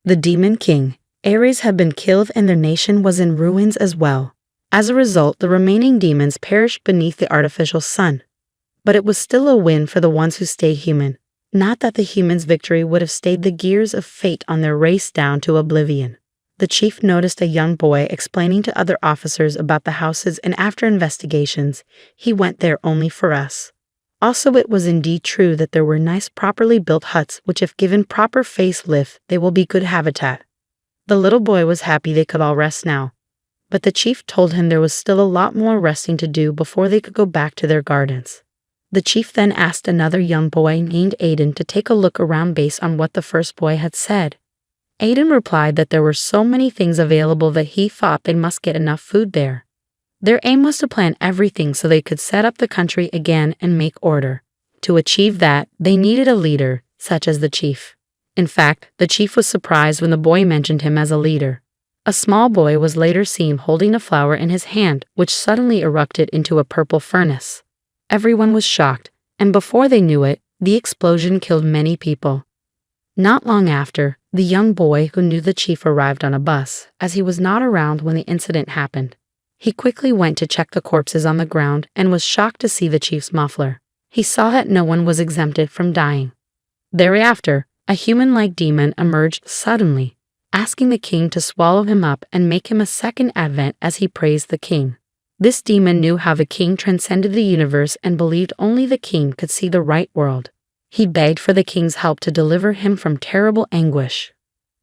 The demon king, Ares, had been killed and their nation was in ruins as well. As a result, the remaining demons perished beneath the artificial sun. But it was still a win for the ones who stayed human. Not that the humans' victory would have stayed the gears of fate on their race down to oblivion. The chief noticed a young boy explaining to other officers about the houses, and after investigations, he went there only for us. Also, it was indeed true that there were nice, properly built huts which, if given proper facelift, they will be good habitat. The little boy was happy they could all rest now. But the chief told him there was still a lot more resting to do before they could go back to their gardens. The chief then asked another young boy named Aiden to take a look around based on what the first boy had said. Aiden replied that there were so many things available that he thought they must get enough food there. Their aim was to plan everything so they could set up the country again and make order. To achieve that, they needed a leader, such as the chief. In fact, the chief was surprised when the boy mentioned him as a leader. A small boy was later seen holding a flower in his hand, which suddenly erupted into a purple furnace. Everyone was shocked, and before they knew it, the explosion killed many people. Not long after, the young boy who knew the chief arrived on a bus, as he was not around when the incident happened. He quickly went to check the corpses on the ground and was shocked to see the chief's muffler. He saw that no one was exempted from dying. Thereafter, a human-like demon emerged suddenly, asking the king to swallow him up and make him a second advent as he praised the king. This demon knew how the king transcended the universe and believed only the king could see the right world. He begged for the king's help to deliver him from terrible anguish.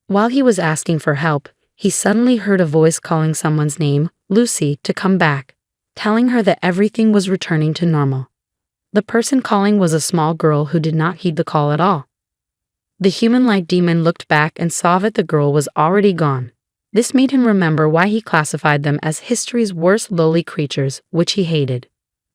While he was asking for help, he suddenly heard a voice calling someone's name, Lucy, to come back, telling her that everything was returning to normal. The person calling was a small girl who did not heed the call at all. The human-like demon looked back and saw that the girl was already gone. This made him remember why he classified them as history's worst lowly creatures, which he hated.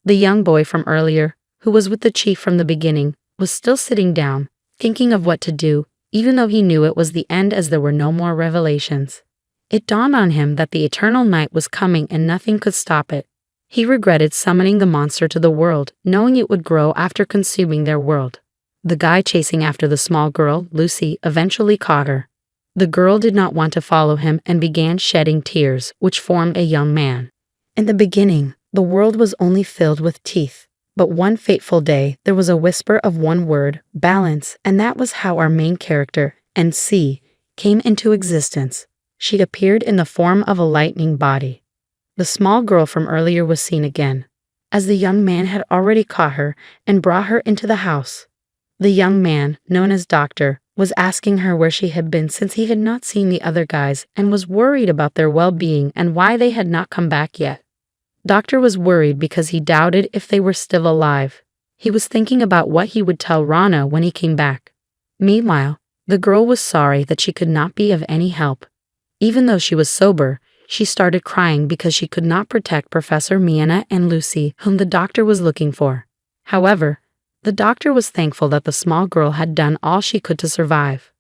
The young boy from earlier, who was with the chief from the beginning, was still sitting down, thinking of what to do, even though he knew it was the end as there were no more revelations. It dawned on him that the eternal night was coming and nothing could stop it. He regretted summoning the monster to the world, knowing it would grow after consuming their world. The guy chasing after the small girl, Lucy, eventually caught her. The girl did not want to follow him and began shedding tears, which formed a young man. In the beginning, the world was only filled with teeth. But one fateful day, there was a whisper of one word, balance, and that was how our main character, NC, came into existence. She appeared in the form of a lightning body. The small girl from earlier was seen again, as the young man had already caught her and brought her into the house. The young man, known as Doctor, was asking her where she had been since he had not seen the other guys and was worried about their well-being and why they had not come back yet. Doctor was worried because he doubted if they were still alive. He was thinking about what he would tell Rana when he came back. Meanwhile, the girl was sorry that she could not be of any help. Even though she was sober, she started crying because she could not protect Professor Miana and Lucy, whom the doctor was looking for. However, the doctor was thankful that the small girl had done all she could to survive.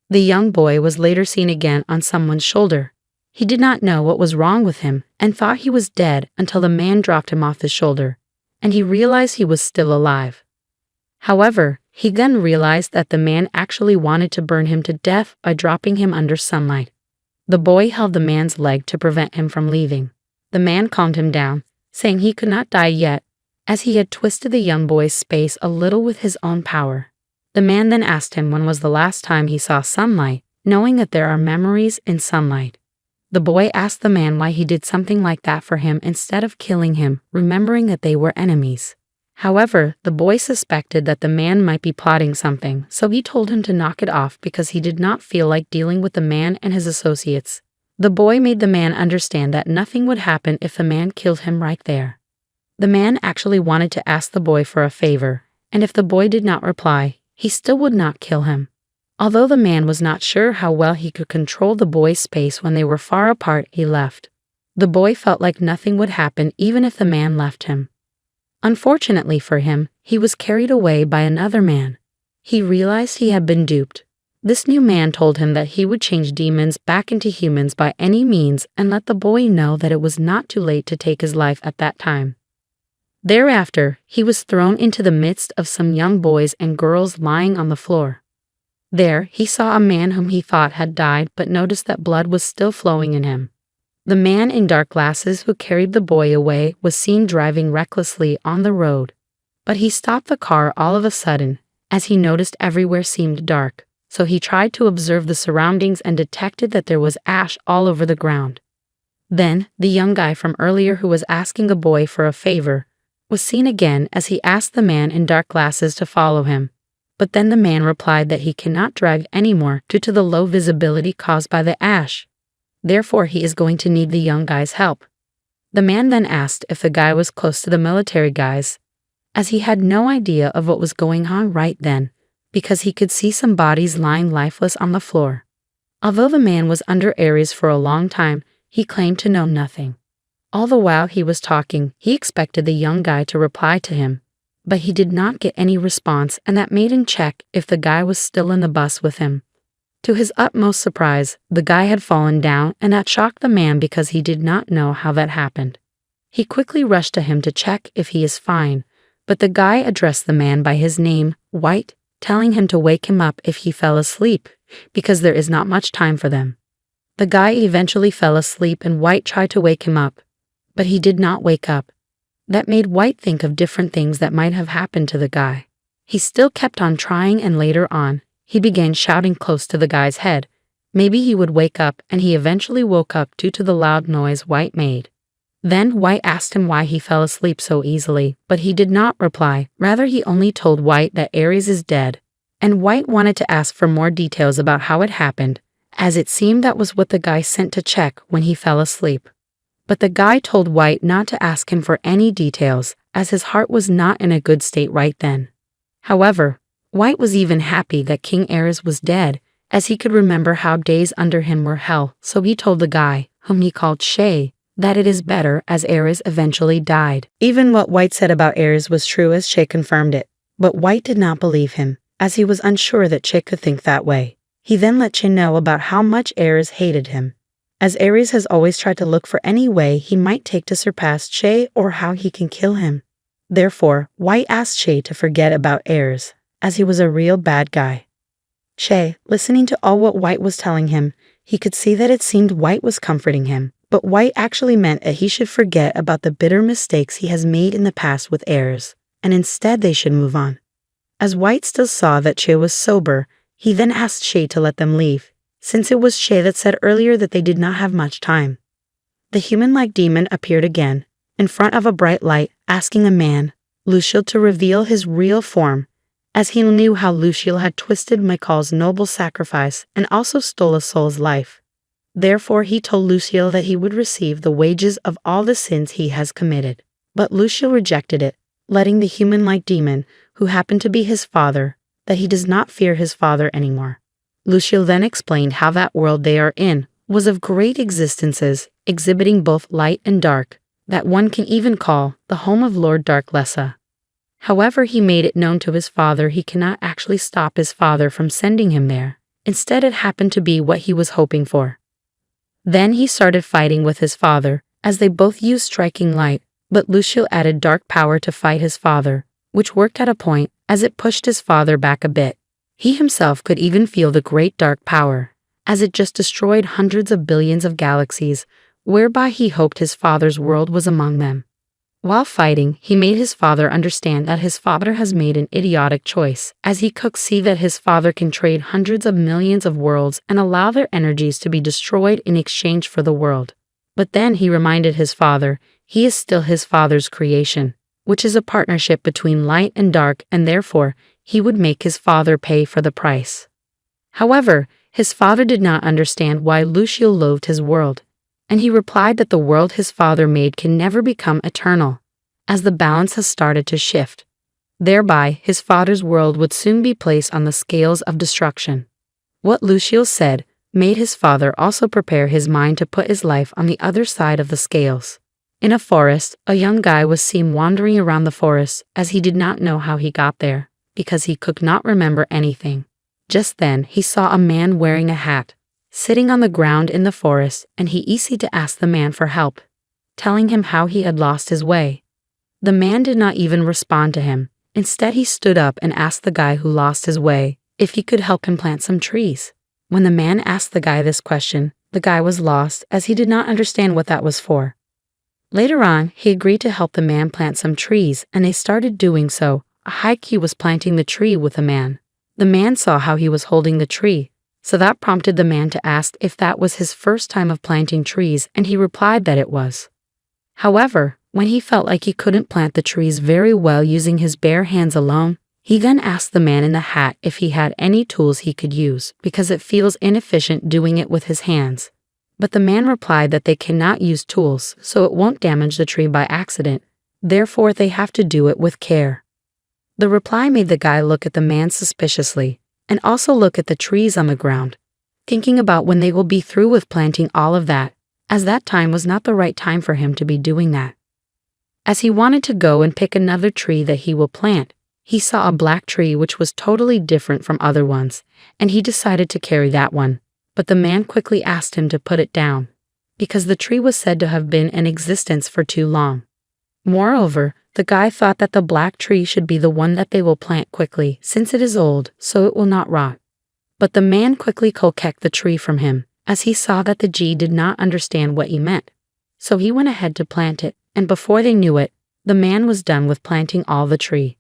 The young boy was later seen again on someone's shoulder. He did not know what was wrong with him and thought he was dead until the man dropped him off his shoulder, and he realized he was still alive. However, he then realized that the man actually wanted to burn him to death by dropping him under sunlight. The boy held the man's leg to prevent him from leaving. The man calmed him down, saying he could not die yet, as he had twisted the young boy's space a little with his own power. The man then asked him when was the last time he saw sunlight, knowing that there are memories in sunlight. The boy asked the man why he did something like that for him instead of killing him, remembering that they were enemies. However, the boy suspected that the man might be plotting something, so he told him to knock it off because he did not feel like dealing with the man and his associates. The boy made the man understand that nothing would happen if the man killed him right there. The man actually wanted to ask the boy for a favor, and if the boy did not reply, he still would not kill him. Although the man was not sure how well he could control the boy's space when they were far apart, he left. The boy felt like nothing would happen even if the man left him. Unfortunately for him, he was carried away by another man. He realized he had been duped. This new man told him that he would change demons back into humans by any means and let the boy know that it was not too late to take his life at that time. Thereafter, he was thrown into the midst of some young boys and girls lying on the floor. There, he saw a man whom he thought had died but noticed that blood was still flowing in him. The man in dark glasses who carried the boy away was seen driving recklessly on the road. But he stopped the car all of a sudden, as he noticed everywhere seemed dark, so he tried to observe the surroundings and detected that there was ash all over the ground. Then, the young guy from earlier who was asking a boy for a favor was seen again as he asked the man in dark glasses to follow him. But then the man replied that he cannot drive anymore due to the low visibility caused by the ash. Therefore, he is going to need the young guy's help. The man then asked if the guy was close to the military guys, as he had no idea of what was going on right then, because he could see some bodies lying lifeless on the floor. Although the man was under Ares for a long time, he claimed to know nothing. All the while he was talking, he expected the young guy to reply to him, but he did not get any response, and that made him check if the guy was still in the bus with him. To his utmost surprise, the guy had fallen down, and that shocked the man because he did not know how that happened. He quickly rushed to him to check if he is fine, but the guy addressed the man by his name, White, telling him to wake him up if he fell asleep, because there is not much time for them. The guy eventually fell asleep and White tried to wake him up, but he did not wake up. That made White think of different things that might have happened to the guy. He still kept on trying, and later on, he began shouting close to the guy's head. Maybe he would wake up, and he eventually woke up due to the loud noise White made. Then White asked him why he fell asleep so easily, but he did not reply. Rather, he only told White that Ares is dead, and White wanted to ask for more details about how it happened, as it seemed that was what the guy sent to check when he fell asleep. But the guy told White not to ask him for any details, as his heart was not in a good state right then. However, White was even happy that King Ares was dead, as he could remember how days under him were hell, so he told the guy, whom he called Shay, that it is better as Ares eventually died. Even what White said about Ares was true, as Shay confirmed it, but White did not believe him, as he was unsure that Shay could think that way. He then let Shay know about how much Ares hated him, as Ares has always tried to look for any way he might take to surpass Shay or how he can kill him. Therefore, White asked Shay to forget about Ares, as he was a real bad guy. Shay, listening to all what White was telling him, he could see that it seemed White was comforting him, but White actually meant that he should forget about the bitter mistakes he has made in the past with Ares, and instead they should move on. As White still saw that Shay was sober, he then asked Shay to let them leave, since it was Shay that said earlier that they did not have much time. The human-like demon appeared again, in front of a bright light, asking a man, Luciel, to reveal his real form, as he knew how Luciel had twisted Michael's noble sacrifice and also stole a soul's life. Therefore he told Luciel that he would receive the wages of all the sins he has committed. But Luciel rejected it, letting the human-like demon, who happened to be his father, that he does not fear his father anymore. Luciel then explained how that world they are in was of great existences, exhibiting both light and dark, that one can even call the home of Lord Dark Lessa. However, he made it known to his father he cannot actually stop his father from sending him there. Instead, it happened to be what he was hoping for. Then he started fighting with his father, as they both used striking light, but Luciel added dark power to fight his father, which worked at a point, as it pushed his father back a bit. He himself could even feel the great dark power, as it just destroyed hundreds of billions of galaxies, whereby he hoped his father's world was among them. While fighting, he made his father understand that his father has made an idiotic choice, as he could see that his father can trade hundreds of millions of worlds and allow their energies to be destroyed in exchange for the world. But then he reminded his father he is still his father's creation, which is a partnership between light and dark, and therefore he would make his father pay for the price. However, his father did not understand why Luciel loathed his world, and he replied that the world his father made can never become eternal, as the balance has started to shift. Thereby, his father's world would soon be placed on the scales of destruction. What Luciel said made his father also prepare his mind to put his life on the other side of the scales. In a forest, a young guy was seen wandering around the forest, as he did not know how he got there, because he could not remember anything. Just then, he saw a man wearing a hat, sitting on the ground in the forest, and he easy to ask the man for help, telling him how he had lost his way. The man did not even respond to him. Instead, he stood up and asked the guy who lost his way if he could help him plant some trees. When the man asked the guy this question, the guy was lost as he did not understand what that was for. Later on, he agreed to help the man plant some trees, and they started doing so. A haiku was planting the tree with the man. The man saw how he was holding the tree, so that prompted the man to ask if that was his first time of planting trees, and he replied that it was. However, when he felt like he couldn't plant the trees very well using his bare hands alone, he then asked the man in the hat if he had any tools he could use, because it feels inefficient doing it with his hands. But the man replied that they cannot use tools, so it won't damage the tree by accident. Therefore, they have to do it with care. The reply made the guy look at the man suspiciously, and also look at the trees on the ground, thinking about when they will be through with planting all of that, as that time was not the right time for him to be doing that. As he wanted to go and pick another tree that he will plant, he saw a black tree which was totally different from other ones, and he decided to carry that one. But the man quickly asked him to put it down, because the tree was said to have been in existence for too long. Moreover, the guy thought that the black tree should be the one that they will plant quickly, since it is old, so it will not rot. But the man quickly kicked the tree from him, as he saw that the G did not understand what he meant. So he went ahead to plant it, and before they knew it, the man was done with planting all the tree.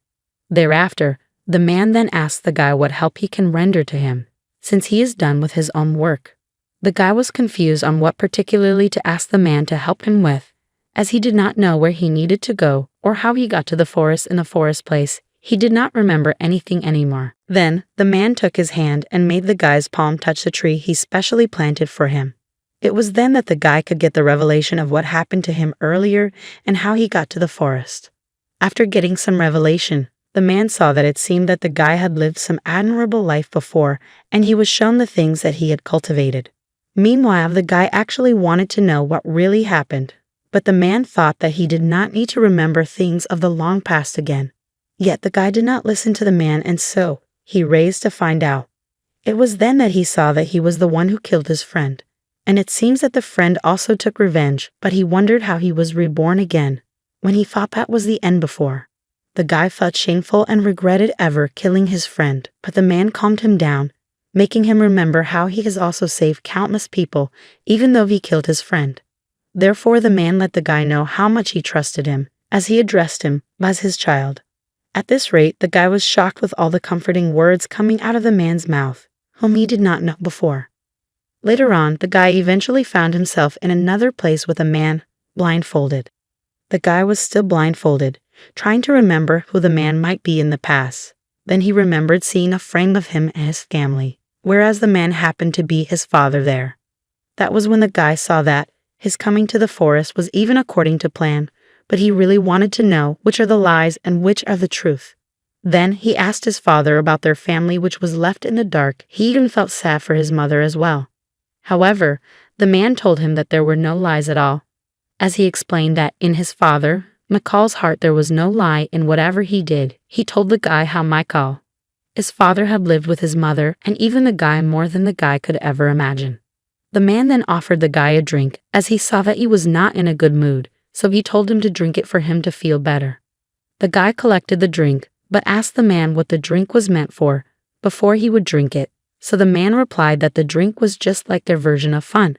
Thereafter, the man then asked the guy what help he can render to him, since he is done with his own work. The guy was confused on what particularly to ask the man to help him with, as he did not know where he needed to go or how he got to the forest in the forest place. He did not remember anything anymore. Then, the man took his hand and made the guy's palm touch the tree he specially planted for him. It was then that the guy could get the revelation of what happened to him earlier and how he got to the forest. After getting some revelation, the man saw that it seemed that the guy had lived some admirable life before, and he was shown the things that he had cultivated. Meanwhile, the guy actually wanted to know what really happened, but the man thought that he did not need to remember things of the long past again. Yet the guy did not listen to the man, and so he raised to find out. It was then that he saw that he was the one who killed his friend, and it seems that the friend also took revenge, but he wondered how he was reborn again, when he thought that was the end before. The guy felt shameful and regretted ever killing his friend, but the man calmed him down, making him remember how he has also saved countless people, even though he killed his friend. Therefore, the man let the guy know how much he trusted him, as he addressed him as his child. At this rate, the guy was shocked with all the comforting words coming out of the man's mouth, whom he did not know before. Later on, the guy eventually found himself in another place with a man, blindfolded. The guy was still blindfolded, trying to remember who the man might be in the past. Then he remembered seeing a frame of him and his family, whereas the man happened to be his father there. That was when the guy saw that his coming to the forest was even according to plan, but he really wanted to know which are the lies and which are the truth. Then he asked his father about their family, which was left in the dark. He even felt sad for his mother as well. However, the man told him that there were no lies at all, as he explained that in his father, Michael's heart, there was no lie in whatever he did. He told the guy how Michael, his father, had lived with his mother and even the guy more than the guy could ever imagine. The man then offered the guy a drink, as he saw that he was not in a good mood, so he told him to drink it for him to feel better. The guy collected the drink, but asked the man what the drink was meant for before he would drink it, so the man replied that the drink was just like their version of fun.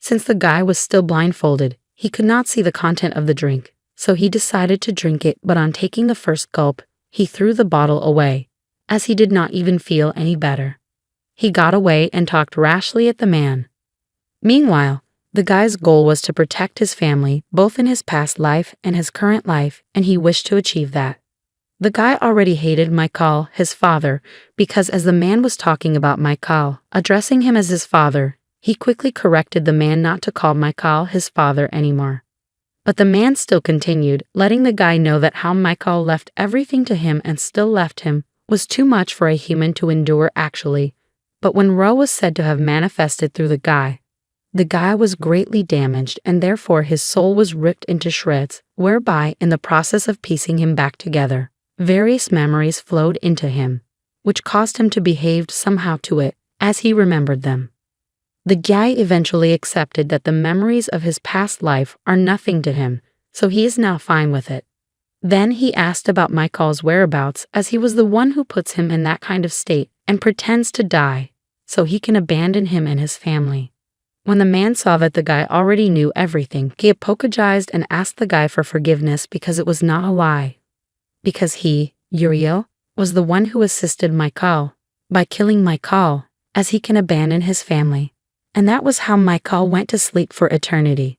Since the guy was still blindfolded, he could not see the content of the drink, so he decided to drink it, but on taking the first gulp, he threw the bottle away, as he did not even feel any better. He got away and talked rashly at the man. Meanwhile, the guy's goal was to protect his family, both in his past life and his current life, and he wished to achieve that. The guy already hated Michael, his father, because as the man was talking about Michael, addressing him as his father, he quickly corrected the man not to call Michael his father anymore. But the man still continued, letting the guy know that how Michael left everything to him and still left him was too much for a human to endure actually. But when Ro was said to have manifested through the guy was greatly damaged, and therefore his soul was ripped into shreds, whereby, in the process of piecing him back together, various memories flowed into him, which caused him to behave somehow to it, as he remembered them. The guy eventually accepted that the memories of his past life are nothing to him, so he is now fine with it. Then he asked about Michael's whereabouts, as he was the one who puts him in that kind of state, and pretends to die so he can abandon him and his family. When the man saw that the guy already knew everything, he apologized and asked the guy for forgiveness because it was not a lie. Because he, Uriel, was the one who assisted Michael by killing Michael, as he can abandon his family. And that was how Michael went to sleep for eternity.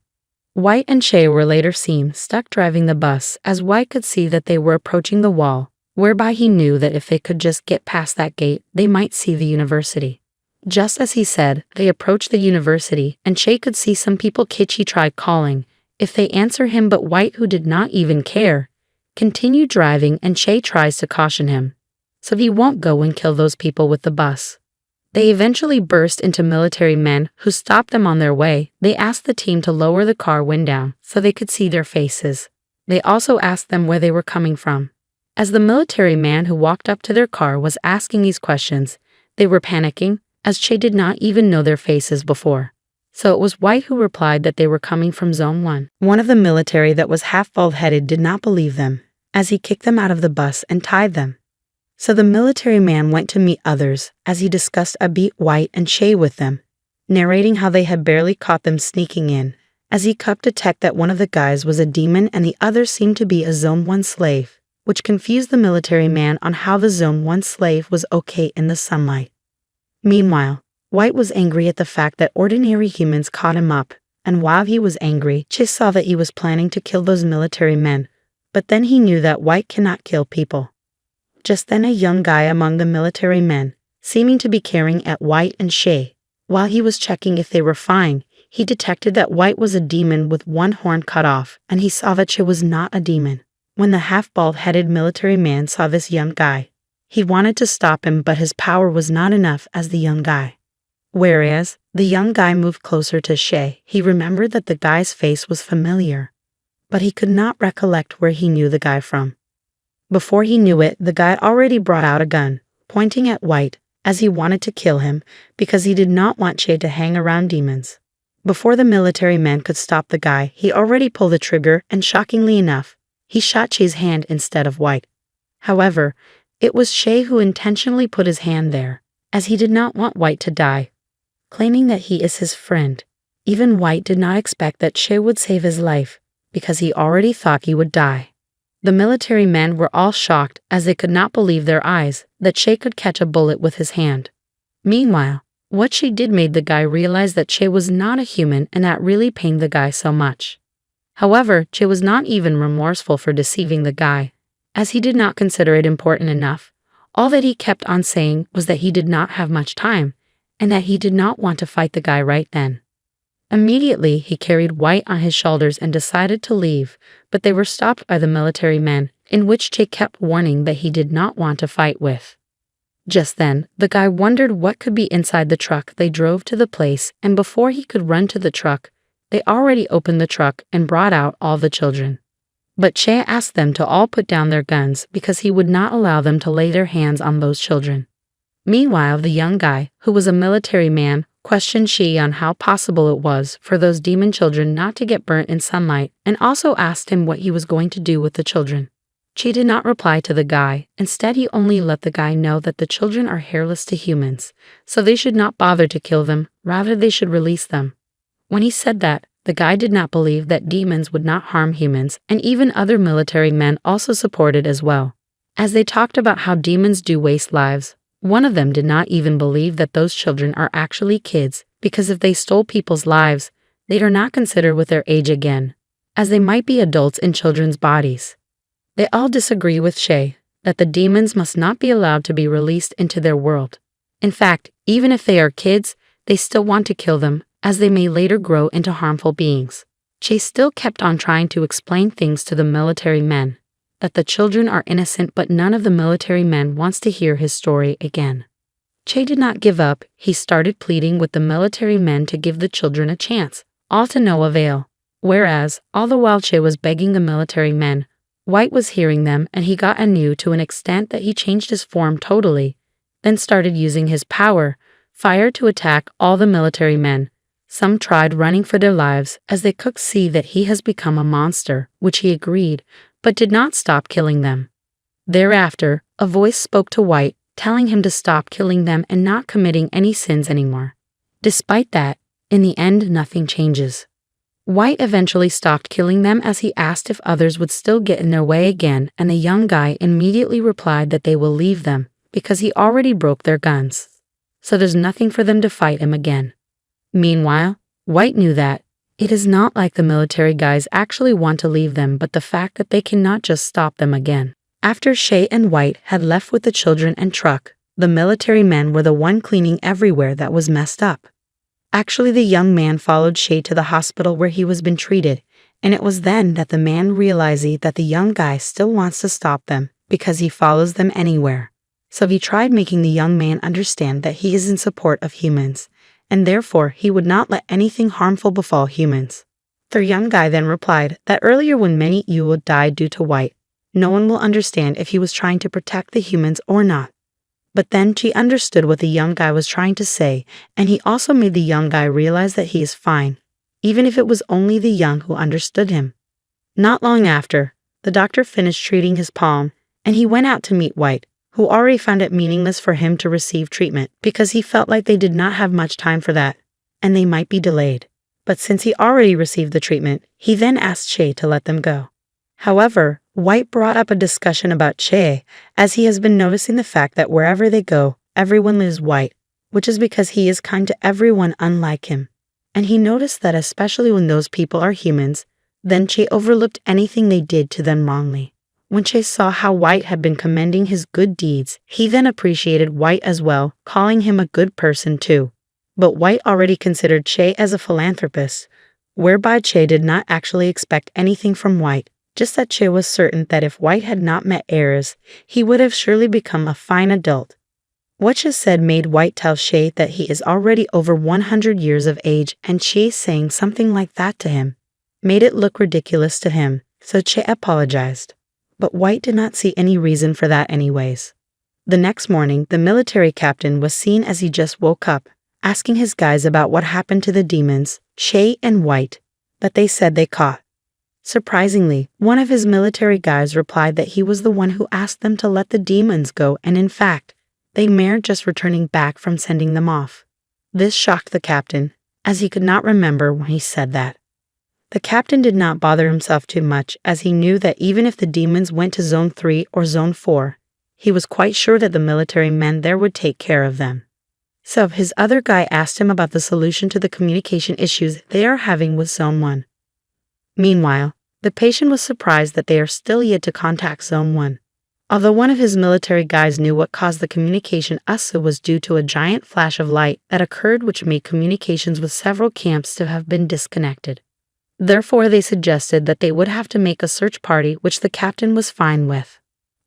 White and Shay were later seen stuck driving the bus, as White could see that they were approaching the wall, whereby he knew that if they could just get past that gate, they might see the university. Just as he said, they approached the university, and Shay could see some people Kitschy tried calling if they answer him, but White, who did not even care, continued driving, and Shay tries to caution him so he won't go and kill those people with the bus. They eventually burst into military men who stopped them on their way. They asked the team to lower the car window down so they could see their faces. They also asked them where they were coming from. As the military man who walked up to their car was asking these questions, they were panicking, as Shay did not even know their faces before. So it was White who replied that they were coming from Zone 1. One of the military that was half bald-headed did not believe them, as he kicked them out of the bus and tied them. So the military man went to meet others, as he discussed a beat White and Shay with them, narrating how they had barely caught them sneaking in, as he could detect that one of the guys was a demon and the other seemed to be a Zone 1 slave, which confused the military man on how the Zone 1 slave was okay in the sunlight. Meanwhile, White was angry at the fact that ordinary humans caught him up, and while he was angry, Shay saw that he was planning to kill those military men, but then he knew that White cannot kill people. Just then a young guy among the military men, seeming to be caring at White and Shay, while he was checking if they were fine, he detected that White was a demon with one horn cut off, and he saw that Shay was not a demon. When the half-bald-headed military man saw this young guy, he wanted to stop him, but his power was not enough as the young guy. Whereas the young guy moved closer to Shay, he remembered that the guy's face was familiar, but he could not recollect where he knew the guy from. Before he knew it, the guy already brought out a gun, pointing at White, as he wanted to kill him because he did not want Shay to hang around demons. Before the military man could stop the guy, he already pulled the trigger, and shockingly enough, he shot Shay's hand instead of White. However, it was Shay who intentionally put his hand there, as he did not want White to die, claiming that he is his friend. Even White did not expect that Shay would save his life, because he already thought he would die. The military men were all shocked, as they could not believe their eyes that Shay could catch a bullet with his hand. Meanwhile, what Shay did made the guy realize that Shay was not a human, and that really pained the guy so much. However, Shay was not even remorseful for deceiving the guy, as he did not consider it important enough. All that he kept on saying was that he did not have much time, and that he did not want to fight the guy right then. Immediately, he carried White on his shoulders and decided to leave, but they were stopped by the military men, in which Shay kept warning that he did not want to fight with. Just then, the guy wondered what could be inside the truck. They drove to the place, and before he could run to the truck, they already opened the truck and brought out all the children. But Shay asked them to all put down their guns because he would not allow them to lay their hands on those children. Meanwhile, the young guy, who was a military man, questioned Shay on how possible it was for those demon children not to get burnt in sunlight, and also asked him what he was going to do with the children. Shay did not reply to the guy. Instead, he only let the guy know that the children are hairless to humans, so they should not bother to kill them, rather they should release them. When he said that, the guy did not believe that demons would not harm humans, and even other military men also supported as well. As they talked about how demons do waste lives, one of them did not even believe that those children are actually kids, because if they stole people's lives, they are not considered with their age again, as they might be adults in children's bodies. They all disagree with Shay that the demons must not be allowed to be released into their world. In fact, even if they are kids, they still want to kill them, as they may later grow into harmful beings. Shay still kept on trying to explain things to the military men, that the children are innocent, but none of the military men wants to hear his story again. Shay did not give up. He started pleading with the military men to give the children a chance, all to no avail. Whereas, all the while Shay was begging the military men, White was hearing them, and he got anew to an extent that he changed his form totally, then started using his power, fire, to attack all the military men. Some tried running for their lives, as they could see that he has become a monster, which he agreed, but did not stop killing them. Thereafter, a voice spoke to White, telling him to stop killing them and not committing any sins anymore. Despite that, in the end nothing changes. White eventually stopped killing them as he asked if others would still get in their way again, and the young guy immediately replied that they will leave them, because he already broke their guns. So there's nothing for them to fight him again. Meanwhile, White knew that it is not like the military guys actually want to leave them, but the fact that they cannot just stop them again. After Shay and White had left with the children and truck, the military men were the one cleaning everywhere that was messed up. Actually, the young man followed Shay to the hospital where he was being treated, and it was then that the man realized that the young guy still wants to stop them because he follows them anywhere. So he tried making the young man understand that he is in support of humans, and therefore he would not let anything harmful befall humans. The young guy then replied that earlier when many Yuwa died due to White, no one will understand if he was trying to protect the humans or not. But then she understood what the young guy was trying to say, and he also made the young guy realize that he is fine, even if it was only the young who understood him. Not long after, the doctor finished treating his palm, and he went out to meet White, who already found it meaningless for him to receive treatment because he felt like they did not have much time for that, and they might be delayed. But since he already received the treatment, he then asked Shay to let them go. However, White brought up a discussion about Shay, as he has been noticing the fact that wherever they go, everyone lives White, which is because he is kind to everyone unlike him. And he noticed that especially when those people are humans, then Shay overlooked anything they did to them wrongly. When Shay saw how White had been commending his good deeds, he then appreciated White as well, calling him a good person too. But White already considered Shay as a philanthropist, whereby Shay did not actually expect anything from White, just that Shay was certain that if White had not met Eris, he would have surely become a fine adult. What Shay said made White tell Shay that he is already over 100 years of age, and Shay saying something like that to him made it look ridiculous to him, so Shay apologized. But White did not see any reason for that anyways. The next morning, the military captain was seen as he just woke up, asking his guys about what happened to the demons, Shay and White, that they said they caught. Surprisingly, one of his military guys replied that he was the one who asked them to let the demons go, and in fact, they were just returning back from sending them off. This shocked the captain, as he could not remember when he said that. The captain did not bother himself too much, as he knew that even if the demons went to Zone 3 or Zone 4, he was quite sure that the military men there would take care of them. So his other guy asked him about the solution to the communication issues they are having with Zone 1. Meanwhile, the patient was surprised that they are still yet to contact Zone 1. Although one of his military guys knew what caused the communication issue was due to a giant flash of light that occurred which made communications with several camps to have been disconnected. Therefore, they suggested that they would have to make a search party, which the captain was fine with.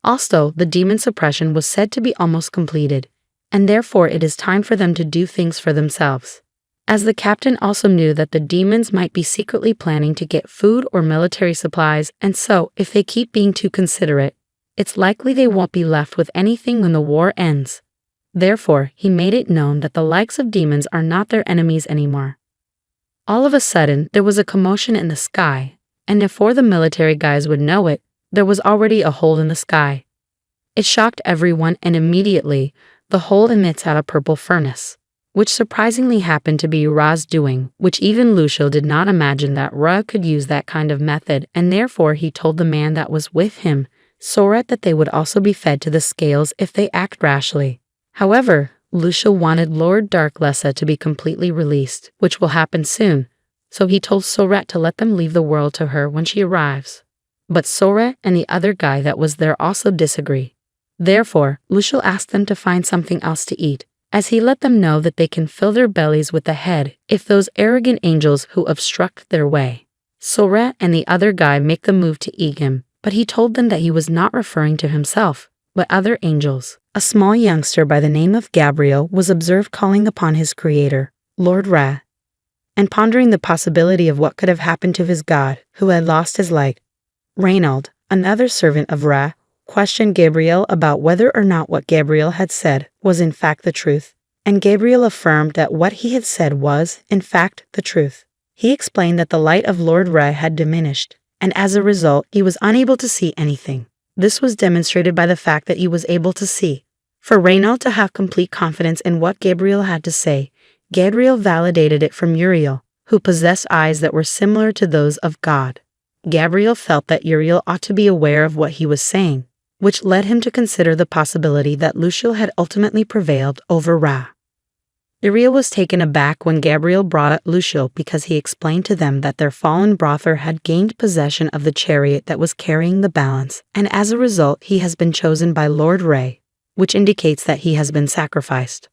Also, the demon suppression was said to be almost completed, and therefore it is time for them to do things for themselves. As the captain also knew that the demons might be secretly planning to get food or military supplies, and so, if they keep being too considerate, it's likely they won't be left with anything when the war ends. Therefore, he made it known that the likes of demons are not their enemies anymore. All of a sudden, there was a commotion in the sky, and before the military guys would know it, there was already a hole in the sky. It shocked everyone, and immediately, the hole emits out a purple furnace, which surprisingly happened to be Ra's doing, which even Luciel did not imagine that Ra could use that kind of method, and therefore he told the man that was with him, Soret, that they would also be fed to the scales if they act rashly. However, Luciel wanted Lord Dark Lessa to be completely released, which will happen soon, so he told Soret to let them leave the world to her when she arrives. But Soret and the other guy that was there also disagree. Therefore, Luciel asked them to find something else to eat, as he let them know that they can fill their bellies with the head if those arrogant angels who obstruct their way. Soret and the other guy make the move to eat him, but he told them that he was not referring to himself, but other angels. A small youngster by the name of Gabriel was observed calling upon his creator, Lord Ra, and pondering the possibility of what could have happened to his god, who had lost his light. Reynald, another servant of Ra, questioned Gabriel about whether or not what Gabriel had said was in fact the truth, and Gabriel affirmed that what he had said was, in fact, the truth. He explained that the light of Lord Ra had diminished, and as a result, he was unable to see anything. This was demonstrated by the fact that he was able to see, For Reinald to have complete confidence in what Gabriel had to say, Gabriel validated it from Uriel, who possessed eyes that were similar to those of God. Gabriel felt that Uriel ought to be aware of what he was saying, which led him to consider the possibility that Luciel had ultimately prevailed over Ra. Uriel was taken aback when Gabriel brought up Luciel because he explained to them that their fallen brother had gained possession of the chariot that was carrying the balance, and as a result he has been chosen by Lord Re, which indicates that he has been sacrificed.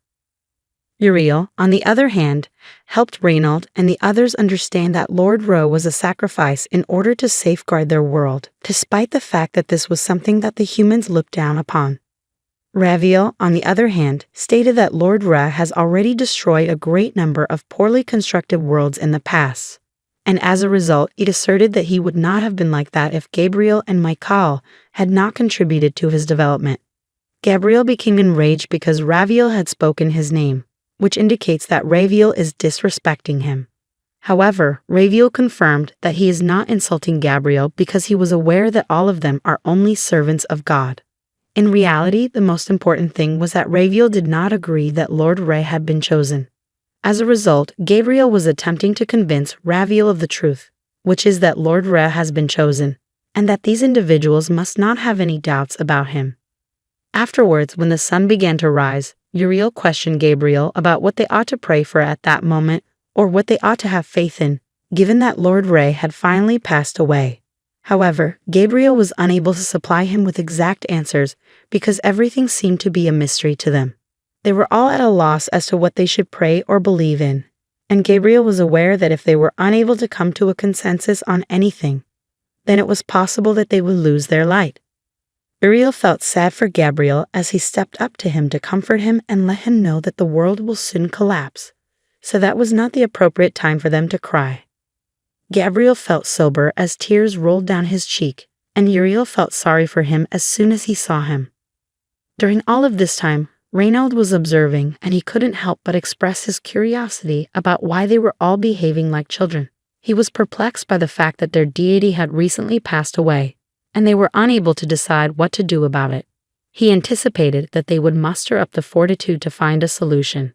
Uriel, on the other hand, helped Reinald and the others understand that Lord Re was a sacrifice in order to safeguard their world, despite the fact that this was something that the humans looked down upon. Raviel, on the other hand, stated that Lord Re has already destroyed a great number of poorly constructed worlds in the past, and as a result it asserted that he would not have been like that if Gabriel and Michael had not contributed to his development. Gabriel became enraged because Raviel had spoken his name, which indicates that Raviel is disrespecting him. However, Raviel confirmed that he is not insulting Gabriel because he was aware that all of them are only servants of God. In reality, the most important thing was that Raviel did not agree that Lord Re had been chosen. As a result, Gabriel was attempting to convince Raviel of the truth, which is that Lord Re has been chosen, and that these individuals must not have any doubts about him. Afterwards, when the sun began to rise, Uriel questioned Gabriel about what they ought to pray for at that moment, or what they ought to have faith in, given that Lord Re had finally passed away. However, Gabriel was unable to supply him with exact answers because everything seemed to be a mystery to them. They were all at a loss as to what they should pray or believe in, and Gabriel was aware that if they were unable to come to a consensus on anything, then it was possible that they would lose their light. Uriel felt sad for Gabriel as he stepped up to him to comfort him and let him know that the world will soon collapse, so that was not the appropriate time for them to cry. Gabriel felt sober as tears rolled down his cheek, and Uriel felt sorry for him as soon as he saw him. During all of this time, Reinald was observing, and he couldn't help but express his curiosity about why they were all behaving like children. He was perplexed by the fact that their deity had recently passed away, and they were unable to decide what to do about it. He anticipated that they would muster up the fortitude to find a solution.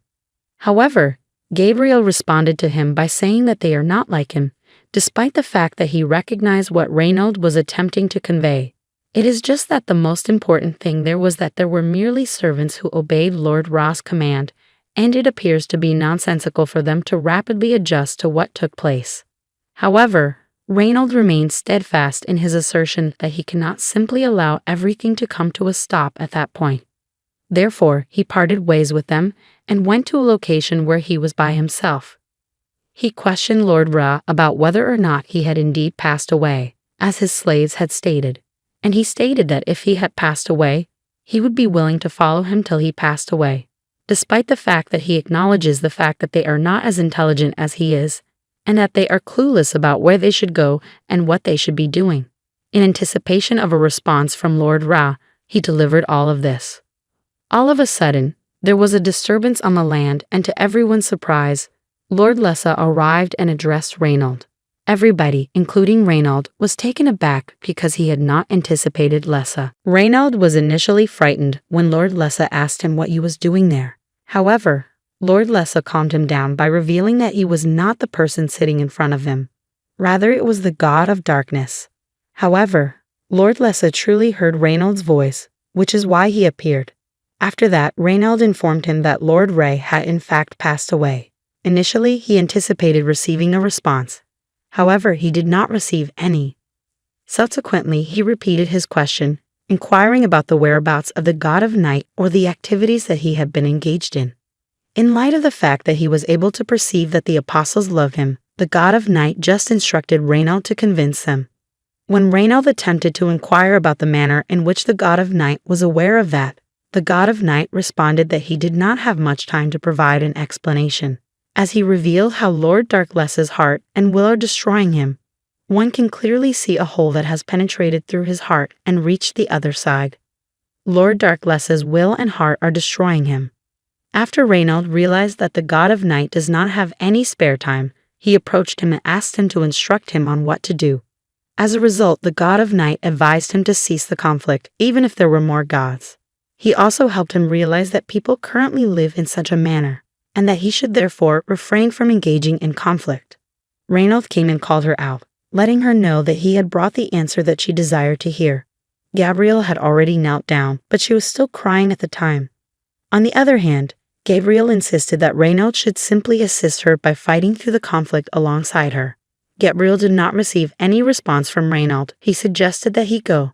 However, Gabriel responded to him by saying that they are not like him, despite the fact that he recognized what Reinald was attempting to convey. It is just that the most important thing there was that there were merely servants who obeyed Lord Ra's command, and it appears to be nonsensical for them to rapidly adjust to what took place. However, Reinald remained steadfast in his assertion that he cannot simply allow everything to come to a stop at that point. Therefore, he parted ways with them and went to a location where he was by himself. He questioned Lord Ra about whether or not he had indeed passed away, as his slaves had stated, and he stated that if he had passed away, he would be willing to follow him till he passed away, despite the fact that he acknowledges the fact that they are not as intelligent as he is, and that they are clueless about where they should go and what they should be doing. In anticipation of a response from Lord Ra, he delivered all of this. All of a sudden, there was a disturbance on the land, and to everyone's surprise, Lord Lessa arrived and addressed Reinald. Everybody, including Reinald, was taken aback because he had not anticipated Lessa. Reinald was initially frightened when Lord Lessa asked him what he was doing there. However, Lord Lessa calmed him down by revealing that he was not the person sitting in front of him. Rather, it was the god of darkness. However, Lord Lessa truly heard Reinald's voice, which is why he appeared. After that, Reinald informed him that Lord Re had in fact passed away. Initially, he anticipated receiving a response. However, he did not receive any. Subsequently, he repeated his question, inquiring about the whereabouts of the god of night or the activities that he had been engaged in. In light of the fact that he was able to perceive that the apostles loved him, the god of night just instructed Reinald to convince them. When Reinald attempted to inquire about the manner in which the god of night was aware of that, the god of night responded that he did not have much time to provide an explanation. As he revealed how Lord Darkless's heart and will are destroying him, one can clearly see a hole that has penetrated through his heart and reached the other side. Lord Darkless's will and heart are destroying him. After Reinald realized that the god of night does not have any spare time, he approached him and asked him to instruct him on what to do. As a result, the god of night advised him to cease the conflict, even if there were more gods. He also helped him realize that people currently live in such a manner, and that he should therefore refrain from engaging in conflict. Reinald came and called her out, letting her know that he had brought the answer that she desired to hear. Gabrielle had already knelt down, but she was still crying at the time. On the other hand, Gabrielle insisted that Reinald should simply assist her by fighting through the conflict alongside her. Gabrielle did not receive any response from Reinald. He suggested that he go.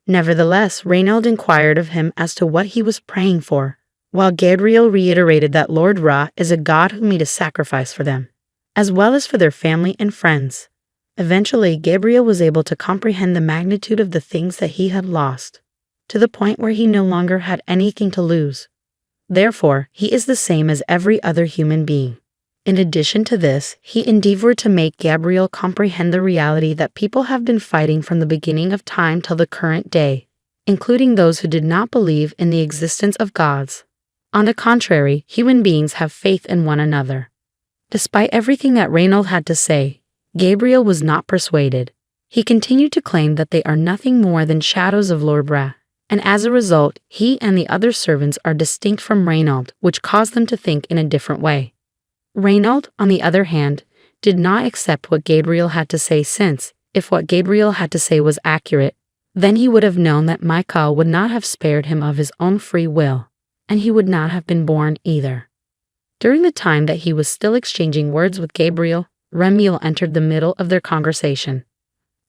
Nevertheless, Reinald inquired of him as to what he was praying for, while Gabrielle reiterated that Lord Ra is a god who made a sacrifice for them, as well as for their family and friends. Eventually, Gabrielle was able to comprehend the magnitude of the things that he had lost, to the point where he no longer had anything to lose. Therefore, he is the same as every other human being. In addition to this, he endeavored to make Gabrielle comprehend the reality that people have been fighting from the beginning of time till the current day, including those who did not believe in the existence of gods. On the contrary, human beings have faith in one another. Despite everything that Reinald had to say, Gabrielle was not persuaded. He continued to claim that they are nothing more than shadows of Lord Ra, and as a result, he and the other servants are distinct from Reinald, which caused them to think in a different way. Reinald, on the other hand, did not accept what Gabrielle had to say since, if what Gabrielle had to say was accurate, then he would have known that Michael would not have spared him of his own free will, and he would not have been born either. During the time that he was still exchanging words with Gabrielle, Remiel entered the middle of their conversation.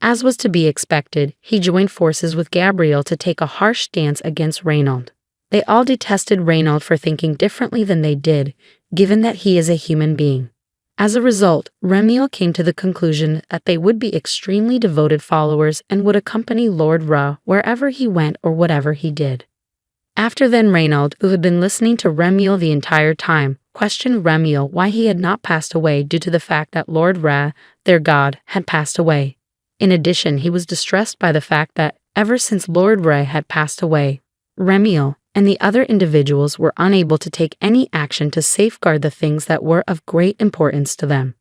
As was to be expected, he joined forces with Gabrielle to take a harsh stance against Reinald. They all detested Reinald for thinking differently than they did, given that he is a human being. As a result, Remiel came to the conclusion that they would be extremely devoted followers and would accompany Lord Ra wherever he went or whatever he did. After then, Reinald, who had been listening to Remiel the entire time, questioned Remiel why he had not passed away due to the fact that Lord Ra, their god, had passed away. In addition, he was distressed by the fact that, ever since Lord Ra had passed away, Remiel and the other individuals were unable to take any action to safeguard the things that were of great importance to them.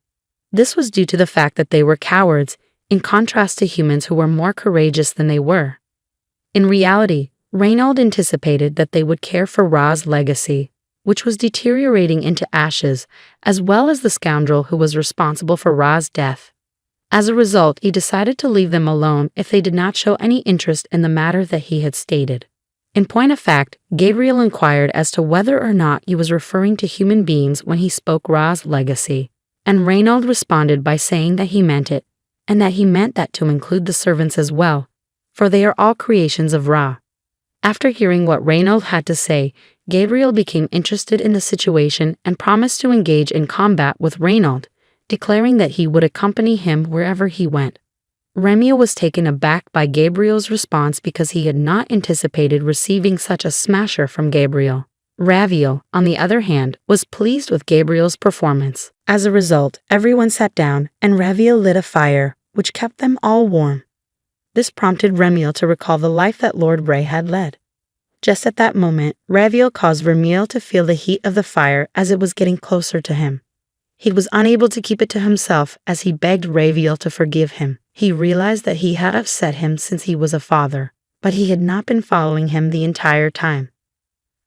This was due to the fact that they were cowards, in contrast to humans who were more courageous than they were. In reality, Reinald anticipated that they would care for Ra's legacy, which was deteriorating into ashes, as well as the scoundrel who was responsible for Ra's death. As a result, he decided to leave them alone if they did not show any interest in the matter that he had stated. In point of fact, Gabrielle inquired as to whether or not he was referring to human beings when he spoke Ra's legacy, and Reinald responded by saying that he meant it, and that he meant that to include the servants as well, for they are all creations of Ra. After hearing what Reinald had to say, Gabrielle became interested in the situation and promised to engage in combat with Reinald, declaring that he would accompany him wherever he went. Remiel was taken aback by Gabrielle's response because he had not anticipated receiving such a smasher from Gabrielle. Raviel, on the other hand, was pleased with Gabrielle's performance. As a result, everyone sat down and Raviel lit a fire, which kept them all warm. This prompted Remiel to recall the life that Lord Ra had led. Just at that moment, Raviel caused Remiel to feel the heat of the fire as it was getting closer to him. He was unable to keep it to himself as he begged Raviel to forgive him. He realized that he had upset him since he was a father, but he had not been following him the entire time.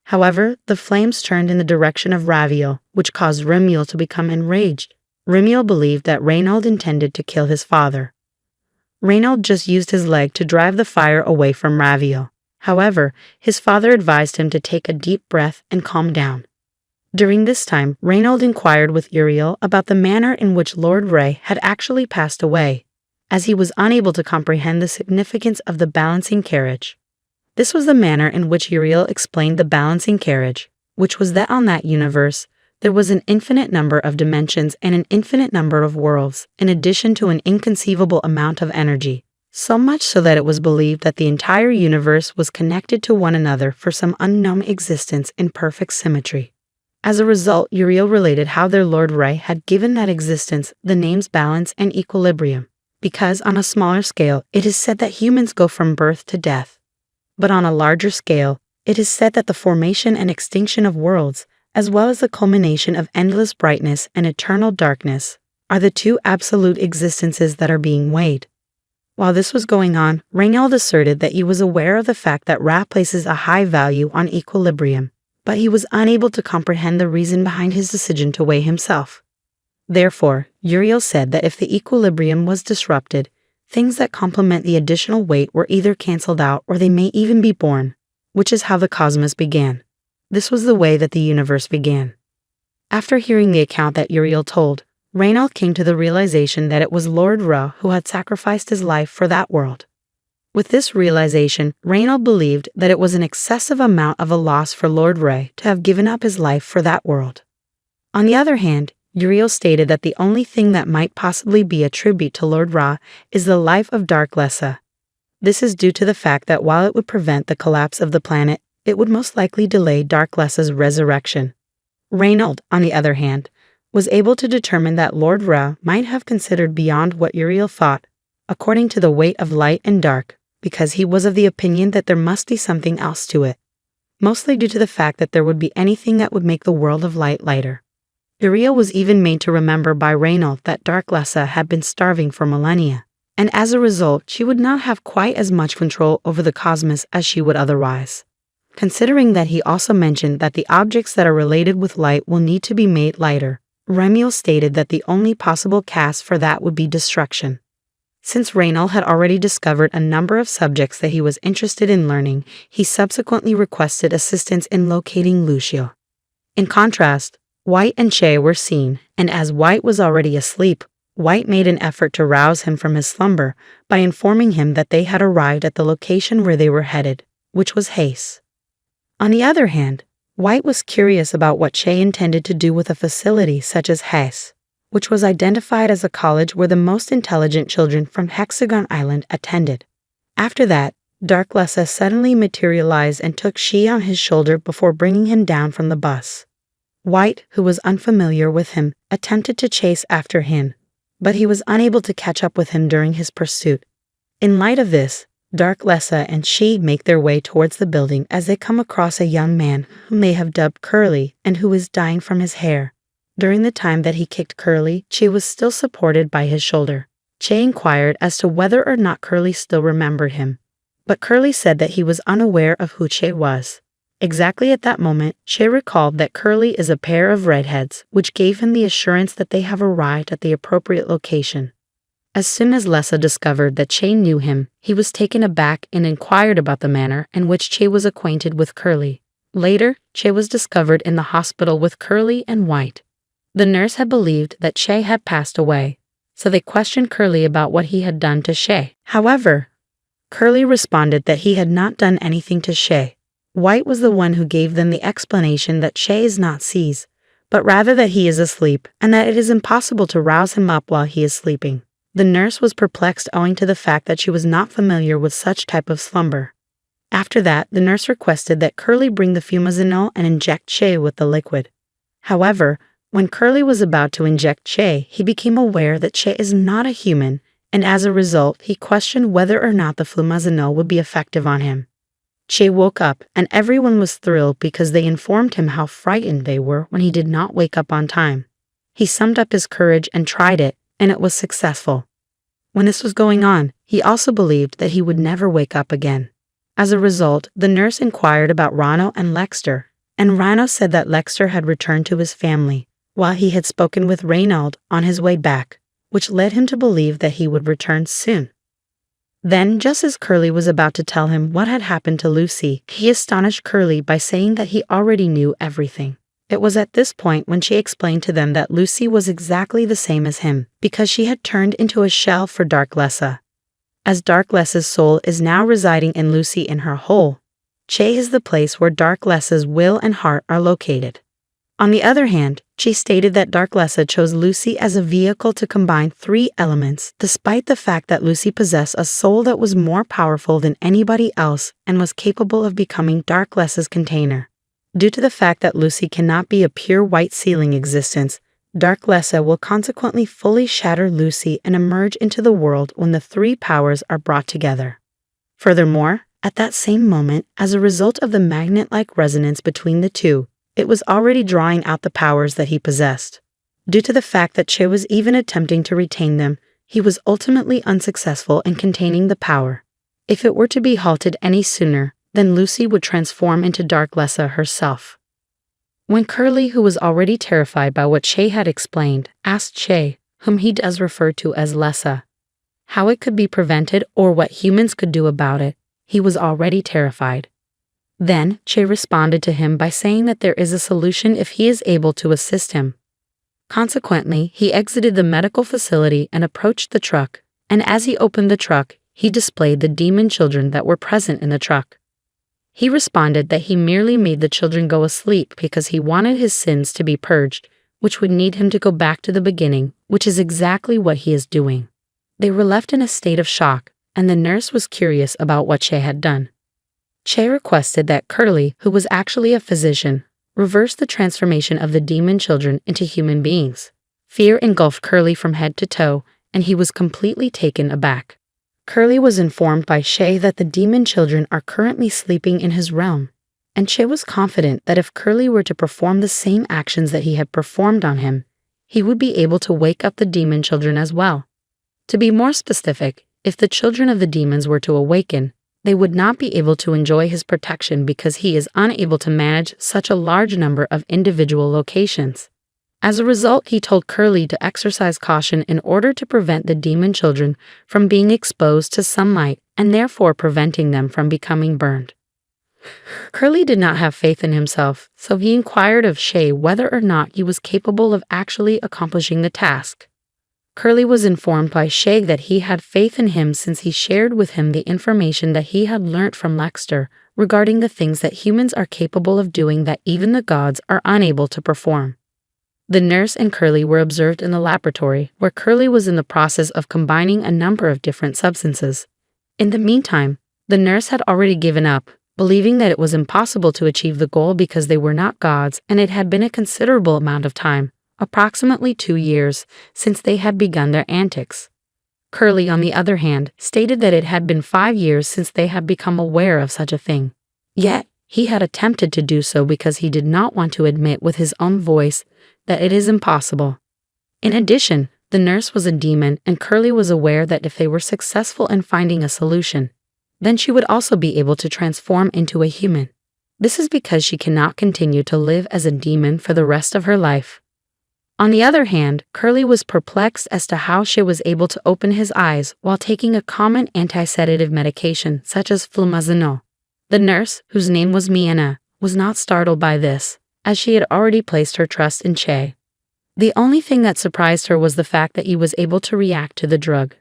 However, the flames turned in the direction of Raviel, which caused Remiel to become enraged. Remiel believed that Reinald intended to kill his father. Reinald just used his leg to drive the fire away from Raviel. However, his father advised him to take a deep breath and calm down. During this time, Reinald inquired with Uriel about the manner in which Lord Ra had actually passed away, as he was unable to comprehend the significance of the balancing carriage. This was the manner in which Uriel explained the balancing carriage, which was that on that universe, there was an infinite number of dimensions and an infinite number of worlds, in addition to an inconceivable amount of energy, so much so that it was believed that the entire universe was connected to one another for some unknown existence in perfect symmetry. As a result, Uriel related how their Lord Ra had given that existence the names balance and equilibrium, because on a smaller scale, it is said that humans go from birth to death. But on a larger scale, it is said that the formation and extinction of worlds, as well as the culmination of endless brightness and eternal darkness, are the two absolute existences that are being weighed. While this was going on, Reinald asserted that he was aware of the fact that Ra places a high value on equilibrium, but he was unable to comprehend the reason behind his decision to weigh himself. Therefore, Uriel said that if the equilibrium was disrupted, things that complement the additional weight were either cancelled out or they may even be born, which is how the cosmos began. This was the way that the universe began. After hearing the account that Uriel told, Reinald came to the realization that it was Lord Ra who had sacrificed his life for that world. With this realization, Reinald believed that it was an excessive amount of a loss for Lord Ra to have given up his life for that world. On the other hand, Uriel stated that the only thing that might possibly be a tribute to Lord Ra is the life of Dark Lessa. This is due to the fact that while it would prevent the collapse of the planet, it would most likely delay Dark Lessa's resurrection. Reinald, on the other hand, was able to determine that Lord Ra might have considered beyond what Uriel thought, according to the weight of light and dark, because he was of the opinion that there must be something else to it, mostly due to the fact that there would be anything that would make the world of light lighter. Uriel was even made to remember by Reinald that Dark Lessa had been starving for millennia, and as a result she would not have quite as much control over the cosmos as she would otherwise. Considering that he also mentioned that the objects that are related with light will need to be made lighter, Remiel stated that the only possible cast for that would be destruction. Since Reinald had already discovered a number of subjects that he was interested in learning, he subsequently requested assistance in locating Lucio. In contrast, White and Che were seen, and as White was already asleep, White made an effort to rouse him from his slumber by informing him that they had arrived at the location where they were headed, which was Hace. On the other hand, White was curious about what Che intended to do with a facility such as Hace, which was identified as a college where the most intelligent children from Hexagon Island attended. After that, Dark Lessa suddenly materialized and took She on his shoulder before bringing him down from the bus. White, who was unfamiliar with him, attempted to chase after him, but he was unable to catch up with him during his pursuit. In light of this, Dark Lessa and She make their way towards the building as they come across a young man whom they have dubbed Curly and who is dying from his hair. During the time that he kicked Curly, Che was still supported by his shoulder. Che inquired as to whether or not Curly still remembered him, but Curly said that he was unaware of who Che was. Exactly at that moment, Che recalled that Curly is a pair of redheads, which gave him the assurance that they have arrived at the appropriate location. As soon as Lessa discovered that Che knew him, he was taken aback and inquired about the manner in which Che was acquainted with Curly. Later, Che was discovered in the hospital with Curly and White. The nurse had believed that Che had passed away, so they questioned Curly about what he had done to Che. However, Curly responded that he had not done anything to Che. White was the one who gave them the explanation that Che is not seized, but rather that he is asleep, and that it is impossible to rouse him up while he is sleeping. The nurse was perplexed owing to the fact that she was not familiar with such type of slumber. After that, the nurse requested that Curly bring the fumazanol and inject Che with the liquid. However, when Curly was about to inject Che, he became aware that Che is not a human, and as a result, he questioned whether or not the fumazanol would be effective on him. Che woke up, and everyone was thrilled because they informed him how frightened they were when he did not wake up on time. He summed up his courage and tried it, and it was successful. When this was going on, he also believed that he would never wake up again. As a result, the nurse inquired about Rano and Lexter, and Rano said that Lexter had returned to his family, while he had spoken with Reinald on his way back, which led him to believe that he would return soon. Then, just as Curly was about to tell him what had happened to Lucy, he astonished Curly by saying that he already knew everything. It was at this point when she explained to them that Lucy was exactly the same as him, because she had turned into a shell for Dark Lessa. As Dark Lessa's soul is now residing in Lucy in her whole, Che is the place where Dark Lessa's will and heart are located. On the other hand, she stated that Dark Lessa chose Lucy as a vehicle to combine 3 elements, despite the fact that Lucy possessed a soul that was more powerful than anybody else and was capable of becoming Dark Lessa's container. Due to the fact that Lucy cannot be a pure white sealing existence, Dark Lessa will consequently fully shatter Lucy and emerge into the world when the 3 powers are brought together. Furthermore, at that same moment, as a result of the magnet-like resonance between the two, it was already drawing out the powers that he possessed. Due to the fact that Che was even attempting to retain them, he was ultimately unsuccessful in containing the power. If it were to be halted any sooner, then Lucy would transform into Dark Lessa herself. When Curly, who was already terrified by what Che had explained, asked Che, whom he does refer to as Lessa, how it could be prevented or what humans could do about it, he was already terrified. Then Che responded to him by saying that there is a solution if he is able to assist him. Consequently, he exited the medical facility and approached the truck, and as he opened the truck, he displayed the demon children that were present in the truck. He responded that he merely made the children go asleep because he wanted his sins to be purged, which would need him to go back to the beginning, which is exactly what he is doing. They were left in a state of shock, and the nurse was curious about what Che had done. Che requested that Curly, who was actually a physician, reverse the transformation of the demon children into human beings. Fear engulfed Curly from head to toe, and he was completely taken aback. Curly was informed by Che that the demon children are currently sleeping in his realm, and Che was confident that if Curly were to perform the same actions that he had performed on him, he would be able to wake up the demon children as well. To be more specific, if the children of the demons were to awaken, they would not be able to enjoy his protection because he is unable to manage such a large number of individual locations. As a result, he told Curly to exercise caution in order to prevent the demon children from being exposed to sunlight and therefore preventing them from becoming burned. Curly did not have faith in himself, so he inquired of Che whether or not he was capable of actually accomplishing the task. Curly was informed by Che that he had faith in him since he shared with him the information that he had learnt from Lexter regarding the things that humans are capable of doing that even the gods are unable to perform. The nurse and Curly were observed in the laboratory, where Curly was in the process of combining a number of different substances. In the meantime, the nurse had already given up, believing that it was impossible to achieve the goal because they were not gods, and it had been a considerable amount of time, approximately 2 years, since they had begun their antics. Curly, on the other hand, stated that it had been 5 years since they had become aware of such a thing. Yet, he had attempted to do so because he did not want to admit with his own voice that it is impossible. In addition, the nurse was a demon, and Curly was aware that if they were successful in finding a solution, then she would also be able to transform into a human. This is because she cannot continue to live as a demon for the rest of her life. On the other hand, Curly was perplexed as to how she was able to open his eyes while taking a common anti-sedative medication such as flumazenol. The nurse, whose name was Miena, was not startled by this, as she had already placed her trust in Che. The only thing that surprised her was the fact that he was able to react to the drug,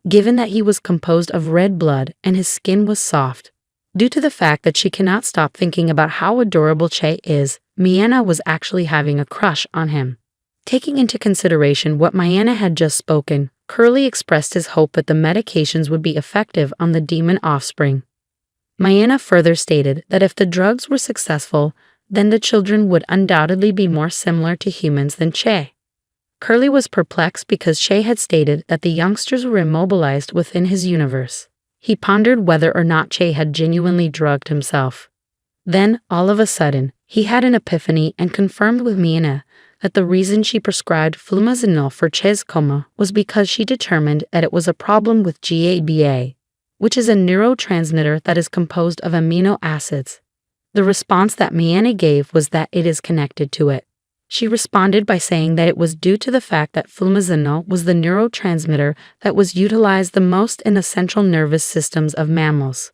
given that he was composed of red blood and his skin was soft. Due to the fact that she cannot stop thinking about how adorable Che is, Miena was actually having a crush on him. Taking into consideration what Miena had just spoken, Curly expressed his hope that the medications would be effective on the demon offspring. Miena further stated that if the drugs were successful, then the children would undoubtedly be more similar to humans than Che. Curly was perplexed because Che had stated that the youngsters were immobilized within his universe. He pondered whether or not Che had genuinely drugged himself. Then, all of a sudden, he had an epiphany and confirmed with Miena that the reason she prescribed flumazenol for Che's coma was because she determined that it was a problem with GABA, which is a neurotransmitter that is composed of amino acids. The response that Miena gave was that it is connected to it. She responded by saying that it was due to the fact that flumazenol was the neurotransmitter that was utilized the most in the central nervous systems of mammals.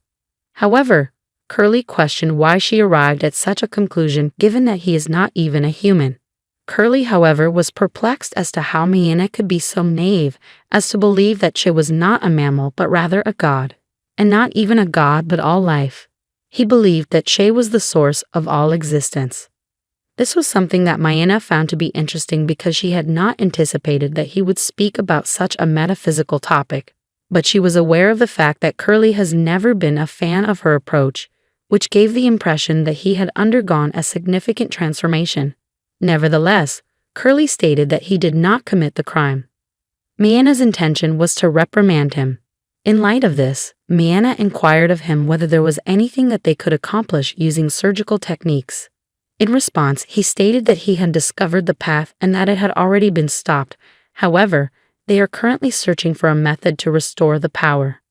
However, Curly questioned why she arrived at such a conclusion given that he is not even a human. Curly, however, was perplexed as to how Miena could be so naive as to believe that Che was not a mammal but rather a god, and not even a god but all life. He believed that Che was the source of all existence. This was something that Miena found to be interesting because she had not anticipated that he would speak about such a metaphysical topic, but she was aware of the fact that Curly has never been a fan of her approach, which gave the impression that he had undergone a significant transformation. Nevertheless, Curly stated that he did not commit the crime. Miena's intention was to reprimand him. In light of this, Miena inquired of him whether there was anything that they could accomplish using surgical techniques. In response, he stated that he had discovered the path and that it had already been stopped. However, They are currently searching for a method to restore the power.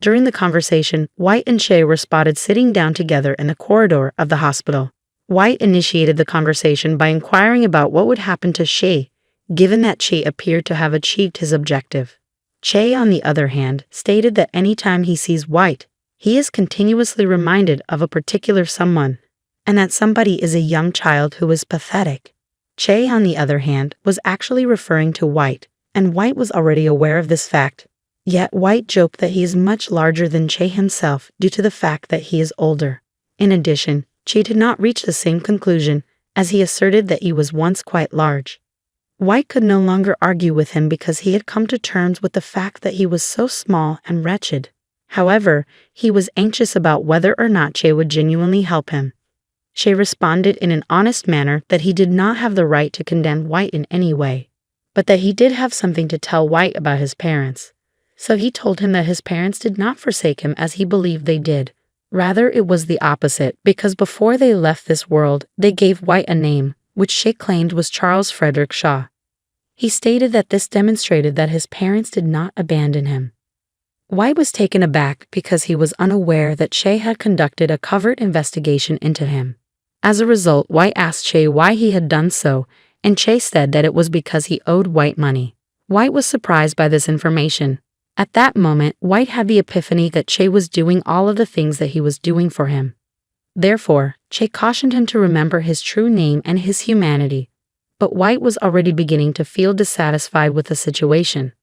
During the conversation, White and Che were spotted sitting down together in the corridor of the hospital. White initiated the conversation by inquiring about what would happen to Che, given that Che appeared to have achieved his objective. Che, on the other hand, stated that any time he sees White, he is continuously reminded of a particular someone, and that somebody is a young child who is pathetic. Che, on the other hand, was actually referring to White, and White was already aware of this fact. Yet White joked that he is much larger than Che himself due to the fact that he is older. In addition, Che did not reach the same conclusion, as he asserted that he was once quite large. White could no longer argue with him because he had come to terms with the fact that he was so small and wretched. However, he was anxious about whether or not Che would genuinely help him. Che responded in an honest manner that he did not have the right to condemn White in any way, but that he did have something to tell White about his parents. So he told him that his parents did not forsake him as he believed they did. Rather, it was the opposite, because before they left this world, they gave White a name, which Che claimed was Charles Frederick Shaw. He stated that this demonstrated that his parents did not abandon him. White was taken aback because he was unaware that Che had conducted a covert investigation into him. As a result, White asked Che why he had done so, and Che said that it was because he owed White money. White was surprised by this information. At that moment, White had the epiphany that Che was doing all of the things that he was doing for him. Therefore, Che cautioned him to remember his true name and his humanity. But White was already beginning to feel dissatisfied with the situation.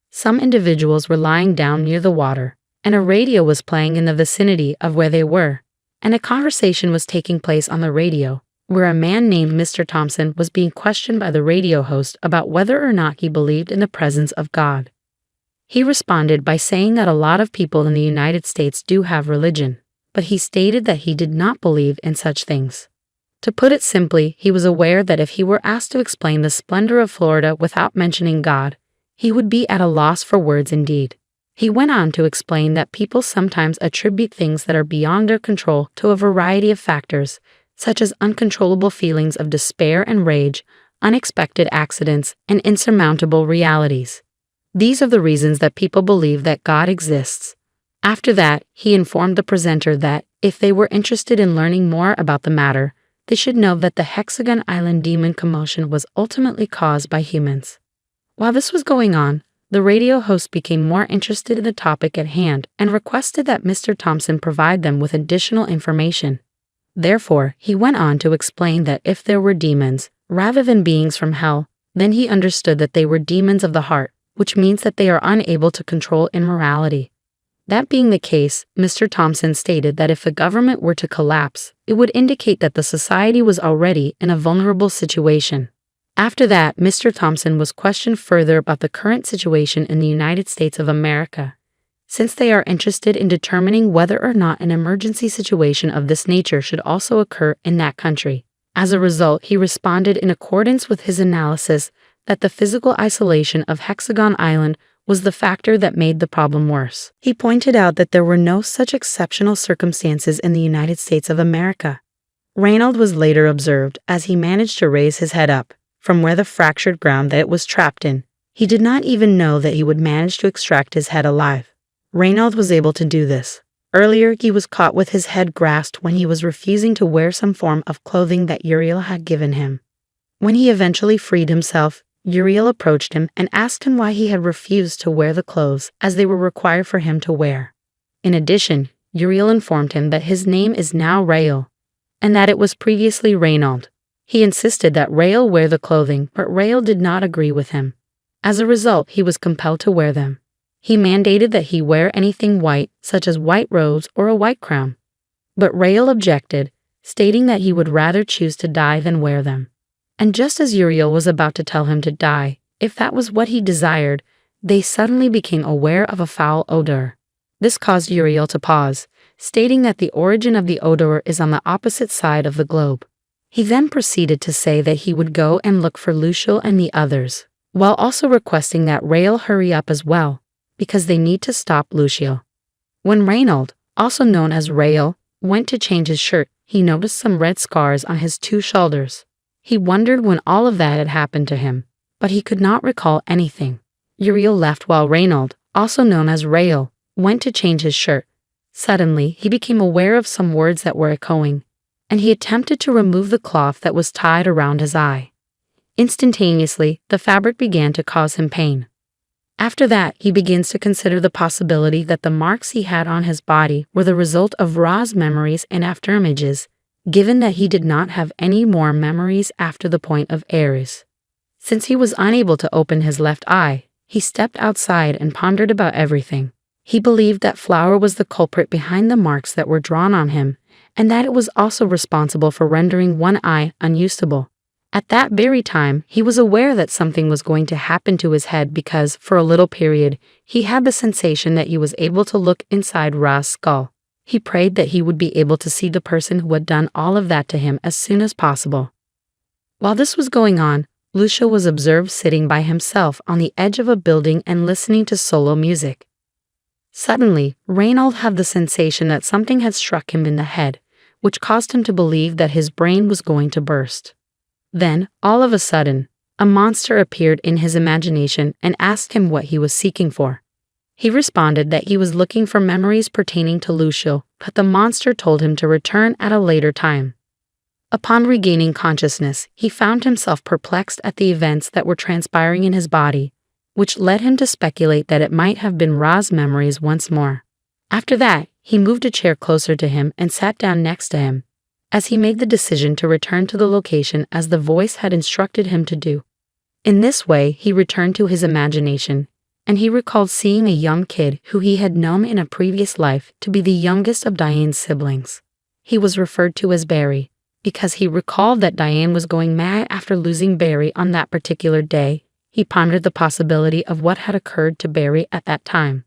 Some individuals were lying down near the water, and a radio was playing in the vicinity of where they were, and a conversation was taking place on the radio, where a man named Mr. Thompson was being questioned by the radio host about whether or not he believed in the presence of God. He responded by saying that a lot of people in the United States do have religion, but he stated that he did not believe in such things. To put it simply, he was aware that if he were asked to explain the splendor of Florida without mentioning God, he would be at a loss for words indeed. He went on to explain that people sometimes attribute things that are beyond their control to a variety of factors, such as uncontrollable feelings of despair and rage, unexpected accidents, and insurmountable realities. These are the reasons that people believe that God exists. After that, he informed the presenter that, if they were interested in learning more about the matter, they should know that the Hexagon Island demon commotion was ultimately caused by humans. While this was going on, the radio host became more interested in the topic at hand and requested that Mr. Thompson provide them with additional information. Therefore, he went on to explain that if there were demons, rather than beings from hell, then he understood that they were demons of the heart, which means that they are unable to control immorality. That being the case, Mr. Thompson stated that if the government were to collapse, it would indicate that the society was already in a vulnerable situation. After that, Mr. Thompson was questioned further about the current situation in the United States of America, since they are interested in determining whether or not an emergency situation of this nature should also occur in that country. As a result, he responded in accordance with his analysis that the physical isolation of Hexagon Island was the factor that made the problem worse. He pointed out that there were no such exceptional circumstances in the United States of America. Reinald was later observed as he managed to raise his head up from where the fractured ground that it was trapped in. He did not even know that he would manage to extract his head alive. Reinald was able to do this. Earlier, he was caught with his head grasped when he was refusing to wear some form of clothing that Uriel had given him. When he eventually freed himself, Uriel approached him and asked him why he had refused to wear the clothes as they were required for him to wear. In addition, Uriel informed him that his name is now Rael, and that it was previously Reinald. He insisted that Rael wear the clothing, but Rael did not agree with him. As a result, he was compelled to wear them. He mandated that he wear anything white, such as white robes or a white crown. But Rael objected, stating that he would rather choose to die than wear them. And just as Uriel was about to tell him to die, if that was what he desired, they suddenly became aware of a foul odor. This caused Uriel to pause, stating that the origin of the odor is on the opposite side of the globe. He then proceeded to say that he would go and look for Luciel and the others, while also requesting that Rael hurry up as well, because they need to stop Luciel. When Reinald, also known as Rael, went to change his shirt, he noticed some red scars on his 2 shoulders. He wondered when all of that had happened to him, but he could not recall anything. Uriel left while Reynold, also known as Rael, went to change his shirt. Suddenly, he became aware of some words that were echoing, and he attempted to remove the cloth that was tied around his eye. Instantaneously, the fabric began to cause him pain. After that, he begins to consider the possibility that the marks he had on his body were the result of Ra's memories and afterimages, given that he did not have any more memories after the point of Ares. Since he was unable to open his left eye, he stepped outside and pondered about everything. He believed that flour was the culprit behind the marks that were drawn on him, and that it was also responsible for rendering one eye unusable. At that very time, he was aware that something was going to happen to his head because, for a little period, he had the sensation that he was able to look inside Ra's skull. He prayed that he would be able to see the person who had done all of that to him as soon as possible. While this was going on, Lucia was observed sitting by himself on the edge of a building and listening to solo music. Suddenly, Reynold had the sensation that something had struck him in the head, which caused him to believe that his brain was going to burst. Then, all of a sudden, a monster appeared in his imagination and asked him what he was seeking for. He responded that he was looking for memories pertaining to Lucia, but the monster told him to return at a later time. Upon regaining consciousness, he found himself perplexed at the events that were transpiring in his body, which led him to speculate that it might have been Ra's memories once more. After that, he moved a chair closer to him and sat down next to him, as he made the decision to return to the location as the voice had instructed him to do. In this way, he returned to his imagination, and he recalled seeing a young kid who he had known in a previous life to be the youngest of Diane's siblings. He was referred to as Barry, because he recalled that Diane was going mad after losing Barry on that particular day. He pondered the possibility of what had occurred to Barry at that time.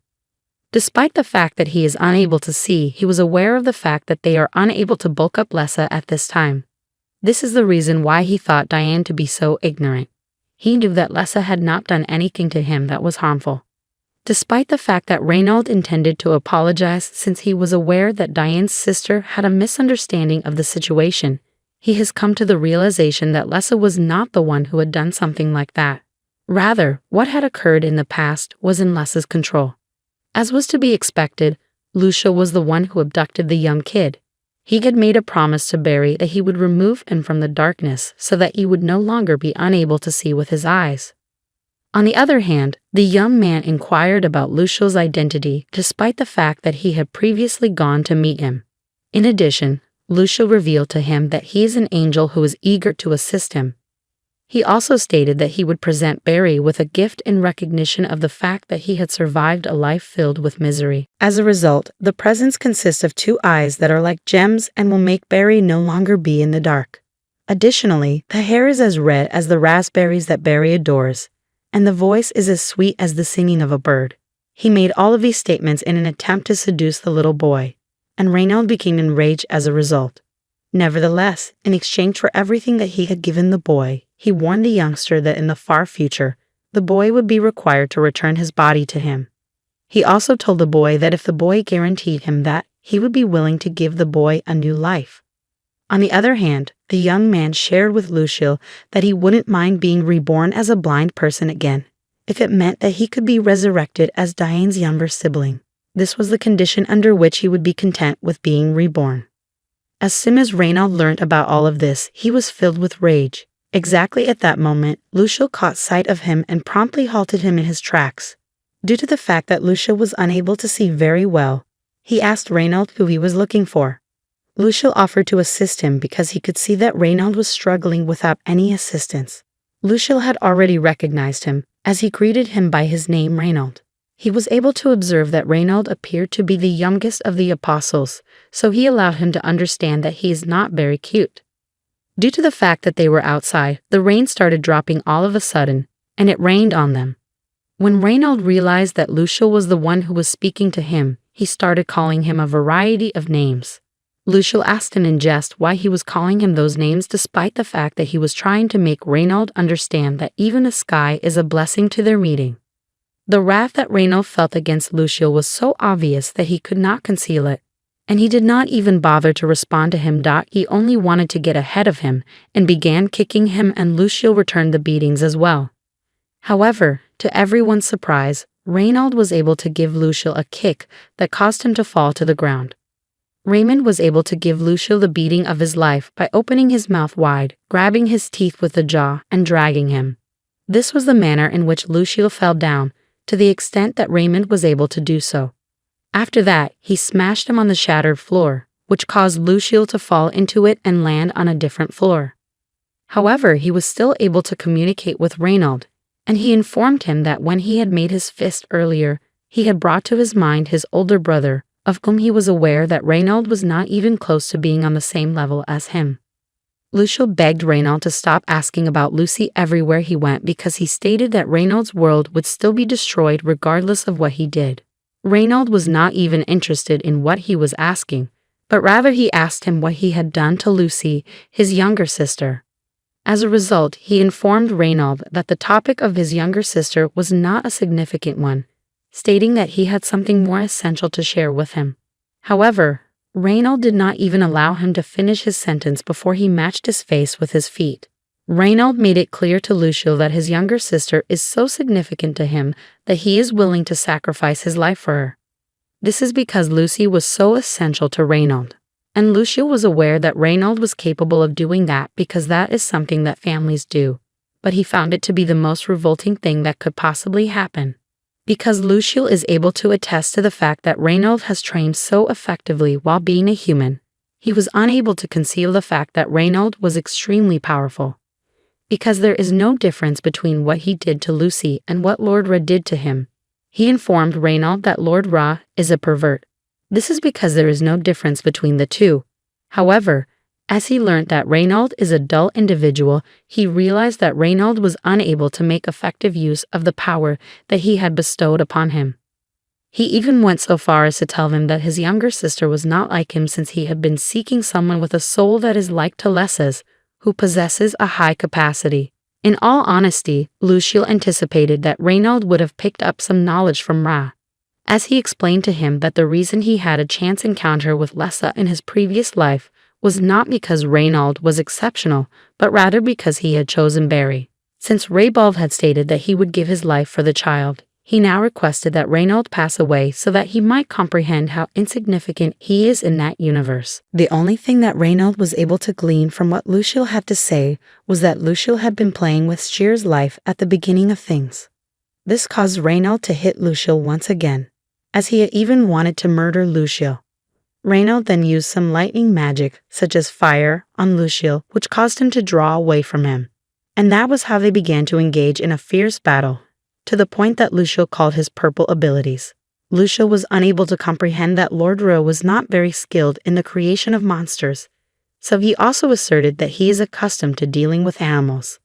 Despite the fact that he is unable to see, he was aware of the fact that they are unable to bulk up Lessa at this time. This is the reason why he thought Diane to be so ignorant. He knew that Lessa had not done anything to him that was harmful. Despite the fact that Reynold intended to apologize since he was aware that Diane's sister had a misunderstanding of the situation, he has come to the realization that Lessa was not the one who had done something like that. Rather, what had occurred in the past was in Lessa's control. As was to be expected, Lucia was the one who abducted the young kid. He had made a promise to Barry that he would remove him from the darkness so that he would no longer be unable to see with his eyes. On the other hand, the young man inquired about Lucia's identity despite the fact that he had previously gone to meet him. In addition, Lucia revealed to him that he is an angel who is eager to assist him. He also stated that he would present Barry with a gift in recognition of the fact that he had survived a life filled with misery. As a result, the presents consist of 2 eyes that are like gems and will make Barry no longer be in the dark. Additionally, the hair is as red as the raspberries that Barry adores, and the voice is as sweet as the singing of a bird. He made all of these statements in an attempt to seduce the little boy, and Reynold became enraged as a result. Nevertheless, in exchange for everything that he had given the boy, he warned the youngster that in the far future, the boy would be required to return his body to him. He also told the boy that if the boy guaranteed him that, he would be willing to give the boy a new life. On the other hand, the young man shared with Lucia that he wouldn't mind being reborn as a blind person again, if it meant that he could be resurrected as Diane's younger sibling. This was the condition under which he would be content with being reborn. As soon as Reynold learned about all of this, he was filled with rage. Exactly at that moment, Lucia caught sight of him and promptly halted him in his tracks. Due to the fact that Lucia was unable to see very well, he asked Reynold who he was looking for. Lucia offered to assist him because he could see that Reynold was struggling without any assistance. Lucia had already recognized him, as he greeted him by his name Reynold. He was able to observe that Reynold appeared to be the youngest of the apostles, so he allowed him to understand that he is not very cute. Due to the fact that they were outside, the rain started dropping all of a sudden, and it rained on them. When Reynold realized that Lucia was the one who was speaking to him, he started calling him a variety of names. Lucia asked him in jest why he was calling him those names despite the fact that he was trying to make Reynold understand that even the sky is a blessing to their meeting. The wrath that Reynold felt against Lucia was so obvious that he could not conceal it, and he did not even bother to respond to him. He only wanted to get ahead of him and began kicking him, and Lucia returned the beatings as well. However, to everyone's surprise, Reynald was able to give Luciel a kick that caused him to fall to the ground. Raymond was able to give Luciel the beating of his life by opening his mouth wide, grabbing his teeth with the jaw, and dragging him. This was the manner in which Luciel fell down, to the extent that Raymond was able to do so. After that, he smashed him on the shattered floor, which caused Luciel to fall into it and land on a different floor. However, he was still able to communicate with Reynald, and he informed him that when he had made his fist earlier, he had brought to his mind his older brother, of whom he was aware that Reynald was not even close to being on the same level as him. Luciel begged Reynald to stop asking about Lucy everywhere he went because he stated that Reynald's world would still be destroyed regardless of what he did. Reynald was not even interested in what he was asking, but rather he asked him what he had done to Lucy, his younger sister. As a result, he informed Reynald that the topic of his younger sister was not a significant one, stating that he had something more essential to share with him. However, Reynald did not even allow him to finish his sentence before he matched his face with his feet. Reynald made it clear to Luciel that his younger sister is so significant to him that he is willing to sacrifice his life for her. This is because Lucy was so essential to Reynald, and Luciel was aware that Reynald was capable of doing that because that is something that families do, but he found it to be the most revolting thing that could possibly happen. Because Luciel is able to attest to the fact that Reynald has trained so effectively while being a human, he was unable to conceal the fact that Reynald was extremely powerful. Because there is no difference between what he did to Lucy and what Lord Ra did to him, he informed Reynald that Lord Ra is a pervert. This is because there is no difference between the two. However, as he learned that Reynald is a dull individual, he realized that Reynald was unable to make effective use of the power that he had bestowed upon him. He even went so far as to tell him that his younger sister was not like him since he had been seeking someone with a soul that is like to Lessa's, who possesses a high capacity. In all honesty, Luciel anticipated that Reynald would have picked up some knowledge from Ra, as he explained to him that the reason he had a chance encounter with Lessa in his previous life was not because Reynald was exceptional, but rather because he had chosen Barry. Since Raybald had stated that he would give his life for the child, he now requested that Reynald pass away so that he might comprehend how insignificant he is in that universe. The only thing that Reynald was able to glean from what Luciel had to say was that Luciel had been playing with Shear's life at the beginning of things. This caused Reynald to hit Luciel once again, as he had even wanted to murder Luciel. Reynald then used some lightning magic, such as fire, on Luciel, which caused him to draw away from him. And that was how they began to engage in a fierce battle, to the point that Luciel called his purple abilities. Luciel was unable to comprehend that Lord Ra was not very skilled in the creation of monsters, so he also asserted that he is accustomed to dealing with animals.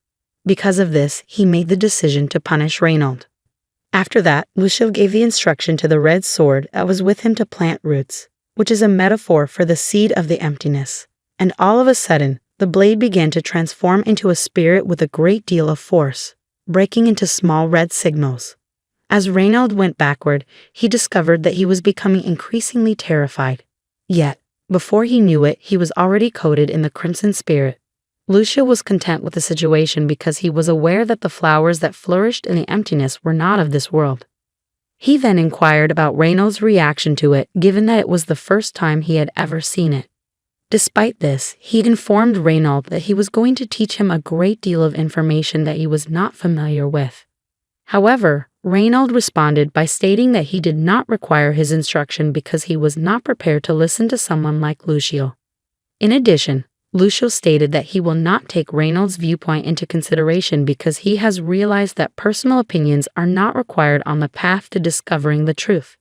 Because of this, he made the decision to punish Reynald. After that, Luciel gave the instruction to the red sword that was with him to plant roots, which is a metaphor for the seed of the emptiness. And all of a sudden, the blade began to transform into a spirit with a great deal of force, breaking into small red signals. As Reynald went backward, he discovered that he was becoming increasingly terrified. Yet, before he knew it, he was already coated in the crimson spirit. Luciel was content with the situation because he was aware that the flowers that flourished in the emptiness were not of this world. He then inquired about Reynald's reaction to it, given that it was the first time he had ever seen it. Despite this, he informed Reynald that he was going to teach him a great deal of information that he was not familiar with. However, Reynald responded by stating that he did not require his instruction because he was not prepared to listen to someone like Luciel. In addition, Luciel stated that he will not take Reynald's viewpoint into consideration because he has realized that personal opinions are not required on the path to discovering the truth.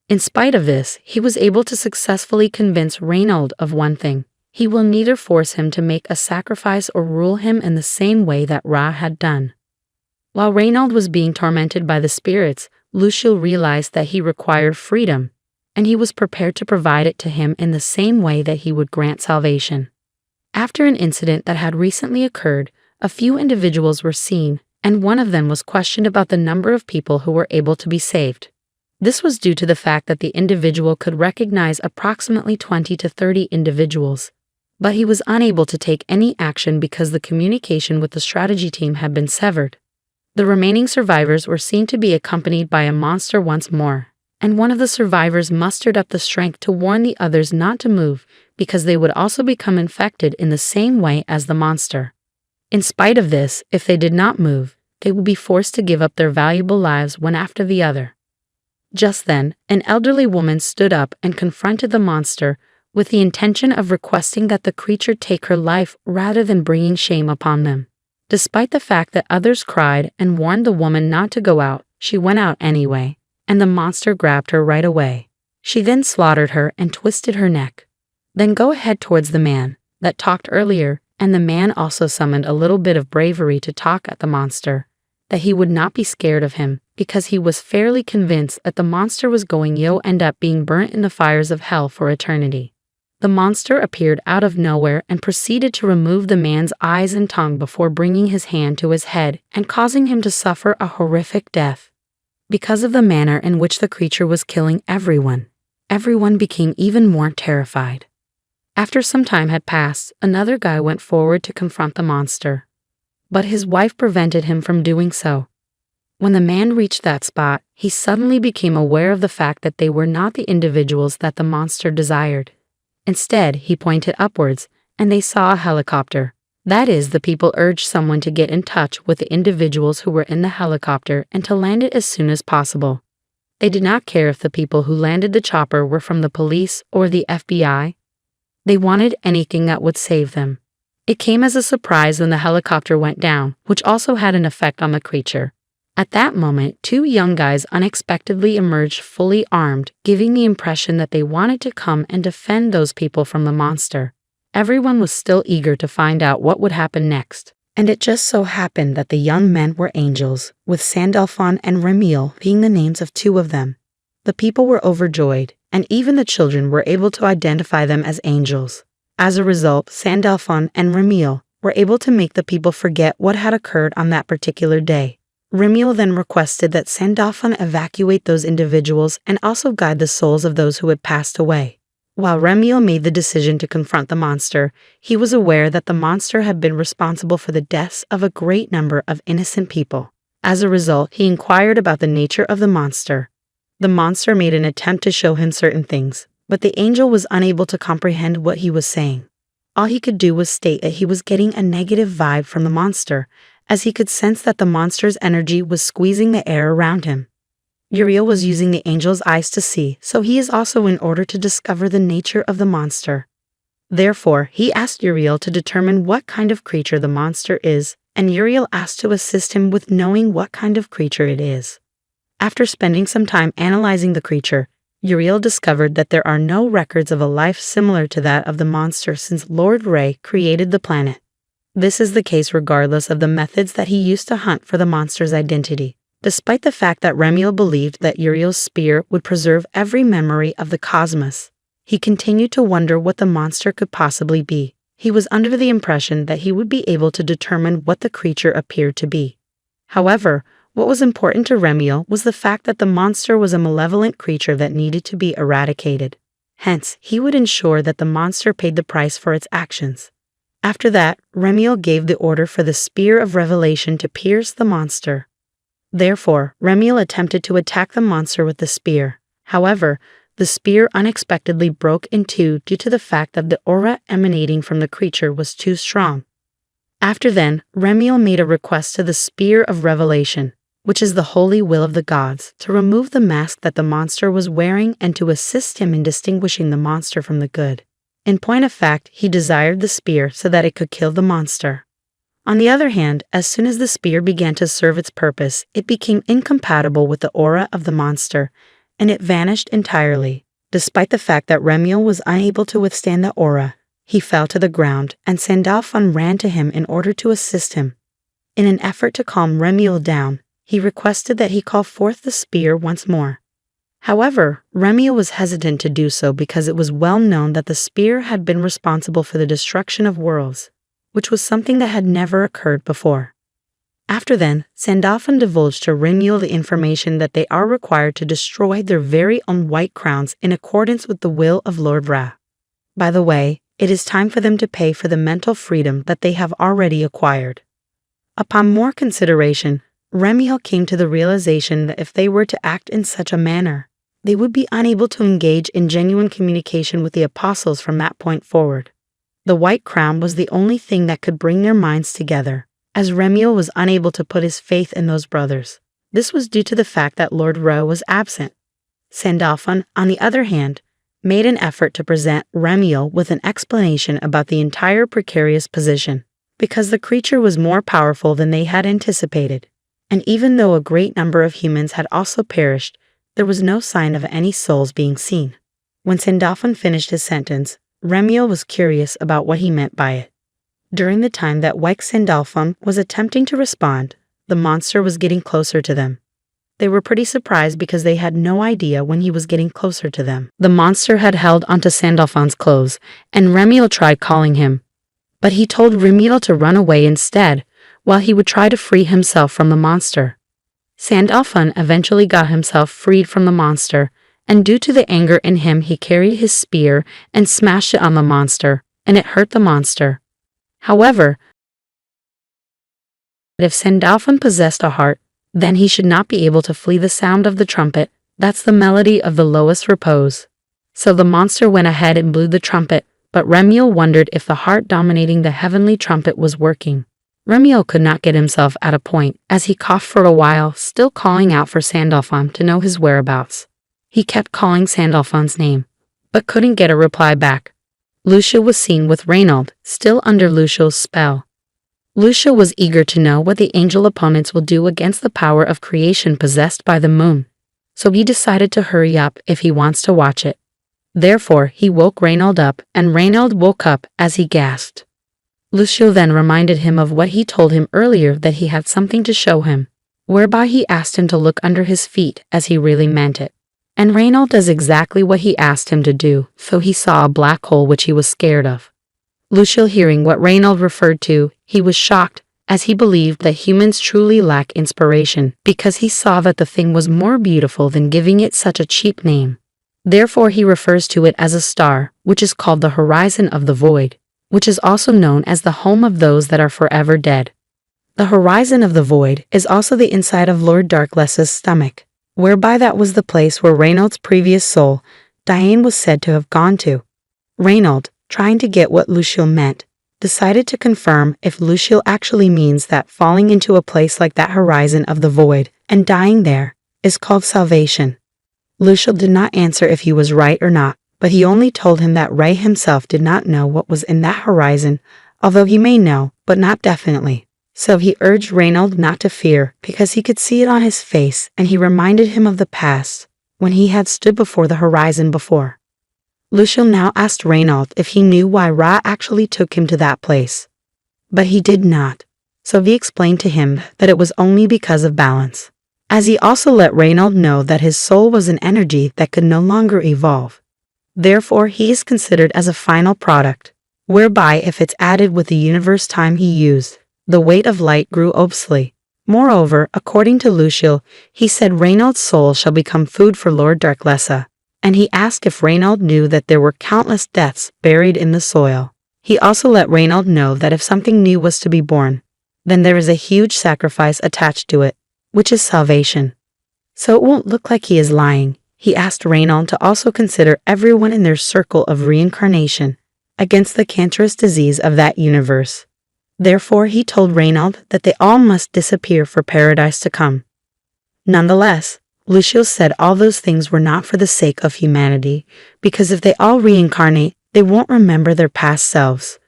In spite of this, he was able to successfully convince Reynald of one thing: he will neither force him to make a sacrifice or rule him in the same way that Ra had done. While Reynald was being tormented by the spirits, Luciel realized that he required freedom, and he was prepared to provide it to him in the same way that he would grant salvation. After an incident that had recently occurred, a few individuals were seen, and one of them was questioned about the number of people who were able to be saved. This was due to the fact that the individual could recognize approximately 20 to 30 individuals, but he was unable to take any action because the communication with the strategy team had been severed. The remaining survivors were seen to be accompanied by a monster once more, and one of the survivors mustered up the strength to warn the others not to move because they would also become infected in the same way as the monster. In spite of this, if they did not move, they would be forced to give up their valuable lives one after the other. Just then, an elderly woman stood up and confronted the monster with the intention of requesting that the creature take her life rather than bringing shame upon them. Despite the fact that others cried and warned the woman not to go out, she went out anyway, and the monster grabbed her right away. She then slaughtered her and twisted her neck. Then go ahead towards the man that talked earlier, and the man also summoned a little bit of bravery to talk at the monster, that he would not be scared of him because he was fairly convinced that the monster was going to end up being burnt in the fires of hell for eternity. The monster appeared out of nowhere and proceeded to remove the man's eyes and tongue before bringing his hand to his head and causing him to suffer a horrific death. Because of the manner in which the creature was killing everyone became even more terrified. After some time had passed, another guy went forward to confront the monster, but his wife prevented him from doing so. When the man reached that spot, he suddenly became aware of the fact that they were not the individuals that the monster desired. Instead, he pointed upwards, and they saw a helicopter. That is, the people urged someone to get in touch with the individuals who were in the helicopter and to land it as soon as possible. They did not care if the people who landed the chopper were from the police or the FBI. They wanted anything that would save them. It came as a surprise when the helicopter went down, which also had an effect on the creature. At that moment, two young guys unexpectedly emerged fully armed, giving the impression that they wanted to come and defend those people from the monster. Everyone was still eager to find out what would happen next, and it just so happened that the young men were angels, with Sandalphon and Remiel being the names of two of them. The people were overjoyed, and even the children were able to identify them as angels. As a result, Sandalphon and Remiel were able to make the people forget what had occurred on that particular day. Remiel then requested that Sandalphon evacuate those individuals and also guide the souls of those who had passed away. While Remiel made the decision to confront the monster, he was aware that the monster had been responsible for the deaths of a great number of innocent people. As a result, he inquired about the nature of the monster. The monster made an attempt to show him certain things, but the angel was unable to comprehend what he was saying. All he could do was state that he was getting a negative vibe from the monster, as he could sense that the monster's energy was squeezing the air around him. Uriel was using the angel's eyes to see, so he is also in order to discover the nature of the monster. Therefore, he asked Uriel to determine what kind of creature the monster is, and Uriel asked to assist him with knowing what kind of creature it is. After spending some time analyzing the creature, Uriel discovered that there are no records of a life similar to that of the monster since Lord Ray created the planet. This is the case regardless of the methods that he used to hunt for the monster's identity. Despite the fact that Remiel believed that Uriel's spear would preserve every memory of the cosmos, he continued to wonder what the monster could possibly be. He was under the impression that he would be able to determine what the creature appeared to be. However, what was important to Remiel was the fact that the monster was a malevolent creature that needed to be eradicated. Hence, he would ensure that the monster paid the price for its actions. After that, Remiel gave the order for the Spear of Revelation to pierce the monster. Therefore, Remiel attempted to attack the monster with the spear. However, the spear unexpectedly broke in two due to the fact that the aura emanating from the creature was too strong. After then, Remiel made a request to the Spear of Revelation, which is the holy will of the gods, to remove the mask that the monster was wearing and to assist him in distinguishing the monster from the good. In point of fact, he desired the spear so that it could kill the monster. On the other hand, as soon as the spear began to serve its purpose, it became incompatible with the aura of the monster, and it vanished entirely. Despite the fact that Remiel was unable to withstand the aura, he fell to the ground, and Sandalphon ran to him in order to assist him. In an effort to calm Remiel down, he requested that he call forth the spear once more. However, Remiel was hesitant to do so because it was well known that the spear had been responsible for the destruction of worlds, which was something that had never occurred before. After then, Sandalphon divulged to Remiel the information that they are required to destroy their very own white crowns in accordance with the will of Lord Ra. By the way, it is time for them to pay for the mental freedom that they have already acquired. Upon more consideration, Remiel came to the realization that if they were to act in such a manner, they would be unable to engage in genuine communication with the apostles from that point forward. The white crown was the only thing that could bring their minds together, as Remiel was unable to put his faith in those brothers. This was due to the fact that Lord Ro was absent. Sandalphon, on the other hand, made an effort to present Remiel with an explanation about the entire precarious position, because the creature was more powerful than they had anticipated. And even though a great number of humans had also perished, there was no sign of any souls being seen. When Sandalphon finished his sentence, Remiel was curious about what he meant by it. During the time that White Sandalphon was attempting to respond, the monster was getting closer to them. They were pretty surprised because they had no idea when he was getting closer to them. The monster had held onto Sandalphon's clothes, and Remiel tried calling him. But he told Remiel to run away instead, while he would try to free himself from the monster. Sandalphon eventually got himself freed from the monster, and due to the anger in him he carried his spear and smashed it on the monster, and it hurt the monster. However, if Sandalphon possessed a heart, then he should not be able to flee the sound of the trumpet. That's the melody of the lowest repose. So the monster went ahead and blew the trumpet, but Remiel wondered if the heart dominating the heavenly trumpet was working. Remiel could not get himself at a point, as he coughed for a while, still calling out for Sandalphon to know his whereabouts. He kept calling Sandalphon's name, but couldn't get a reply back. Lucia was seen with Reynald, still under Lucia's spell. Lucia was eager to know what the angel opponents will do against the power of creation possessed by the moon, so he decided to hurry up if he wants to watch it. Therefore, he woke Reynald up, and Reynald woke up as he gasped. Lucio then reminded him of what he told him earlier, that he had something to show him, whereby he asked him to look under his feet as he really meant it. And Reynald does exactly what he asked him to do, so he saw a black hole which he was scared of. Lucio, hearing what Reynald referred to, he was shocked, as he believed that humans truly lack inspiration, because he saw that the thing was more beautiful than giving it such a cheap name. Therefore he refers to it as a star, which is called the horizon of the void, which is also known as the home of those that are forever dead. The horizon of the void is also the inside of Lord Dark Lessa's stomach, whereby that was the place where Reynald's previous soul, Diane, was said to have gone to. Reynald, trying to get what Lucio meant, decided to confirm if Lucio actually means that falling into a place like that horizon of the void and dying there is called salvation. Lucio did not answer if he was right or not, but he only told him that Ray himself did not know what was in that horizon, although he may know, but not definitely. So he urged Reynald not to fear, because he could see it on his face, and he reminded him of the past, when he had stood before the horizon before. Lucio now asked Reynald if he knew why Ra actually took him to that place. But he did not, so he explained to him that it was only because of balance, as he also let Reynald know that his soul was an energy that could no longer evolve. Therefore he is considered as a final product, whereby if it's added with the universe time he used, the weight of light grew obviously. Moreover, according to Lucio, he said Reynald's soul shall become food for Lord Dark Lessa, and he asked if Reynald knew that there were countless deaths buried in the soil. He also let Reynald know that if something new was to be born, then there is a huge sacrifice attached to it, which is salvation. So it won't look like he is lying, he asked Reynald to also consider everyone in their circle of reincarnation against the cancerous disease of that universe. Therefore he told Reynald that they all must disappear for paradise to come. Nonetheless, Lucio said all those things were not for the sake of humanity, because if they all reincarnate, they won't remember their past selves.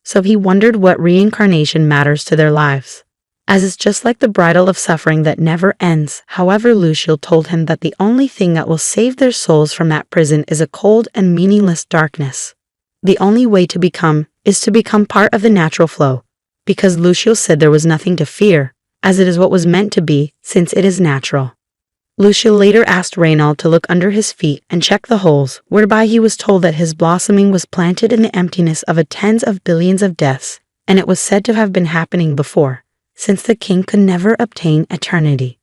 So he wondered what reincarnation matters to their lives, as it's just like the bridle of suffering that never ends. However, Lucio told him that the only thing that will save their souls from that prison is a cold and meaningless darkness. The only way to become is to become part of the natural flow, because Lucio said there was nothing to fear, as it is what was meant to be, since it is natural. Lucio later asked Reynald to look under his feet and check the holes, whereby he was told that his blossoming was planted in the emptiness of a tens of billions of deaths, and it was said to have been happening before, since the king could never obtain eternity.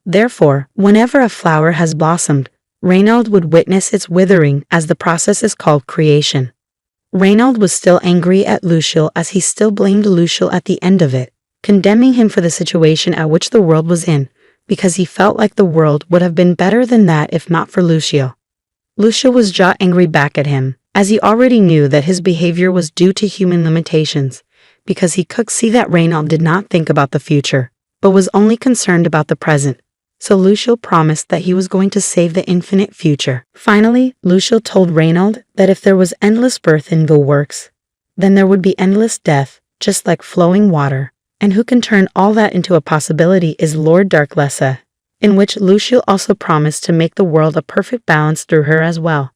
Therefore, whenever a flower has blossomed, Reynald would witness its withering, as the process is called creation. Reynald was still angry at Lucio, as he still blamed Lucio at the end of it, condemning him for the situation at which the world was in, because he felt like the world would have been better than that if not for Lucio. Lucio was just angry back at him, as he already knew that his behavior was due to human limitations, because he could see that Reinald did not think about the future, but was only concerned about the present. So Lucio promised that he was going to save the infinite future. Finally, Lucio told Reinald that if there was endless birth in the works, then there would be endless death, just like flowing water, and who can turn all that into a possibility is Lord Dark Lessa, in which Lucio also promised to make the world a perfect balance through her as well.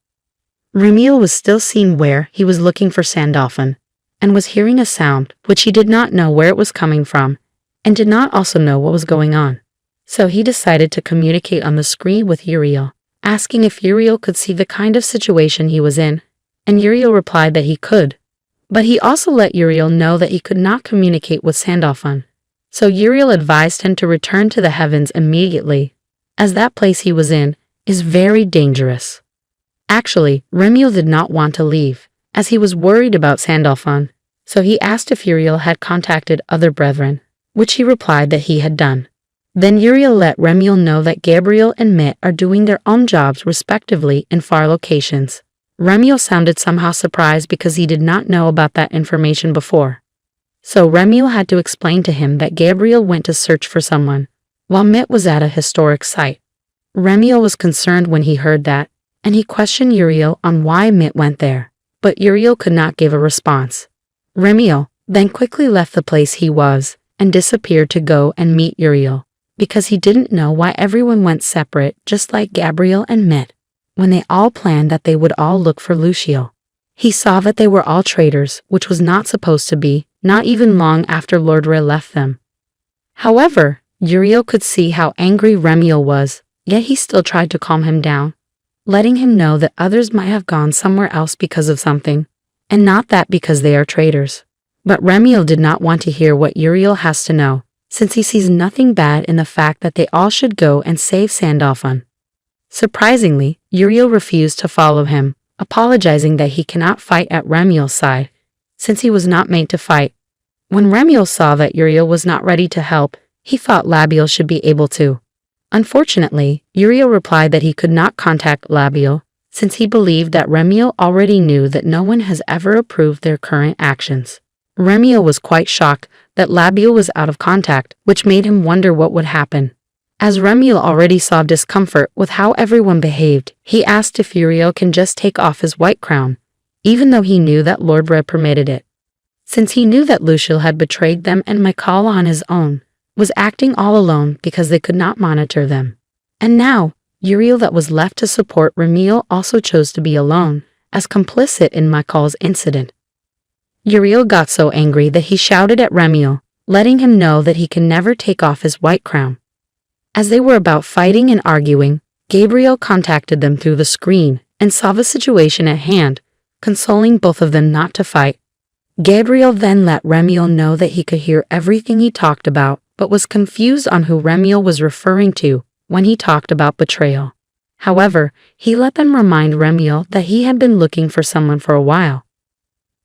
Remiel was still seen where he was looking for Sandalphon, and was hearing a sound which he did not know where it was coming from, and did not also know what was going on. So he decided to communicate on the screen with Uriel, asking if Uriel could see the kind of situation he was in, and Uriel replied that he could. But he also let Uriel know that he could not communicate with Sandalphon. So Uriel advised him to return to the heavens immediately, as that place he was in is very dangerous. Actually, Remiel did not want to leave, as he was worried about Sandalphon, so he asked if Uriel had contacted other brethren, which he replied that he had done. Then Uriel let Remiel know that Gabriel and Mitt are doing their own jobs respectively in far locations. Remiel sounded somehow surprised because he did not know about that information before. So Remiel had to explain to him that Gabriel went to search for someone, while Mitt was at a historic site. Remiel was concerned when he heard that, and he questioned Uriel on why Mitt went there, but Uriel could not give a response. Remiel then quickly left the place he was, and disappeared to go and meet Uriel, because he didn't know why everyone went separate just like Gabriel and Mitt, when they all planned that they would all look for Lucio. He saw that they were all traitors, which was not supposed to be, not even long after Lord Ray left them. However, Uriel could see how angry Remiel was, yet he still tried to calm him down, letting him know that others might have gone somewhere else because of something, and not that because they are traitors. But Remiel did not want to hear what Uriel has to know, since he sees nothing bad in the fact that they all should go and save Sandalphon. Surprisingly, Uriel refused to follow him, apologizing that he cannot fight at Remiel's side, since he was not made to fight. When Remiel saw that Uriel was not ready to help, he thought Labiel should be able to. Unfortunately, Uriel replied that he could not contact Labiel, since he believed that Remiel already knew that no one has ever approved their current actions. Remiel was quite shocked that Labiel was out of contact, which made him wonder what would happen. As Remiel already saw discomfort with how everyone behaved, he asked if Uriel can just take off his white crown, even though he knew that Lord Red permitted it. Since he knew that Lucio had betrayed them and Michaela on his own, was acting all alone because they could not monitor them. And now, Uriel that was left to support Remiel also chose to be alone, as complicit in Michael's incident. Uriel got so angry that he shouted at Remiel, letting him know that he can never take off his white crown. As they were about fighting and arguing, Gabriel contacted them through the screen and saw the situation at hand, consoling both of them not to fight. Gabriel then let Remiel know that he could hear everything he talked about, but was confused on who Remiel was referring to when he talked about betrayal. However, he let them remind Remiel that he had been looking for someone for a while,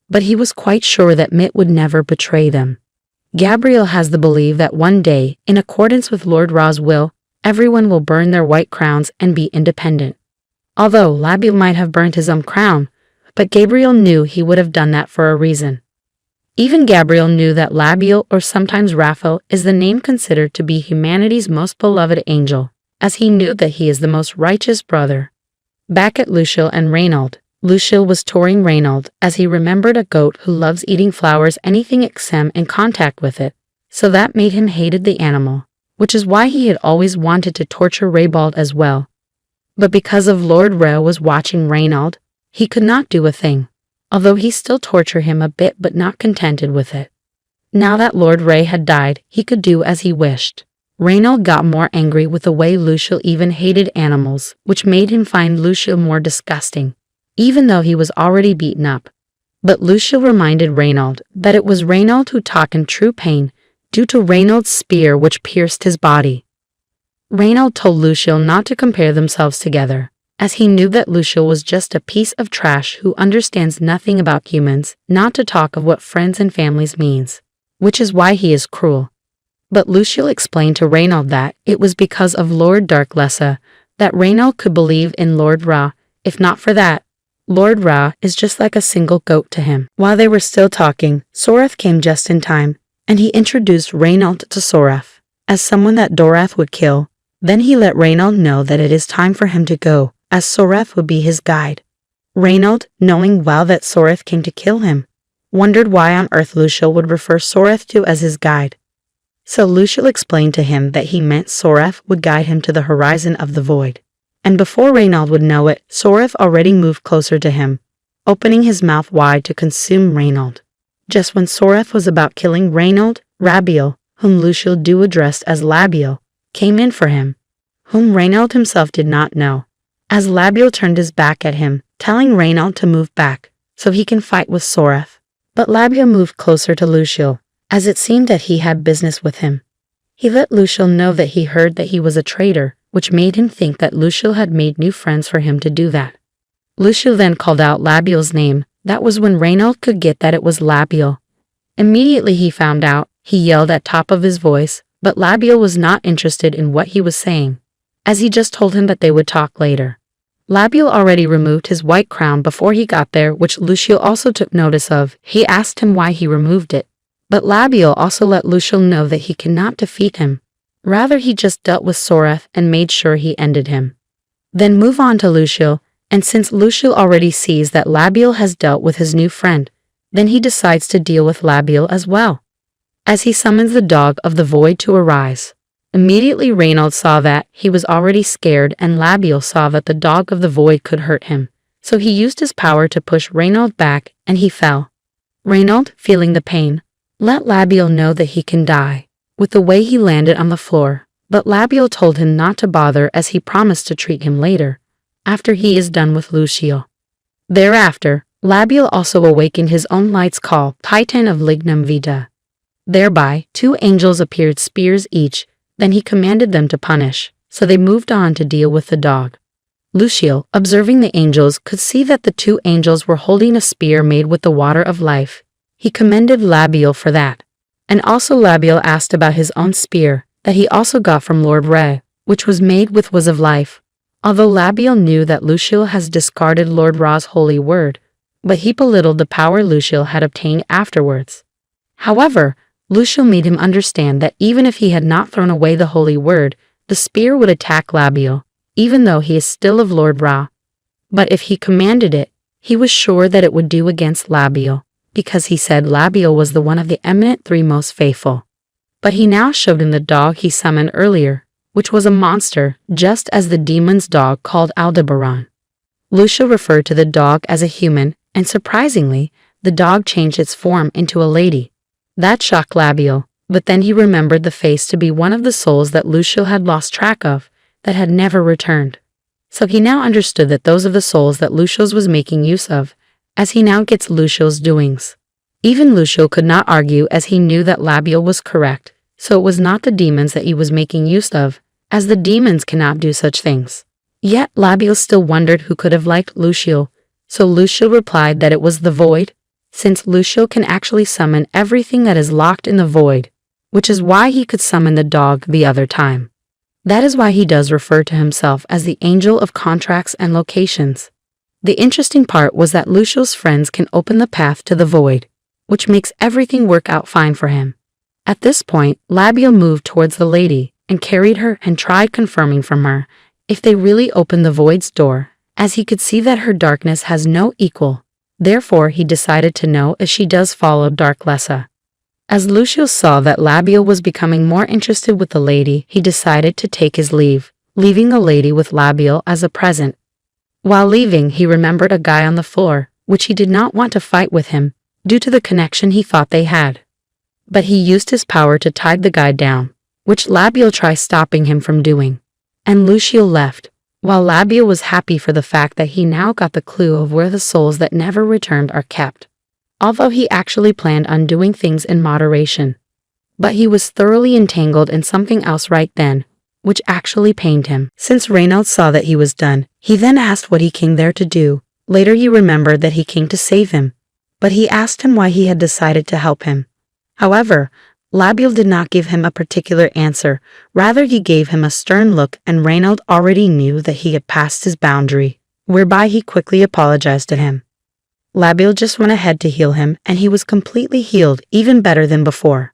but he was quite sure that Mitt would never betray them. Gabriel has the belief that one day, in accordance with Lord Ra's will, everyone will burn their white crowns and be independent. Although Labiel might have burnt his own crown, but Gabriel knew he would have done that for a reason. Even Gabriel knew that Labiel, or sometimes Raphael, is the name considered to be humanity's most beloved angel, as he knew that he is the most righteous brother. Back at Lucio and Reinald, Lucio was touring Reinald as he remembered a goat who loves eating flowers anything it came in contact with it, so that made him hated the animal, which is why he had always wanted to torture Raybald as well. But because of Lord Ray was watching Reinald, he could not do a thing, although he still tortured him a bit but not contented with it. Now that Lord Ray had died, he could do as he wished. Reinald got more angry with the way Lucio even hated animals, which made him find Lucio more disgusting, even though he was already beaten up. But Lucio reminded Reinald that it was Reinald who talked in true pain due to Reinald's spear which pierced his body. Reinald told Lucio not to compare themselves together, as he knew that Lucio was just a piece of trash who understands nothing about humans, not to talk of what friends and families means, which is why he is cruel. But Luciel explained to Reynald that it was because of Lord Dark Lessa that Reynald could believe in Lord Ra. If not for that, Lord Ra is just like a single goat to him. While they were still talking, Soreth came just in time, and he introduced Reynald to Soreth as someone that Dorath would kill. Then he let Reynald know that it is time for him to go, as Soreth would be his guide. Reynald, knowing well that Soreth came to kill him, wondered why on earth Luciel would refer Soreth to as his guide. So Luciel explained to him that he meant Soreth would guide him to the horizon of the void. And before Reynald would know it, Soreth already moved closer to him, opening his mouth wide to consume Reynald. Just when Soreth was about killing Reynald, Rabiel, whom Luciel Due addressed as Labiel, came in for him, whom Reynald himself did not know, as Labiel turned his back at him, telling Reynald to move back, so he can fight with Soreth. But Labiel moved closer to Luciel, as it seemed that he had business with him. He let Luciel know that he heard that he was a traitor, which made him think that Luciel had made new friends for him to do that. Luciel then called out Labiel's name. That was when Reynald could get that it was Labiel. Immediately he found out, he yelled at top of his voice, but Labiel was not interested in what he was saying, as he just told him that they would talk later. Labiel already removed his white crown before he got there, which Luciel also took notice of. He asked him why he removed it, but Labiel also let Luciel know that he cannot defeat him. Rather, he just dealt with Soreth and made sure he ended him. Then move on to Luciel, and since Luciel already sees that Labiel has dealt with his new friend, then he decides to deal with Labiel as well, as he summons the dog of the void to arise. Immediately Reynald saw that he was already scared, and Labiel saw that the dog of the void could hurt him, so he used his power to push Reynald back, and he fell. Reynald, feeling the pain, let Labiel know that he can die, with the way he landed on the floor, but Labiel told him not to bother, as he promised to treat him later, after he is done with Luciel. Thereafter, Labiel also awakened his own light's call, Titan of Lignum Vita. Thereby, 2 angels appeared, spears each. Then he commanded them to punish, so they moved on to deal with the dog. Luciel, observing the angels, could see that the 2 angels were holding a spear made with the water of life. He commended Labiel for that. And also Labiel asked about his own spear, that he also got from Lord Re, which was made with was of life. Although Labiel knew that Luciel has discarded Lord Ra's holy word, but he belittled the power Luciel had obtained afterwards. However, Luciel made him understand that even if he had not thrown away the holy word, the spear would attack Labiel, even though he is still of Lord Ra. But if he commanded it, he was sure that it would do against Labiel, because he said Labiel was the one of the eminent 3 most faithful. But he now showed him the dog he summoned earlier, which was a monster, just as the demon's dog called Aldebaran. Luciel referred to the dog as a human, and surprisingly, the dog changed its form into a lady. That shocked Labiel, but then he remembered the face to be one of the souls that Luciel had lost track of, that had never returned. So he now understood that those of the souls that Luciel was making use of, as he now gets Luciel's doings. Even Luciel could not argue, as he knew that Labiel was correct, so it was not the demons that he was making use of, as the demons cannot do such things. Yet Labiel still wondered who could have liked Luciel, so Luciel replied that it was the void, since Luciel can actually summon everything that is locked in the void, which is why he could summon the dog the other time. That is why he does refer to himself as the angel of contracts and locations. The interesting part was that Luciel's friends can open the path to the void, which makes everything work out fine for him. At this point, Labiel moved towards the lady and carried her and tried confirming from her if they really opened the void's door, as he could see that her darkness has no equal. Therefore, he decided to know if she does follow Dark Lessa. As Luciel saw that Labiel was becoming more interested with the lady, he decided to take his leave, leaving the lady with Labiel as a present. While leaving, he remembered a guy on the floor, which he did not want to fight with him, due to the connection he thought they had. But he used his power to tie the guy down, which Labiel tried stopping him from doing. And Luciel left, while Labiel was happy for the fact that he now got the clue of where the souls that never returned are kept, although he actually planned on doing things in moderation. But he was thoroughly entangled in something else right then, which actually pained him. Since Reynald saw that he was done, he then asked what he came there to do. Later he remembered that he came to save him, but he asked him why he had decided to help him. However, Labial did not give him a particular answer, rather he gave him a stern look, and Reinald already knew that he had passed his boundary, whereby he quickly apologized to him. Labial just went ahead to heal him, and he was completely healed, even better than before.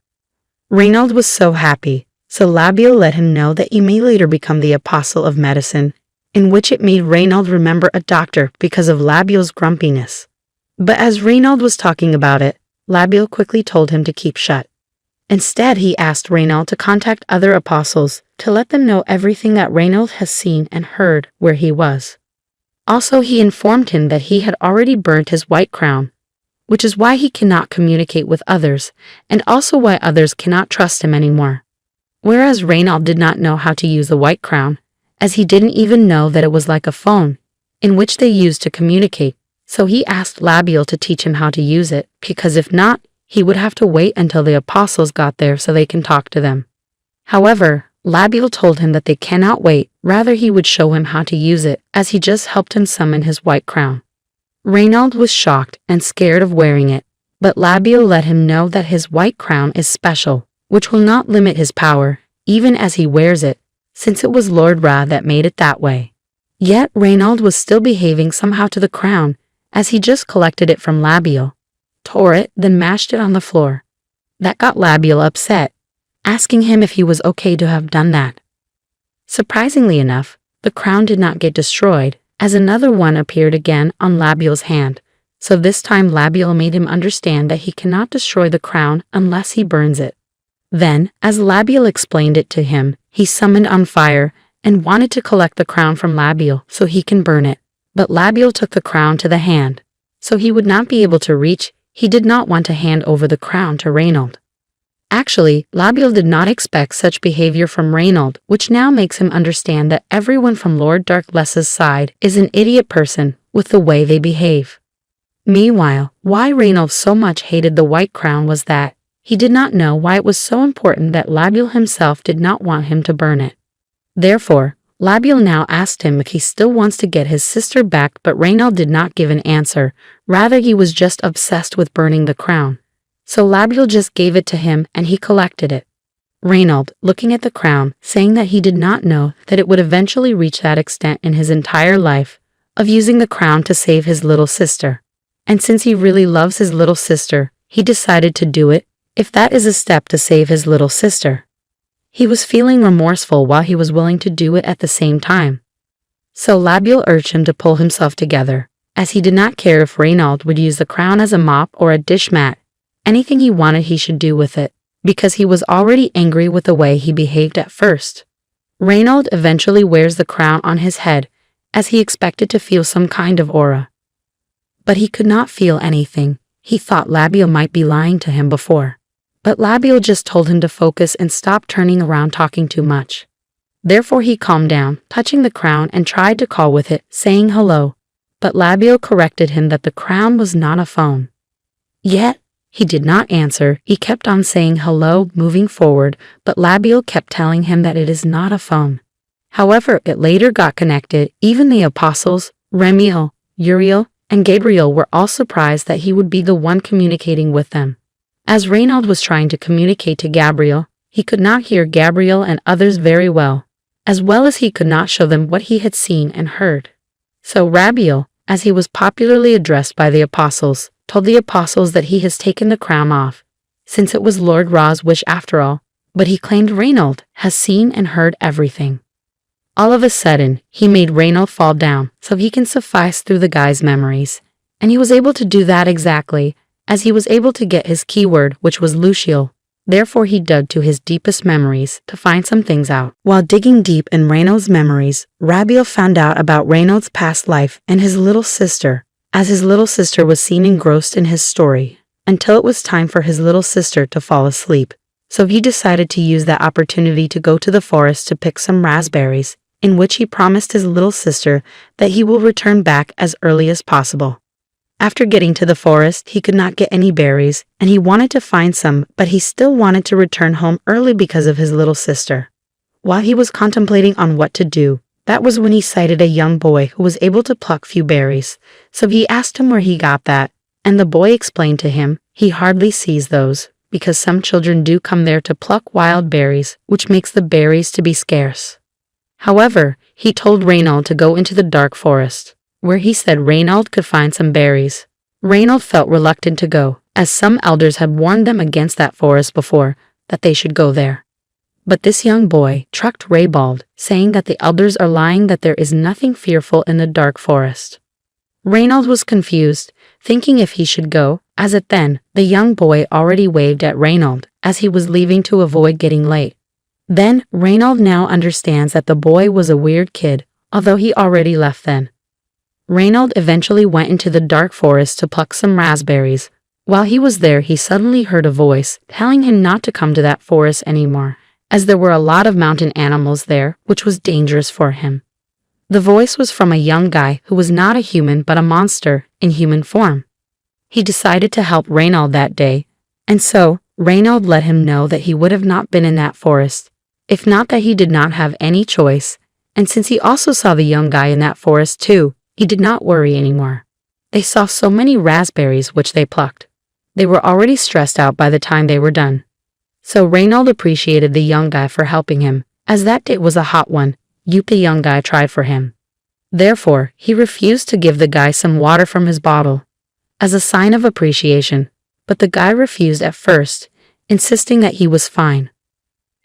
Reinald was so happy, so Labial let him know that he may later become the apostle of medicine, in which it made Reinald remember a doctor because of Labial's grumpiness. But as Reinald was talking about it, Labial quickly told him to keep shut. Instead, he asked Reinald to contact other apostles to let them know everything that Reinald has seen and heard where he was. Also, he informed him that he had already burnt his white crown, which is why he cannot communicate with others, and also why others cannot trust him anymore. Whereas Reinald did not know how to use the white crown, as he didn't even know that it was like a phone, in which they used to communicate, so he asked Labial to teach him how to use it, because if not, he would have to wait until the apostles got there so they can talk to them. However, Labial told him that they cannot wait, rather he would show him how to use it, as he just helped him summon his white crown. Reinald was shocked and scared of wearing it, but Labial let him know that his white crown is special, which will not limit his power, even as he wears it, since it was Lord Ra that made it that way. Yet Reinald was still behaving somehow to the crown, as he just collected it from Labial, tore it, then mashed it on the floor. That got Labial upset, asking him if he was okay to have done that. Surprisingly enough, the crown did not get destroyed, as another one appeared again on Labial's hand, so this time Labial made him understand that he cannot destroy the crown unless he burns it. Then, as Labial explained it to him, he summoned on fire and wanted to collect the crown from Labial so he can burn it, but Labial took the crown to the hand, so he would not be able to reach. He did not want to hand over the crown to Reinald. Actually, Labial did not expect such behavior from Reinald, which now makes him understand that everyone from Lord Dark Lessa's side is an idiot person with the way they behave. Meanwhile, why Reinald so much hated the white crown was that he did not know why it was so important that Labial himself did not want him to burn it. Therefore, Labial now asked him if he still wants to get his sister back, but Reinald did not give an answer, rather he was just obsessed with burning the crown. So Labial just gave it to him and he collected it. Reinald, looking at the crown, saying that he did not know that it would eventually reach that extent in his entire life, of using the crown to save his little sister. And since he really loves his little sister, he decided to do it, if that is a step to save his little sister. He was feeling remorseful while he was willing to do it at the same time. So Labial urged him to pull himself together, as he did not care if Reinald would use the crown as a mop or a dish mat. Anything he wanted he should do with it, because he was already angry with the way he behaved at first. Reinald eventually wears the crown on his head, as he expected to feel some kind of aura. But he could not feel anything. He thought Labial might be lying to him before. But Labial just told him to focus and stop turning around talking too much. Therefore he calmed down, touching the crown, and tried to call with it, saying hello. But Labial corrected him that the crown was not a phone. Yet, he did not answer. He kept on saying hello, moving forward, but Labial kept telling him that it is not a phone. However, it later got connected. Even the apostles, Remiel, Uriel, and Gabriel were all surprised that he would be the one communicating with them. As Reinald was trying to communicate to Gabriel, he could not hear Gabriel and others very well as he could not show them what he had seen and heard. So Rabiel, as he was popularly addressed by the apostles, told the apostles that he has taken the crown off, since it was Lord Ra's wish after all, but he claimed Reinald has seen and heard everything. All of a sudden, he made Reinald fall down so he can suffice through the guy's memories, and he was able to do that exactly, as he was able to get his keyword, which was Lucial. Therefore he dug to his deepest memories to find some things out. While digging deep in Reinald's memories, Rabiel found out about Reinald's past life and his little sister, as his little sister was seen engrossed in his story, until it was time for his little sister to fall asleep. So he decided to use that opportunity to go to the forest to pick some raspberries, in which he promised his little sister that he will return back as early as possible. After getting to the forest, he could not get any berries, and he wanted to find some, but he still wanted to return home early because of his little sister. While he was contemplating on what to do, that was when he sighted a young boy who was able to pluck few berries, so he asked him where he got that, and the boy explained to him he hardly sees those, because some children do come there to pluck wild berries, which makes the berries to be scarce. However, he told Reinald to go into the dark forest, where he said Reinald could find some berries. Reinald felt reluctant to go, as some elders had warned them against that forest before, that they should go there. But this young boy trucked Reinald, saying that the elders are lying, that there is nothing fearful in the dark forest. Reinald was confused, thinking if he should go, as at then, the young boy already waved at Reinald as he was leaving to avoid getting late. Then, Reinald now understands that the boy was a weird kid, although he already left then. Reinald eventually went into the dark forest to pluck some raspberries. While he was there, he suddenly heard a voice telling him not to come to that forest anymore, as there were a lot of mountain animals there, which was dangerous for him. The voice was from a young guy who was not a human but a monster in human form. He decided to help Reinald that day, and so Reinald let him know that he would have not been in that forest, if not that he did not have any choice, and since he also saw the young guy in that forest too, he did not worry anymore. They saw so many raspberries which they plucked. They were already stressed out by the time they were done. So Reinald appreciated the young guy for helping him, as that day was a hot one. The young guy tried for him. Therefore, he refused to give the guy some water from his bottle, as a sign of appreciation, but the guy refused at first, insisting that he was fine.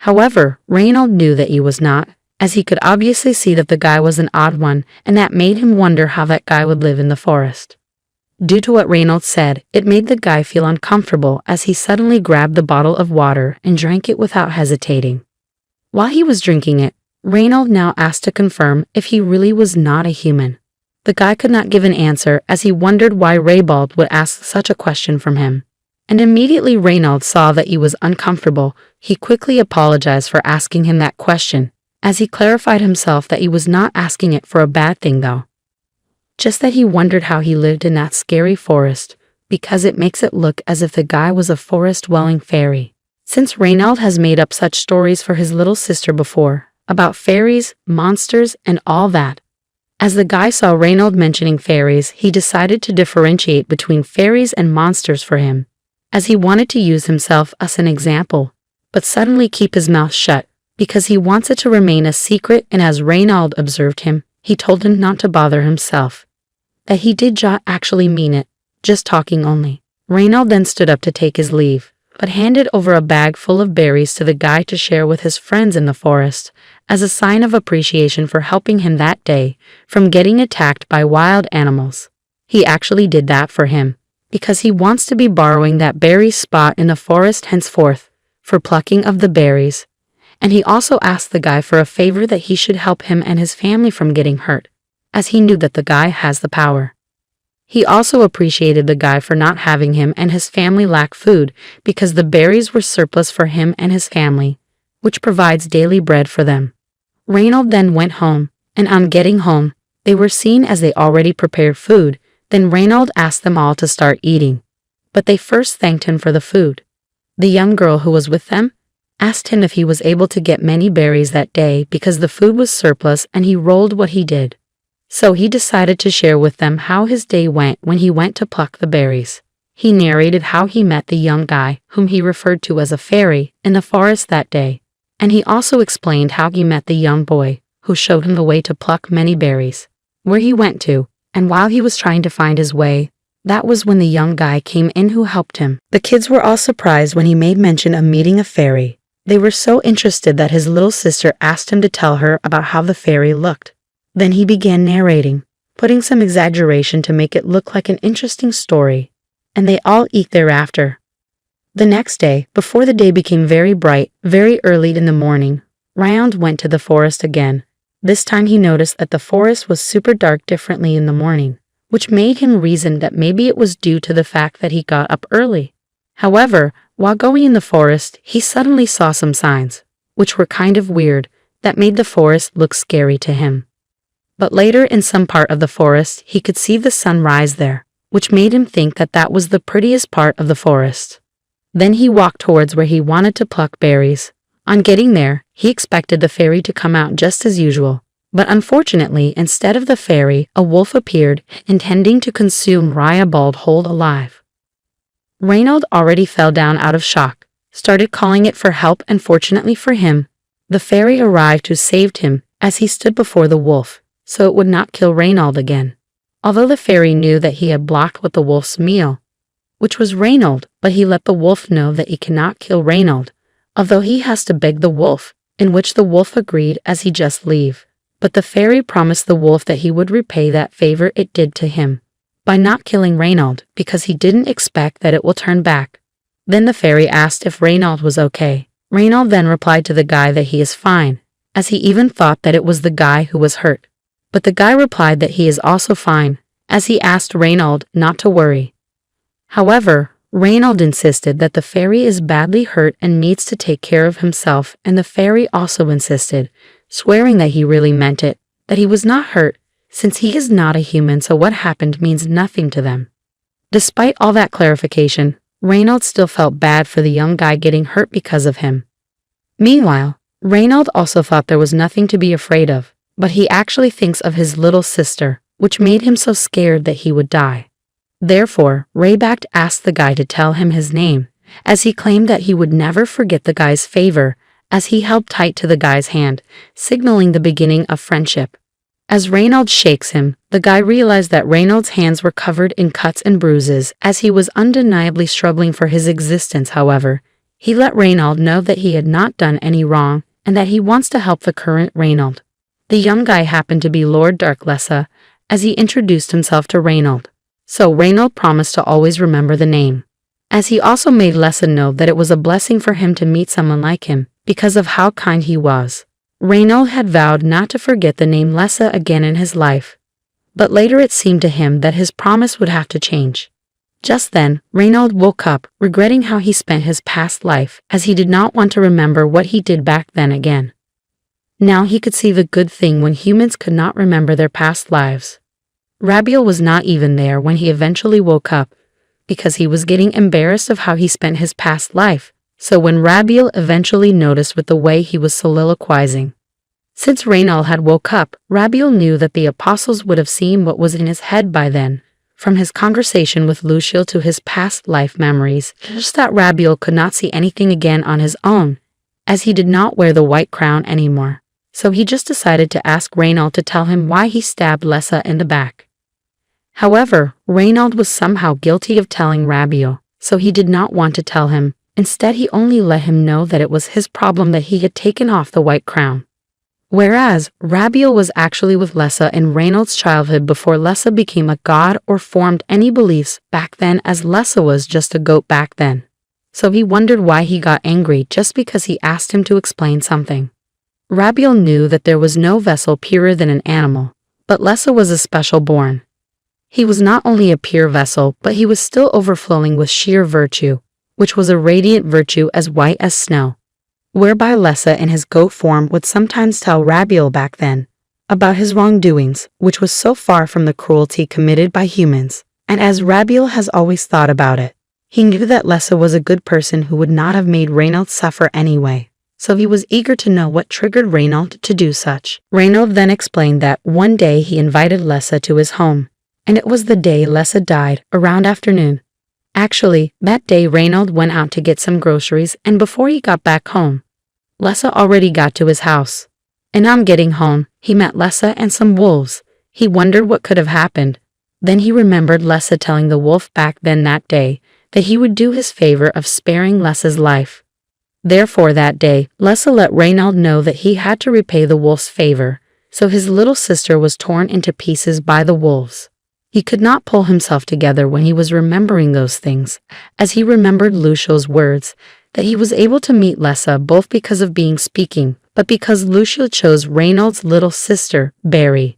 However, Reinald knew that he was not, as he could obviously see that the guy was an odd one, and that made him wonder how that guy would live in the forest. Due to what Reinald said, it made the guy feel uncomfortable as he suddenly grabbed the bottle of water and drank it without hesitating. While he was drinking it, Reinald now asked to confirm if he really was not a human. The guy could not give an answer as he wondered why Reinald would ask such a question from him. And immediately Reinald saw that he was uncomfortable. He quickly apologized for asking him that question, as he clarified himself that he was not asking it for a bad thing though. Just that he wondered how he lived in that scary forest, because it makes it look as if the guy was a forest-dwelling fairy. Since Reinald has made up such stories for his little sister before, about fairies, monsters, and all that. As the guy saw Reinald mentioning fairies, he decided to differentiate between fairies and monsters for him, as he wanted to use himself as an example, but suddenly keep his mouth shut, because he wants it to remain a secret, and as Reinald observed him, he told him not to bother himself. That he did not actually mean it, just talking only. Reinald then stood up to take his leave, but handed over a bag full of berries to the guy to share with his friends in the forest, as a sign of appreciation for helping him that day from getting attacked by wild animals. He actually did that for him, because he wants to be borrowing that berry spot in the forest henceforth, for plucking of the berries. And he also asked the guy for a favor, that he should help him and his family from getting hurt, as he knew that the guy has the power. He also appreciated the guy for not having him and his family lack food, because the berries were surplus for him and his family, which provides daily bread for them. Reinald then went home, and on getting home, they were seen as they already prepared food. Then Reinald asked them all to start eating, but they first thanked him for the food. The young girl who was with them asked him if he was able to get many berries that day because the food was surplus, and he rolled what he did. So he decided to share with them how his day went when he went to pluck the berries. He narrated how he met the young guy, whom he referred to as a fairy, in the forest that day, and he also explained how he met the young boy, who showed him the way to pluck many berries, where he went to, and while he was trying to find his way, that was when the young guy came in who helped him. The kids were all surprised when he made mention of meeting a fairy. They were so interested that his little sister asked him to tell her about how the fairy looked. Then he began narrating, putting some exaggeration to make it look like an interesting story, and they all eat thereafter. The next day, before the day became very bright, very early in the morning, Reinald went to the forest again. This time he noticed that the forest was super dark differently in the morning, which made him reason that maybe it was due to the fact that he got up early. However, while going in the forest, he suddenly saw some signs, which were kind of weird, that made the forest look scary to him. But later in some part of the forest, he could see the sun rise there, which made him think that that was the prettiest part of the forest. Then he walked towards where he wanted to pluck berries. On getting there, he expected the fairy to come out just as usual, but unfortunately, instead of the fairy, a wolf appeared, intending to consume Reinald whole alive. Reynald already fell down out of shock, started calling it for help, and fortunately for him, the fairy arrived who saved him as he stood before the wolf, so it would not kill Reynald again. Although the fairy knew that he had blocked with the wolf's meal, which was Reynald, but he let the wolf know that he cannot kill Reynald, although he has to beg the wolf, in which the wolf agreed as he just leave. But the fairy promised the wolf that he would repay that favor it did to him by not killing Reynald, because he didn't expect that it will turn back. Then the fairy asked if Reynald was okay. Reynald then replied to the guy that he is fine, as he even thought that it was the guy who was hurt. But the guy replied that he is also fine, as he asked Reynald not to worry. However, Reynald insisted that the fairy is badly hurt and needs to take care of himself, and the fairy also insisted, swearing that he really meant it, that he was not hurt, since he is not a human, so what happened means nothing to them. Despite all that clarification, Reynald still felt bad for the young guy getting hurt because of him. Meanwhile, Reynald also thought there was nothing to be afraid of, but he actually thinks of his little sister, which made him so scared that he would die. Therefore, Rayback asked the guy to tell him his name, as he claimed that he would never forget the guy's favor, as he held tight to the guy's hand, signaling the beginning of friendship. As Reynald shakes him, the guy realized that Reynald's hands were covered in cuts and bruises, as he was undeniably struggling for his existence. However, he let Reynald know that he had not done any wrong, and that he wants to help the current Reynald. The young guy happened to be Lord Dark Lessa, as he introduced himself to Reynald. So Reynald promised to always remember the name, as he also made Lessa know that it was a blessing for him to meet someone like him, because of how kind he was. Reynald had vowed not to forget the name Lessa again in his life, but later it seemed to him that his promise would have to change. Just then, Reynald woke up, regretting how he spent his past life, as he did not want to remember what he did back then again. Now he could see the good thing when humans could not remember their past lives. Rabiel was not even there when he eventually woke up, because he was getting embarrassed of how he spent his past life. So when Rabiel eventually noticed with the way he was soliloquizing. Since Reynald had woke up, Rabiel knew that the apostles would have seen what was in his head by then, from his conversation with Luciel to his past life memories, just that Rabiel could not see anything again on his own, as he did not wear the white crown anymore. So he just decided to ask Reynald to tell him why he stabbed Lessa in the back. However, Reynald was somehow guilty of telling Rabiel, so he did not want to tell him. Instead, he only let him know that it was his problem that he had taken off the white crown. Whereas, Rabiel was actually with Lessa in Reynald's childhood before Lessa became a god or formed any beliefs back then, as Lessa was just a goat back then. So he wondered why he got angry just because he asked him to explain something. Rabiel knew that there was no vessel purer than an animal, but Lessa was a special born. He was not only a pure vessel, but he was still overflowing with sheer virtue, which was a radiant virtue as white as snow, whereby Lessa in his goat form would sometimes tell Rabiel back then about his wrongdoings, which was so far from the cruelty committed by humans, and as Rabiel has always thought about it, he knew that Lessa was a good person who would not have made Reynald suffer anyway, so he was eager to know what triggered Reynald to do such. Reynald then explained that one day he invited Lessa to his home, and it was the day Lessa died, around afternoon. Actually, that day Reynald went out to get some groceries, and before he got back home, Lessa already got to his house. And on getting home, he met Lessa and some wolves. He wondered what could have happened. Then he remembered Lessa telling the wolf back then that day that he would do his favor of sparing Lessa's life. Therefore that day, Lessa let Reynald know that he had to repay the wolf's favor, so his little sister was torn into pieces by the wolves. He could not pull himself together when he was remembering those things, as he remembered Luciel's words, that he was able to meet Lessa both because of being speaking, but because Luciel chose Reynald's little sister, Barry.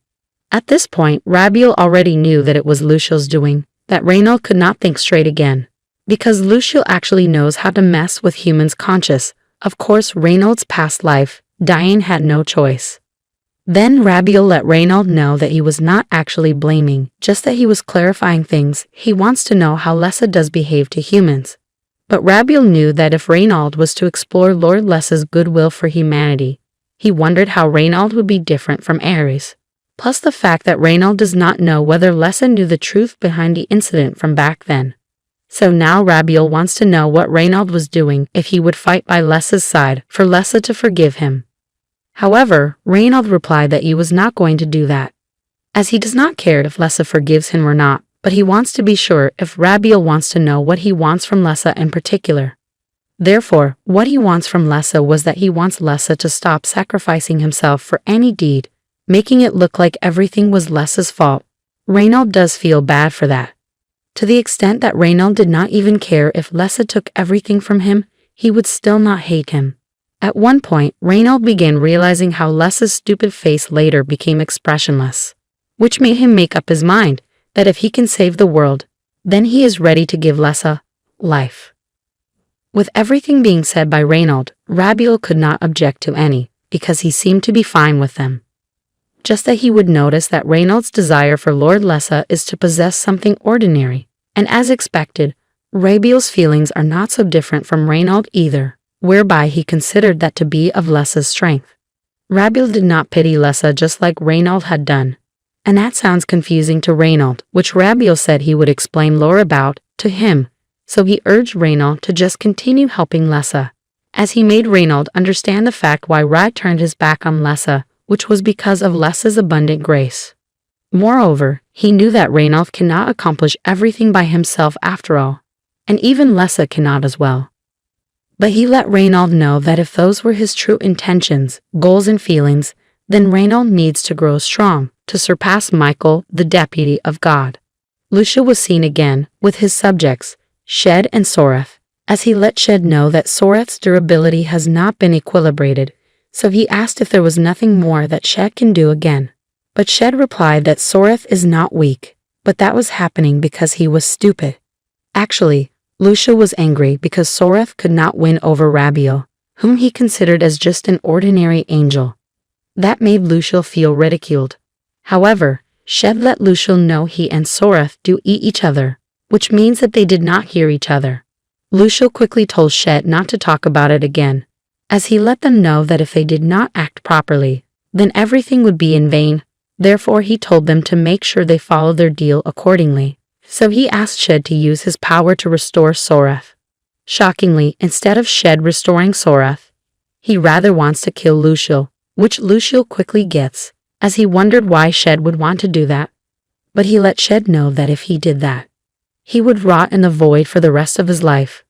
At this point, Rabiel already knew that it was Luciel's doing, that Reynald could not think straight again, because Luciel actually knows how to mess with humans' conscious. Of course, Reynald's past life, dying had no choice. Then Rabiel let Reynald know that he was not actually blaming, just that he was clarifying things. He wants to know how Lessa does behave to humans. But Rabiel knew that if Reynald was to explore Lord Lessa's goodwill for humanity, he wondered how Reynald would be different from Ares. Plus the fact that Reynald does not know whether Lessa knew the truth behind the incident from back then. So now Rabiel wants to know what Reynald was doing if he would fight by Lessa's side for Lessa to forgive him. However, Reynald replied that he was not going to do that, as he does not care if Lessa forgives him or not, but he wants to be sure if Rabiel wants to know what he wants from Lessa in particular. Therefore, what he wants from Lessa was that he wants Lessa to stop sacrificing himself for any deed, making it look like everything was Lessa's fault. Reynald does feel bad for that, to the extent that Reynald did not even care if Lessa took everything from him, he would still not hate him. At one point, Reynald began realizing how Lessa's stupid face later became expressionless, which made him make up his mind that if he can save the world, then he is ready to give Lessa life. With everything being said by Reynald, Rabiel could not object to any, because he seemed to be fine with them. Just that he would notice that Reynald's desire for Lord Lessa is to possess something ordinary, and as expected, Rabiel's feelings are not so different from Reynald either, whereby he considered that to be of Lessa's strength. Rabiel did not pity Lessa just like Reynald had done, and that sounds confusing to Reynald, which Rabiel said he would explain lore about to him, so he urged Reynald to just continue helping Lessa, as he made Reynald understand the fact why Ra turned his back on Lessa, which was because of Lessa's abundant grace. Moreover, he knew that Reynald cannot accomplish everything by himself after all, and even Lessa cannot as well. But he let Reynald know that if those were his true intentions, goals and feelings, then Reynald needs to grow strong, to surpass Michael, the deputy of God. Lucia was seen again, with his subjects, Shed and Soreth, as he let Shed know that Soreth's durability has not been equilibrated, so he asked if there was nothing more that Shed can do again. But Shed replied that Soreth is not weak, but that was happening because he was stupid. Actually, Lucia was angry because Soreth could not win over Rabiel, whom he considered as just an ordinary angel. That made Lucia feel ridiculed. However, Shed let Lucia know he and Soreth do eat each other, which means that they did not hear each other. Lucia quickly told Shed not to talk about it again, as he let them know that if they did not act properly, then everything would be in vain. Therefore he told them to make sure they follow their deal accordingly. So he asked Shed to use his power to restore Soreth. Shockingly, instead of Shed restoring Soreth, he rather wants to kill Lucia, which Lucia quickly gets, as he wondered why Shed would want to do that. But he let Shed know that if he did that, he would rot in the void for the rest of his life.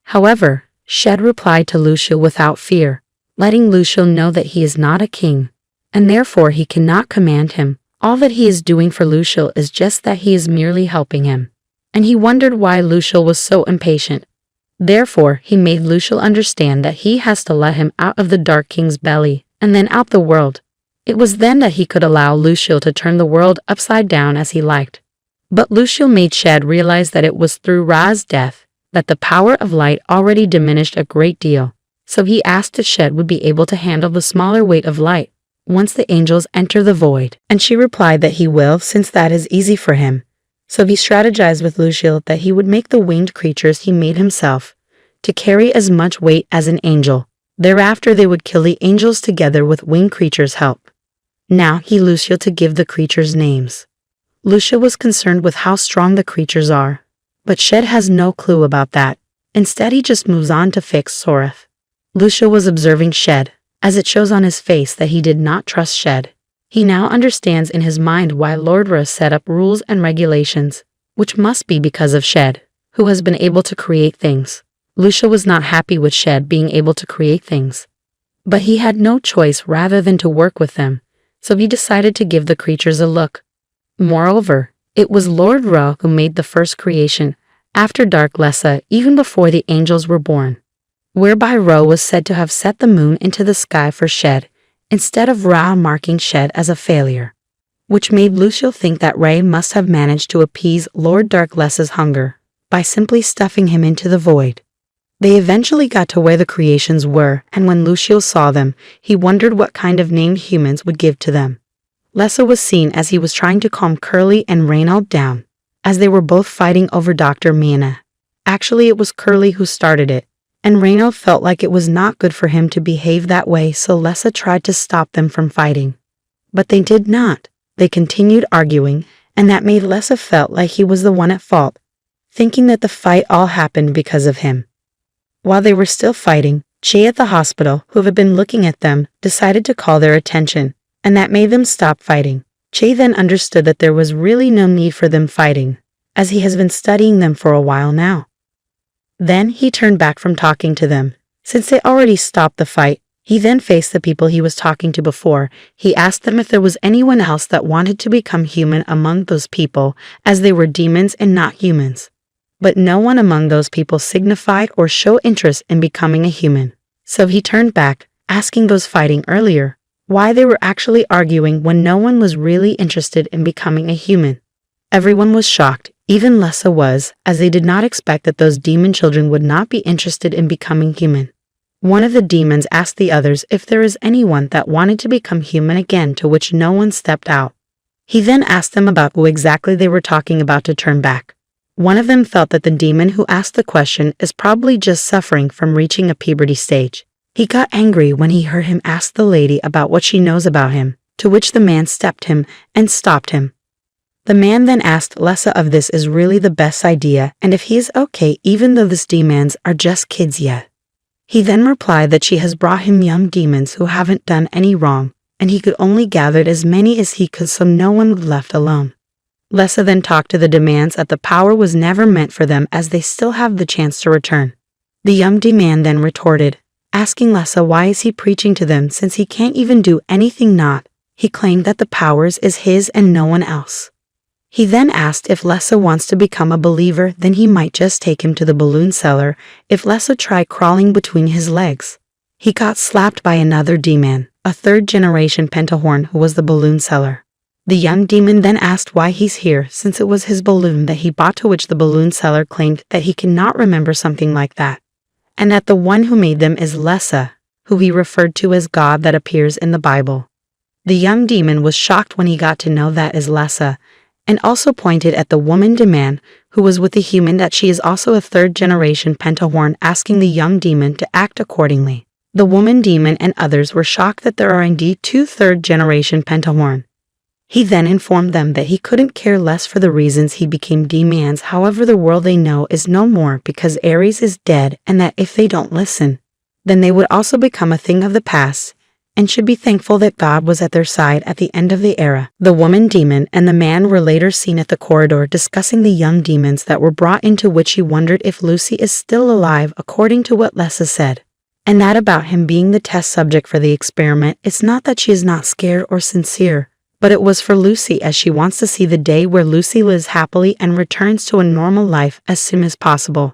However, Shed replied to Lucia without fear, letting Lucia know that he is not a king, and therefore he cannot command him. All that he is doing for Lucia is just that he is merely helping him. And he wondered why Lucia was so impatient. Therefore, he made Lucia understand that he has to let him out of the Dark King's belly, and then out the world. It was then that he could allow Lucia to turn the world upside down as he liked. But Lucia made Shed realize that it was through Ra's death that the power of light already diminished a great deal, so he asked if Shed would be able to handle the smaller weight of light once the angels enter the void, and she replied that he will, since that is easy for him. So he strategized with Lucia that he would make the winged creatures he made himself to carry as much weight as an angel. Thereafter they would kill the angels together with winged creatures' help. Now he Lucia to give the creatures names. Lucia was concerned with how strong the creatures are, but Shed has no clue about that. Instead he just moves on to fix Soreth. Lucia was observing Shed, as it shows on his face that he did not trust Shed. He now understands in his mind why Lord Ra set up rules and regulations, which must be because of Shed, who has been able to create things. Lucia was not happy with Shed being able to create things, but he had no choice rather than to work with them, so he decided to give the creatures a look. Moreover, it was Lord Ra who made the first creation, after Dark Lessa, even before the angels were born, whereby Ra was said to have set the moon into the sky for Shed, instead of Ra marking Shed as a failure, which made Lucia think that Ra must have managed to appease Lord Dark Lessa's hunger by simply stuffing him into the void. They eventually got to where the creations were, and when Lucia saw them, he wondered what kind of name humans would give to them. Lessa was seen as he was trying to calm Curly and Reynald down, as they were both fighting over Dr. Mina. Actually, it was Curly who started it, and Reynald felt like it was not good for him to behave that way, so Lessa tried to stop them from fighting. But they did not. They continued arguing, and that made Lessa felt like he was the one at fault. thinking that the fight all happened because of him. While they were still fighting, Che at the hospital, who had been looking at them, decided to call their attention, and that made them stop fighting. Che then understood that there was really no need for them fighting, as he has been studying them for a while now. Then he turned back from talking to them. Since they already stopped the fight, he then faced the people he was talking to before. He asked them if there was anyone else that wanted to become human among those people, as they were demons and not humans. But no one among those people signified or showed interest in becoming a human. So he turned back, asking those fighting earlier why they were actually arguing when no one was really interested in becoming a human. Everyone was shocked, even Lessa was, as they did not expect that those demon children would not be interested in becoming human. One of the demons asked the others if there is anyone that wanted to become human again, to which no one stepped out. He then asked them about who exactly they were talking about to turn back. One of them felt that the demon who asked the question is probably just suffering from reaching a puberty stage. He got angry when he heard him ask the lady about what she knows about him, to which the man stepped him and stopped him. The man then asked Lessa if this is really the best idea and if he is okay even though these demons are just kids yet. He then replied that she has brought him young demons who haven't done any wrong, and he could only gather as many as he could so no one was left alone. Lessa then talked to the demons that the power was never meant for them as they still have the chance to return. The young demon then retorted, asking Lessa why is he preaching to them since he can't even do anything not. He claimed that the powers is his and no one else. He then asked if Lessa wants to become a believer, then he might just take him to the balloon seller if Lessa tried crawling between his legs. He got slapped by another demon, a third-generation pentahorn who was the balloon seller. The young demon then asked why he's here since it was his balloon that he bought, to which the balloon seller claimed that he cannot remember something like that, and that the one who made them is Lessa, who he referred to as God that appears in the Bible. The young demon was shocked when he got to know that is Lessa, and also pointed at the woman demon who was with the human that she is also a third-generation pentahorn, asking the young demon to act accordingly. The woman demon and others were shocked that there are indeed two third-generation pentahorn. He then informed them that he couldn't care less for the reasons he became demons, however the world they know is no more because Ares is dead, and that if they don't listen, then they would also become a thing of the past, and should be thankful that God was at their side at the end of the era. The woman demon and the man were later seen at the corridor discussing the young demons that were brought, into which he wondered if Lucy is still alive according to what Lessa said, and that about him being the test subject for the experiment, it's not that she is not scared or sincere, but it was for Lucy, as she wants to see the day where Lucy lives happily and returns to a normal life as soon as possible.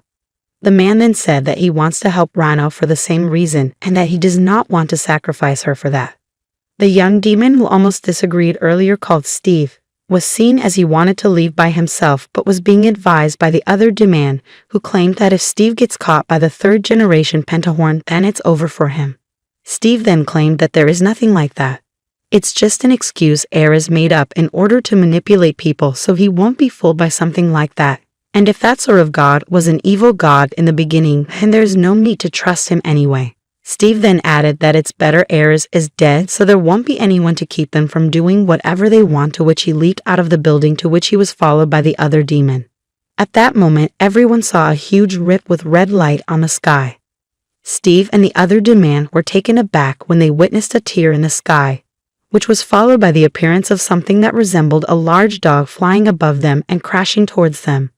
The man then said that he wants to help Rhino for the same reason and that he does not want to sacrifice her for that. The young demon who almost disagreed earlier, called Steve, was seen as he wanted to leave by himself but was being advised by the other demon who claimed that if Steve gets caught by the third-generation pentahorn then it's over for him. Steve then claimed that there is nothing like that. It's just an excuse Ares made up in order to manipulate people so he won't be fooled by something like that. And if that sort of god was an evil god in the beginning, then there's no need to trust him anyway. Steve then added that it's better Ares is dead so there won't be anyone to keep them from doing whatever they want, to which he leaped out of the building, to which he was followed by the other demon. At that moment, everyone saw a huge rip with red light on the sky. Steve and the other demon were taken aback when they witnessed a tear in the sky, which was followed by the appearance of something that resembled a large dog flying above them and crashing towards them.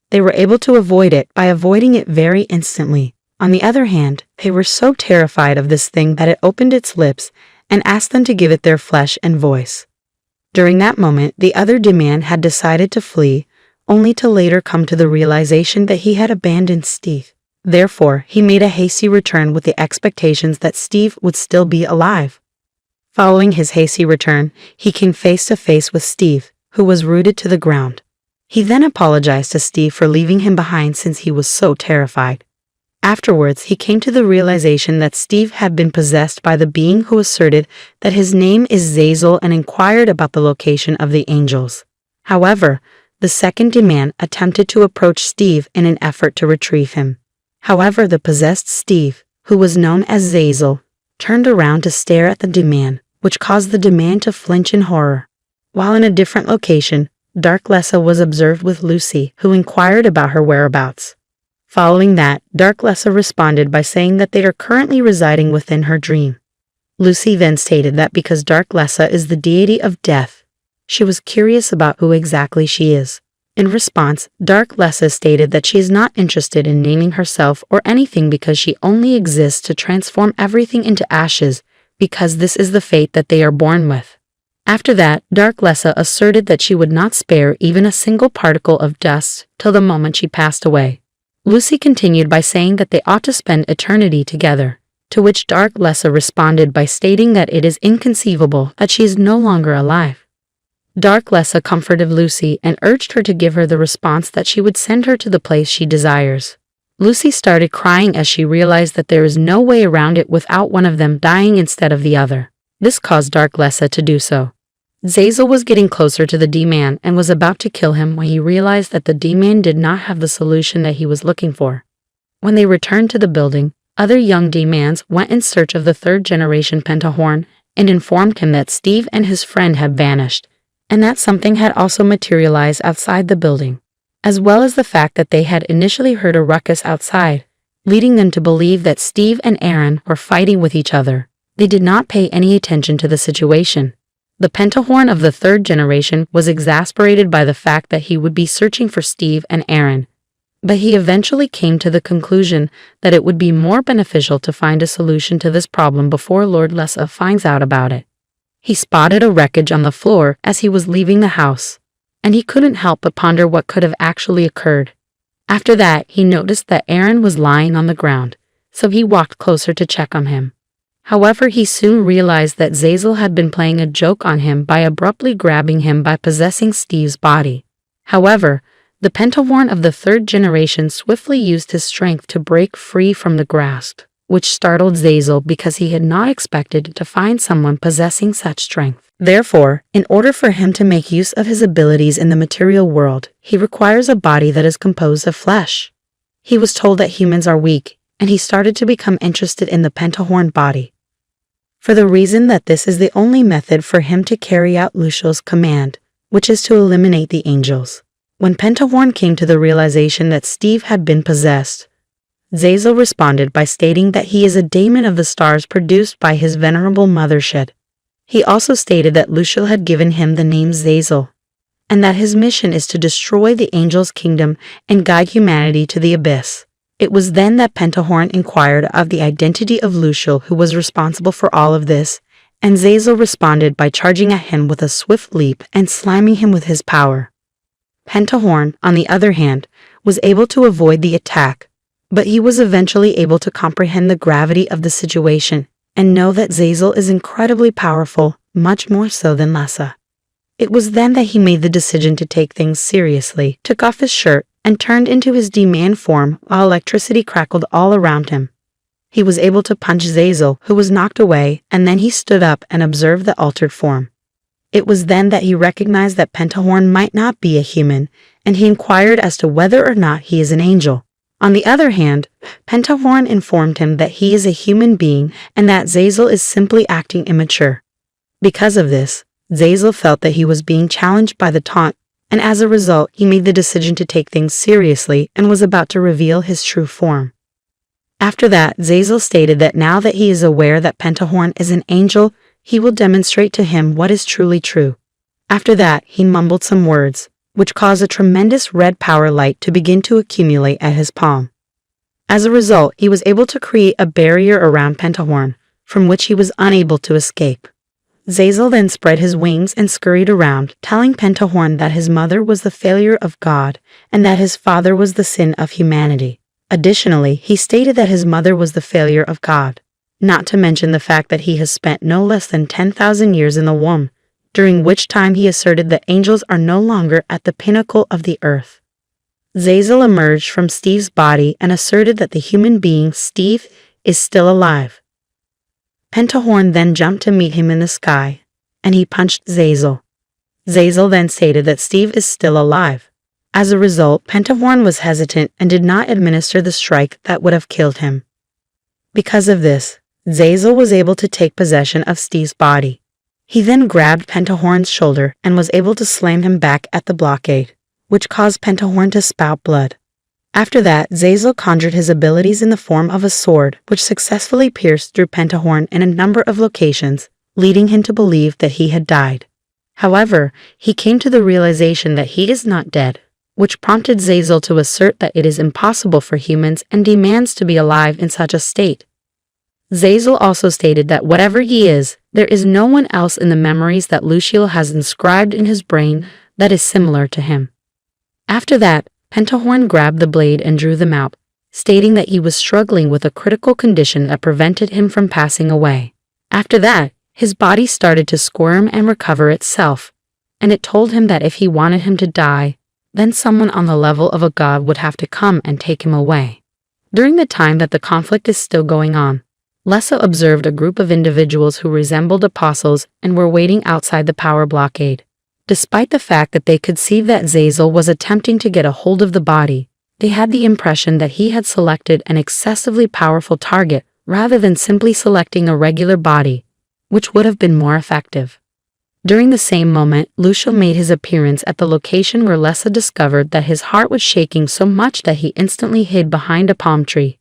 They were able to avoid it by avoiding it very instantly. On the other hand, they were so terrified of this thing that it opened its lips and asked them to give it their flesh and voice. During that moment, the other demon had decided to flee, only to later come to the realization that he had abandoned Steve. Therefore, he made a hasty return with the expectations that Steve would still be alive. Following his hasty return, he came face to face with Steve, who was rooted to the ground. He then apologized to Steve for leaving him behind since he was so terrified. Afterwards, he came to the realization that Steve had been possessed by the being who asserted that his name is Zazel and inquired about the location of the angels. However, the second demon attempted to approach Steve in an effort to retrieve him. However, the possessed Steve, who was known as Zazel, turned around to stare at the demon, which caused the demon to flinch in horror. While in a different location, Dark Lessa was observed with Lucy, who inquired about her whereabouts. Following that, Dark Lessa responded by saying that they are currently residing within her dream. Lucy then stated that because Dark Lessa is the deity of death, she was curious about who exactly she is. In response, Dark Lessa stated that she is not interested in naming herself or anything because she only exists to transform everything into ashes, because this is the fate that they are born with. After that, Dark Lessa asserted that she would not spare even a single particle of dust till the moment she passed away. Lucy continued by saying that they ought to spend eternity together, to which Dark Lessa responded by stating that it is inconceivable that she is no longer alive. Dark Lessa comforted Lucy and urged her to give her the response that she would send her to the place she desires. Lucy started crying as she realized that there is no way around it without one of them dying instead of the other. This caused Dark Lessa to do so. Zazel was getting closer to the D-Man and was about to kill him when he realized that the D-Man did not have the solution that he was looking for. When they returned to the building, other young D-Mans went in search of the third-generation Pentahorn and informed him that Steve and his friend had vanished, and that something had also materialized outside the building, as well as the fact that they had initially heard a ruckus outside, leading them to believe that Steve and Aaron were fighting with each other. They did not pay any attention to the situation. The Pentahorn of the third generation was exasperated by the fact that he would be searching for Steve and Aaron, but he eventually came to the conclusion that it would be more beneficial to find a solution to this problem before Lord Lessa finds out about it. He spotted a wreckage on the floor as he was leaving the house, and he couldn't help but ponder what could have actually occurred. After that, he noticed that Aaron was lying on the ground, so he walked closer to check on him. However, he soon realized that Zazel had been playing a joke on him by abruptly grabbing him by possessing Steve's body. However, the Pentahorn of the third generation swiftly used his strength to break free from the grasp, which startled Zazel because he had not expected to find someone possessing such strength. Therefore, in order for him to make use of his abilities in the material world, he requires a body that is composed of flesh. He was told that humans are weak, and he started to become interested in the Pentahorn body, for the reason that this is the only method for him to carry out Luciel's command, which is to eliminate the angels. When Pentahorn came to the realization that Steve had been possessed, Zazel responded by stating that he is a daemon of the stars produced by his venerable mother Shed. He also stated that Luciel had given him the name Zazel, and that his mission is to destroy the angels' kingdom and guide humanity to the abyss. It was then that Pentahorn inquired of the identity of Luciel, who was responsible for all of this, and Zazel responded by charging at him with a swift leap and slamming him with his power. Pentahorn, on the other hand, was able to avoid the attack, but he was eventually able to comprehend the gravity of the situation and know that Zazel is incredibly powerful, much more so than Lessa. It was then that he made the decision to take things seriously, took off his shirt, and turned into his D-Man form while electricity crackled all around him. He was able to punch Zazel, who was knocked away, and then he stood up and observed the altered form. It was then that he recognized that Pentahorn might not be a human, and he inquired as to whether or not he is an angel. On the other hand, Pentahorn informed him that he is a human being and that Zazel is simply acting immature. Because of this, Zazel felt that he was being challenged by the taunt, and as a result, he made the decision to take things seriously and was about to reveal his true form. After that, Zazel stated that now that he is aware that Pentahorn is an angel, he will demonstrate to him what is truly true. After that, he mumbled some words, which caused a tremendous red power light to begin to accumulate at his palm. As a result, he was able to create a barrier around Pentahorn, from which he was unable to escape. Zazel then spread his wings and scurried around, telling Pentahorn that his mother was the failure of God and that his father was the sin of humanity. Additionally, he stated that his mother was the failure of God, not to mention the fact that he has spent no less than 10,000 years in the womb, during which time he asserted that angels are no longer at the pinnacle of the earth. Zazel emerged from Steve's body and asserted that the human being, Steve, is still alive. Pentahorn then jumped to meet him in the sky, and he punched Zazel. Zazel then stated that Steve is still alive. As a result, Pentahorn was hesitant and did not administer the strike that would have killed him. Because of this, Zazel was able to take possession of Steve's body. He then grabbed Pentahorn's shoulder and was able to slam him back at the blockade, which caused Pentahorn to spout blood. After that, Zazel conjured his abilities in the form of a sword, which successfully pierced through Pentahorn in a number of locations, leading him to believe that he had died. However, he came to the realization that he is not dead, which prompted Zazel to assert that it is impossible for humans and demands to be alive in such a state. Zazel also stated that whatever he is, there is no one else in the memories that Luciel has inscribed in his brain that is similar to him. After that, Pentahorn grabbed the blade and drew them out, stating that he was struggling with a critical condition that prevented him from passing away. After that, his body started to squirm and recover itself, and it told him that if he wanted him to die, then someone on the level of a god would have to come and take him away. During the time that the conflict is still going on, Lessa observed a group of individuals who resembled apostles and were waiting outside the power blockade. Despite the fact that they could see that Zazel was attempting to get a hold of the body, they had the impression that he had selected an excessively powerful target rather than simply selecting a regular body, which would have been more effective. During the same moment, Luciel made his appearance at the location where Lessa discovered that his heart was shaking so much that he instantly hid behind a palm tree.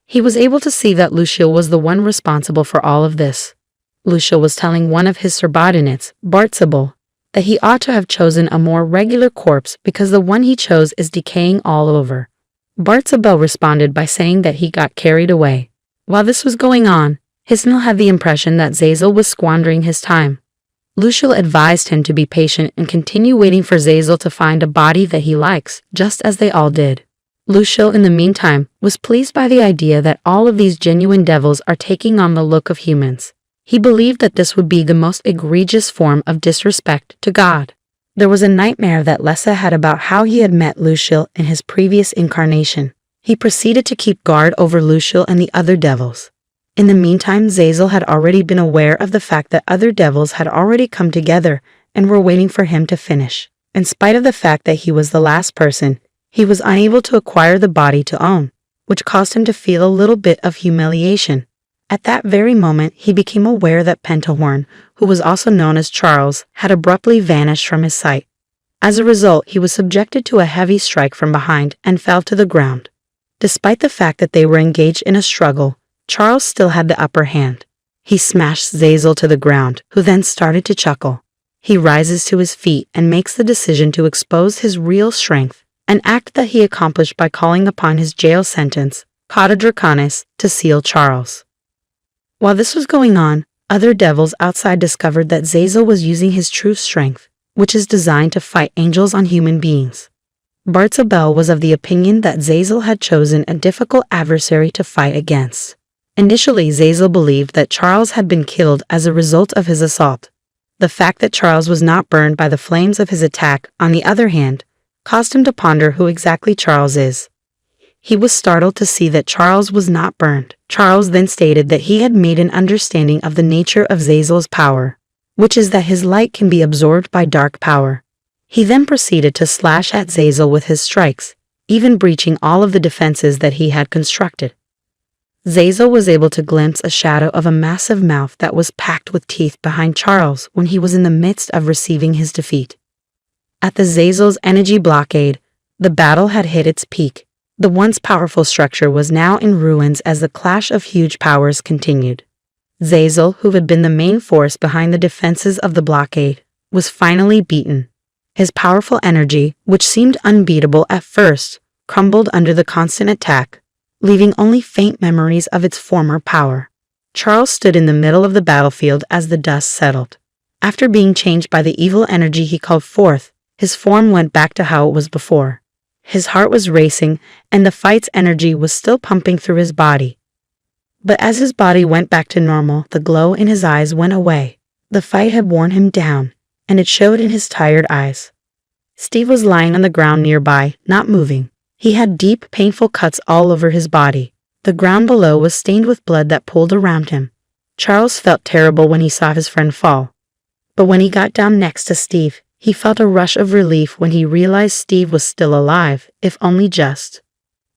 He was able to see that Luciel was the one responsible for all of this. Luciel was telling one of his subordinates, Bartzabel, that he ought to have chosen a more regular corpse because the one he chose is decaying all over. Bartzabel responded by saying that he got carried away. While this was going on, Hisnel had the impression that Zazel was squandering his time. Luciel advised him to be patient and continue waiting for Zazel to find a body that he likes, just as they all did. Luciel, in the meantime, was pleased by the idea that all of these genuine devils are taking on the look of humans. He believed that this would be the most egregious form of disrespect to God. There was a nightmare that Lessa had about how he had met Luciel in his previous incarnation. He proceeded to keep guard over Luciel and the other devils. In the meantime, Zazel had already been aware of the fact that other devils had already come together and were waiting for him to finish. In spite of the fact that he was the last person, he was unable to acquire the body to own, which caused him to feel a little bit of humiliation. At that very moment, he became aware that Pentahorn, who was also known as Charles, had abruptly vanished from his sight. As a result, he was subjected to a heavy strike from behind and fell to the ground. Despite the fact that they were engaged in a struggle, Charles still had the upper hand. He smashed Zazel to the ground, who then started to chuckle. He rises to his feet and makes the decision to expose his real strength, an act that he accomplished by calling upon his jail sentence, Cauda Draconis, to seal Charles. While this was going on, other devils outside discovered that Zazel was using his true strength, which is designed to fight angels on human beings. Bartzabel was of the opinion that Zazel had chosen a difficult adversary to fight against. Initially, Zazel believed that Charles had been killed as a result of his assault. The fact that Charles was not burned by the flames of his attack, on the other hand, caused him to ponder who exactly Charles is. He was startled to see that Charles was not burned. Charles then stated that he had made an understanding of the nature of Zazel's power, which is that his light can be absorbed by dark power. He then proceeded to slash at Zazel with his strikes, even breaching all of the defenses that he had constructed. Zazel was able to glimpse a shadow of a massive mouth that was packed with teeth behind Charles when he was in the midst of receiving his defeat. At the Zazel's energy blockade, the battle had hit its peak. The once powerful structure was now in ruins as the clash of huge powers continued. Zazel, who had been the main force behind the defenses of the blockade, was finally beaten. His powerful energy, which seemed unbeatable at first, crumbled under the constant attack, leaving only faint memories of its former power. Charles stood in the middle of the battlefield as the dust settled. After being changed by the evil energy he called forth, his form went back to how it was before. His heart was racing, and the fight's energy was still pumping through his body. But as his body went back to normal, the glow in his eyes went away. The fight had worn him down, and it showed in his tired eyes. Steve was lying on the ground nearby, not moving. He had deep, painful cuts all over his body. The ground below was stained with blood that pooled around him. Charles felt terrible when he saw his friend fall. But when he got down next to Steve, he felt a rush of relief when he realized Steve was still alive, if only just.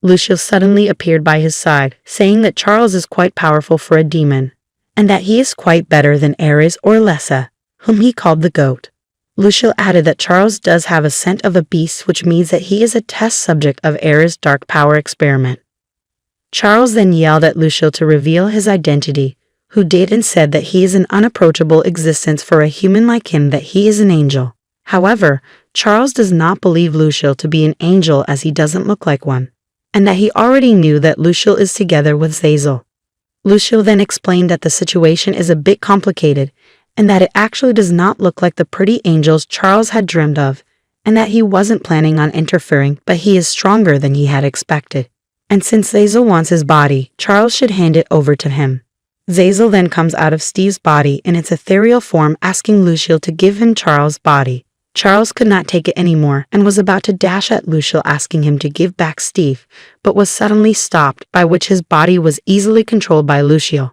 Luciel suddenly appeared by his side, saying that Charles is quite powerful for a demon, and that he is quite better than Ares or Lessa, whom he called the goat. Luciel added that Charles does have a scent of a beast, which means that he is a test subject of Ares' dark power experiment. Charles then yelled at Luciel to reveal his identity, who did and said that he is an unapproachable existence for a human like him, that he is an angel. However, Charles does not believe Luciel to be an angel as he doesn't look like one, and that he already knew that Luciel is together with Zazel. Luciel then explained that the situation is a bit complicated, and that it actually does not look like the pretty angels Charles had dreamed of, and that he wasn't planning on interfering, but he is stronger than he had expected. And since Zazel wants his body, Charles should hand it over to him. Zazel then comes out of Steve's body in its ethereal form, asking Luciel to give him Charles' body. Charles could not take it anymore and was about to dash at Luciel, asking him to give back Steve, but was suddenly stopped, by which his body was easily controlled by Luciel.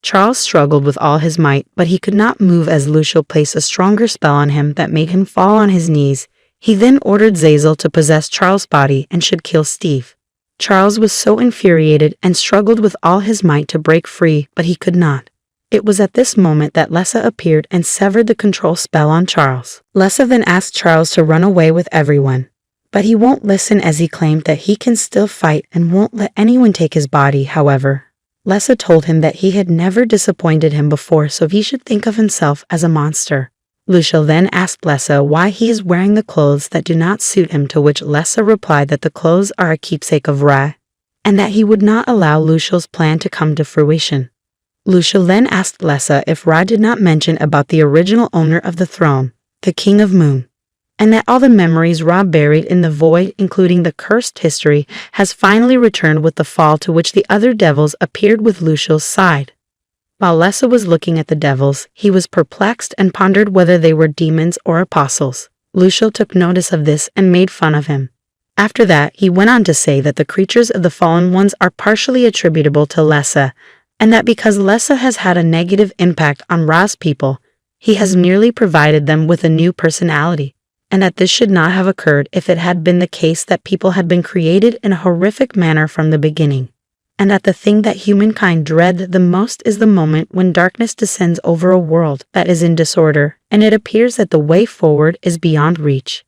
Charles struggled with all his might, but he could not move as Luciel placed a stronger spell on him that made him fall on his knees. He then ordered Zazel to possess Charles' body and should kill Steve. Charles was so infuriated and struggled with all his might to break free, but he could not. It was at this moment that Lessa appeared and severed the control spell on Charles. Lessa then asked Charles to run away with everyone, but he won't listen, as he claimed that he can still fight and won't let anyone take his body. However, Lessa told him that he had never disappointed him before, so he should think of himself as a monster. Luciel then asked Lessa why he is wearing the clothes that do not suit him, to which Lessa replied that the clothes are a keepsake of Ra, and that he would not allow Luciel's plan to come to fruition. Luciel then asked Lessa if Ra did not mention about the original owner of the throne, the King of Moon, and that all the memories Ra buried in the void, including the cursed history, has finally returned with the fall, to which the other devils appeared with Luciel's side. While Lessa was looking at the devils, he was perplexed and pondered whether they were demons or apostles. Luciel took notice of this and made fun of him. After that, he went on to say that the creatures of the fallen ones are partially attributable to Lessa, and that because Lessa has had a negative impact on Ra's people, he has merely provided them with a new personality, and that this should not have occurred if it had been the case that people had been created in a horrific manner from the beginning, and that the thing that humankind dread the most is the moment when darkness descends over a world that is in disorder, and it appears that the way forward is beyond reach.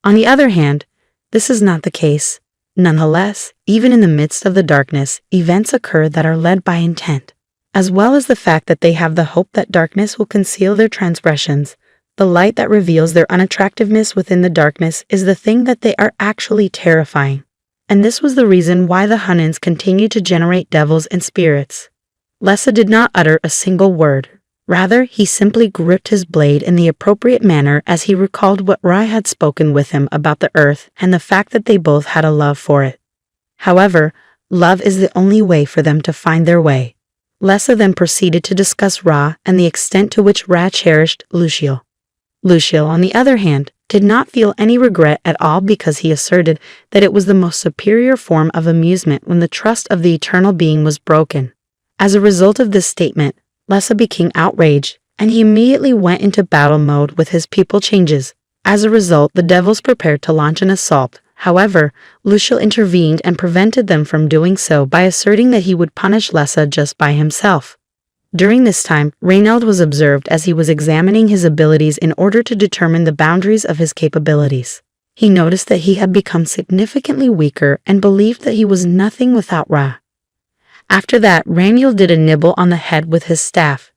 On the other hand, this is not the case. Nonetheless, even in the midst of the darkness, events occur that are led by intent, as well as the fact that they have the hope that darkness will conceal their transgressions. The light that reveals their unattractiveness within the darkness is the thing that they are actually terrifying. And this was the reason why the Hunnans continued to generate devils and spirits. Lessa did not utter a single word. Rather, he simply gripped his blade in the appropriate manner as he recalled what Ra had spoken with him about the earth and the fact that they both had a love for it. However, love is the only way for them to find their way. Lessa then proceeded to discuss Ra and the extent to which Ra cherished Luciel. Luciel, on the other hand, did not feel any regret at all, because he asserted that it was the most superior form of amusement when the trust of the eternal being was broken. As a result of this statement, Lessa became outraged, and he immediately went into battle mode with his people changes. As a result, the devils prepared to launch an assault. However, Luciel intervened and prevented them from doing so by asserting that he would punish Lessa just by himself. During this time, Reynald was observed as he was examining his abilities in order to determine the boundaries of his capabilities. He noticed that he had become significantly weaker and believed that he was nothing without Ra. After that, Ramiel did a nibble on the head with his staff,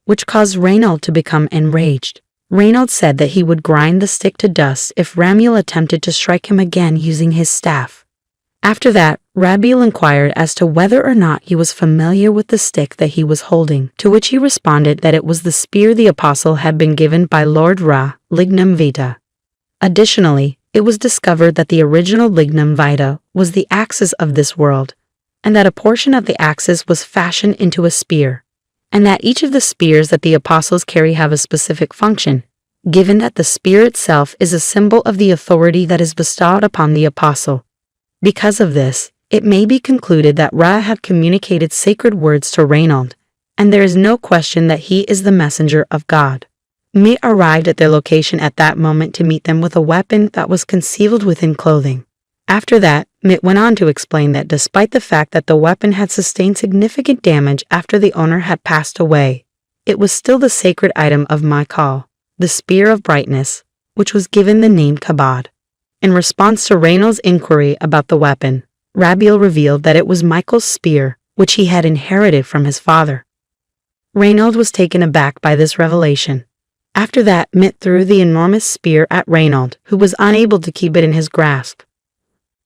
which caused Reynald to become enraged. Reynald said that he would grind the stick to dust if Ramiel attempted to strike him again using his staff. After that, Rabiel inquired as to whether or not he was familiar with the stick that he was holding, to which he responded that it was the spear the apostle had been given by Lord Ra, Lignum Vitae. Additionally, it was discovered that the original Lignum Vitae was the axis of this world, and that a portion of the axis was fashioned into a spear, and that each of the spears that the apostles carry have a specific function, given that the spear itself is a symbol of the authority that is bestowed upon the apostle. Because of this, it may be concluded that Ra had communicated sacred words to Reynald, and there is no question that he is the messenger of God. Me arrived at their location at that moment to meet them with a weapon that was concealed within clothing. After that, Mitt went on to explain that despite the fact that the weapon had sustained significant damage after the owner had passed away, it was still the sacred item of Michael, the Spear of Brightness, which was given the name Kabod. In response to Reynolds' inquiry about the weapon, Rabiel revealed that it was Michael's spear, which he had inherited from his father. Reynolds was taken aback by this revelation. After that, Mitt threw the enormous spear at Reynolds, who was unable to keep it in his grasp.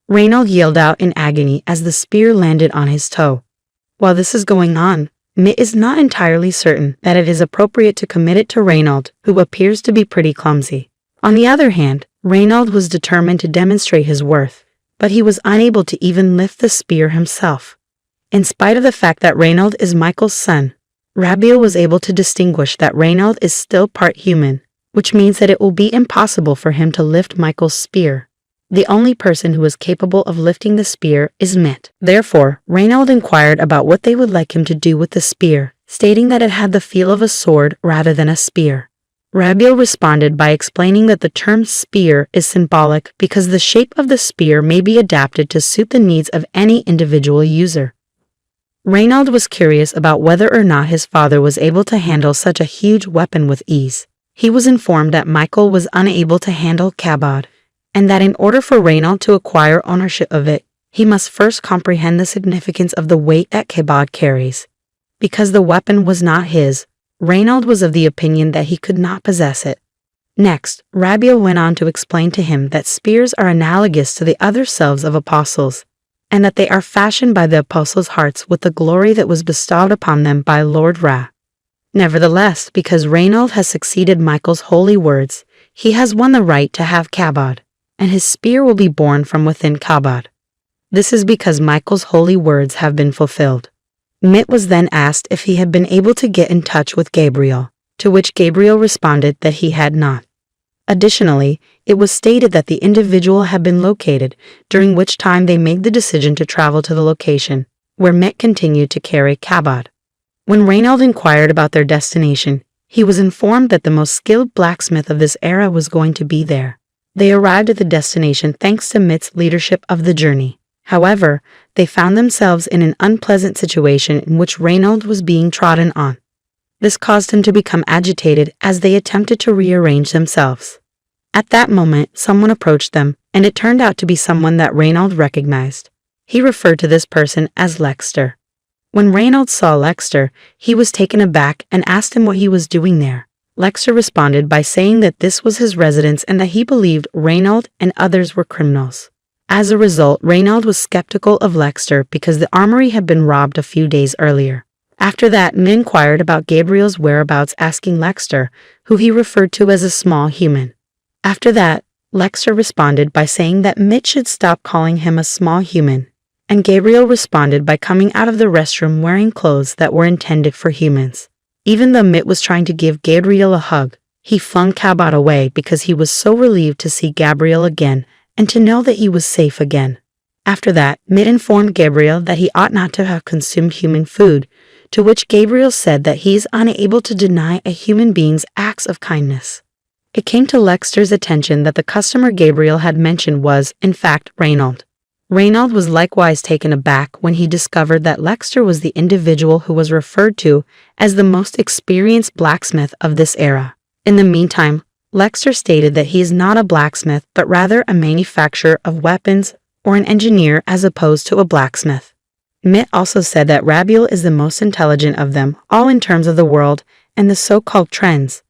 Reynolds yelled out in agony as the spear landed on his toe. While this is going on, Mitt is not entirely certain that it is appropriate to commit it to Reynolds, who appears to be pretty clumsy. On the other hand, Reynolds was determined to demonstrate his worth, but he was unable to even lift the spear himself. In spite of the fact that Reynolds is Michael's son, Rabiel was able to distinguish that Reynolds is still part human, which means that it will be impossible for him to lift Michael's spear. The only person who is capable of lifting the spear is Mitt. Therefore, Reynolds inquired about what they would like him to do with the spear, stating that it had the feel of a sword rather than a spear. Rabiel responded by explaining that the term spear is symbolic because the shape of the spear may be adapted to suit the needs of any individual user. Reynolds was curious about whether or not his father was able to handle such a huge weapon with ease. He was informed that Michael was unable to handle Kabod, and that in order for Reynolds to acquire ownership of it, he must first comprehend the significance of the weight that Kabod carries. Because the weapon was not his, Reynolds was of the opinion that he could not possess it. Next, Rabiel went on to explain to him that spears are analogous to the other selves of apostles, and that they are fashioned by the apostles' hearts with the glory that was bestowed upon them by Lord Ra. Nevertheless, because Reynolds has succeeded Michael's holy words, he has won the right to have Kabod, and his spear will be born from within Kabod. This is because Michael's holy words have been fulfilled. Mitt was then asked if he had been able to get in touch with Gabriel, to which Gabriel responded that he had not. Additionally, it was stated that the individual had been located, during which time they made the decision to travel to the location, where Mitt continued to carry Kabod. When Reynolds inquired about their destination, he was informed that the most skilled blacksmith of this era was going to be there. They arrived at the destination thanks to Mitt's leadership of the journey. However, they found themselves in an unpleasant situation in which Reynolds was being trodden on. This caused him to become agitated as they attempted to rearrange themselves. At that moment, someone approached them, and it turned out to be someone that Reynolds recognized. He referred to this person as Lexter. When Reynolds saw Lexter, he was taken aback and asked him what he was doing there. Lexter responded by saying that this was his residence and that he believed Reynolds and others were criminals. As a result, Reynolds was skeptical of Lexter because the armory had been robbed a few days earlier. After that, Mitt inquired about Gabriel's whereabouts, asking Lexter, who he referred to as a small human. After that, Lexter responded by saying that Mitt should stop calling him a small human, and Gabriel responded by coming out of the restroom wearing clothes that were intended for humans. Even though Mitt was trying to give Gabriel a hug, he flung Kabod away because he was so relieved to see Gabriel again and to know that he was safe again. After that, Mitt informed Gabriel that he ought not to have consumed human food, to which Gabriel said that he is unable to deny a human being's acts of kindness. It came to Lexter's attention that the customer Gabriel had mentioned was, in fact, Reynolds. Reynolds was likewise taken aback when he discovered that Lexter was the individual who was referred to as the most experienced blacksmith of this era. In the meantime, Lexter stated that he is not a blacksmith but rather a manufacturer of weapons or an engineer as opposed to a blacksmith. Mitt also said that Rabiel is the most intelligent of them all in terms of the world and the so-called trends,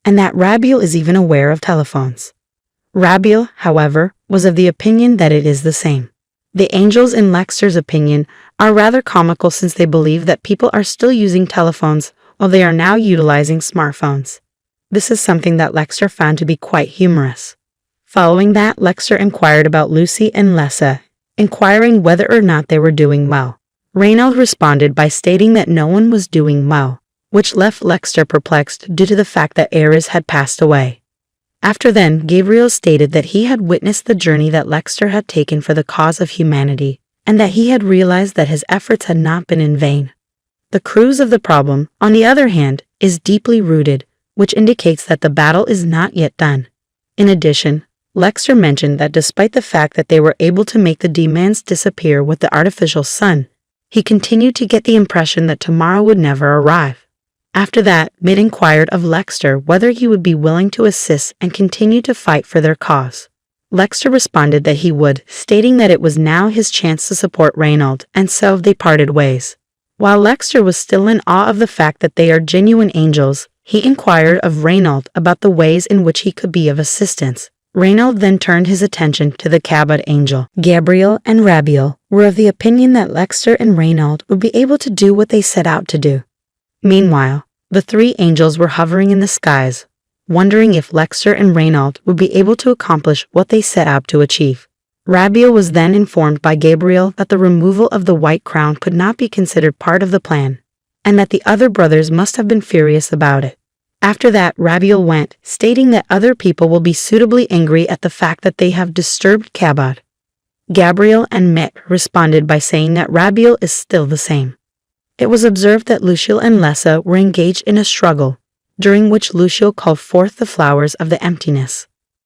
and that Rabiel is even aware of telephones. Rabiel, however, was of the opinion that it is the same. The angels, in Lexter's opinion, are rather comical since they believe that people are still using telephones while they are now utilizing smartphones. This is something that Lexter found to be quite humorous. Following that, Lexter inquired about Lucy and Lessa, inquiring whether or not they were doing well. Reynolds responded by stating that no one was doing well, which left Lexter perplexed due to the fact that Ares had passed away. After then, Gabriel stated that he had witnessed the journey that Lexter had taken for the cause of humanity, and that he had realized that his efforts had not been in vain. The cruise of the problem, on the other hand, is deeply rooted, which indicates that the battle is not yet done. In addition, Lexter mentioned that despite the fact that they were able to make the demons disappear with the artificial sun, he continued to get the impression that tomorrow would never arrive. After that, Mitt inquired of Lexter whether he would be willing to assist and continue to fight for their cause. Lexter responded that he would, stating that it was now his chance to support Reinald, and so they parted ways. While Lexter was still in awe of the fact that they are genuine angels, he inquired of Reinald about the ways in which he could be of assistance. Reinald then turned his attention to the Kabod angel. Gabriel and Rabiel were of the opinion that Lexter and Reinald would be able to do what they set out to do. Meanwhile, the three angels were hovering in the skies, wondering if Lexter and Reinald would be able to accomplish what they set out to achieve. Rabiel was then informed by Gabriel that the removal of the white crown could not be considered part of the plan, and that the other brothers must have been furious about it. After that, Rabiel went, stating that other people will be suitably angry at the fact that they have disturbed Kabod. Gabriel and Mitt responded by saying that Rabiel is still the same. It was observed that Luciel and Lessa were engaged in a struggle, during which Luciel called forth the flowers of the emptiness.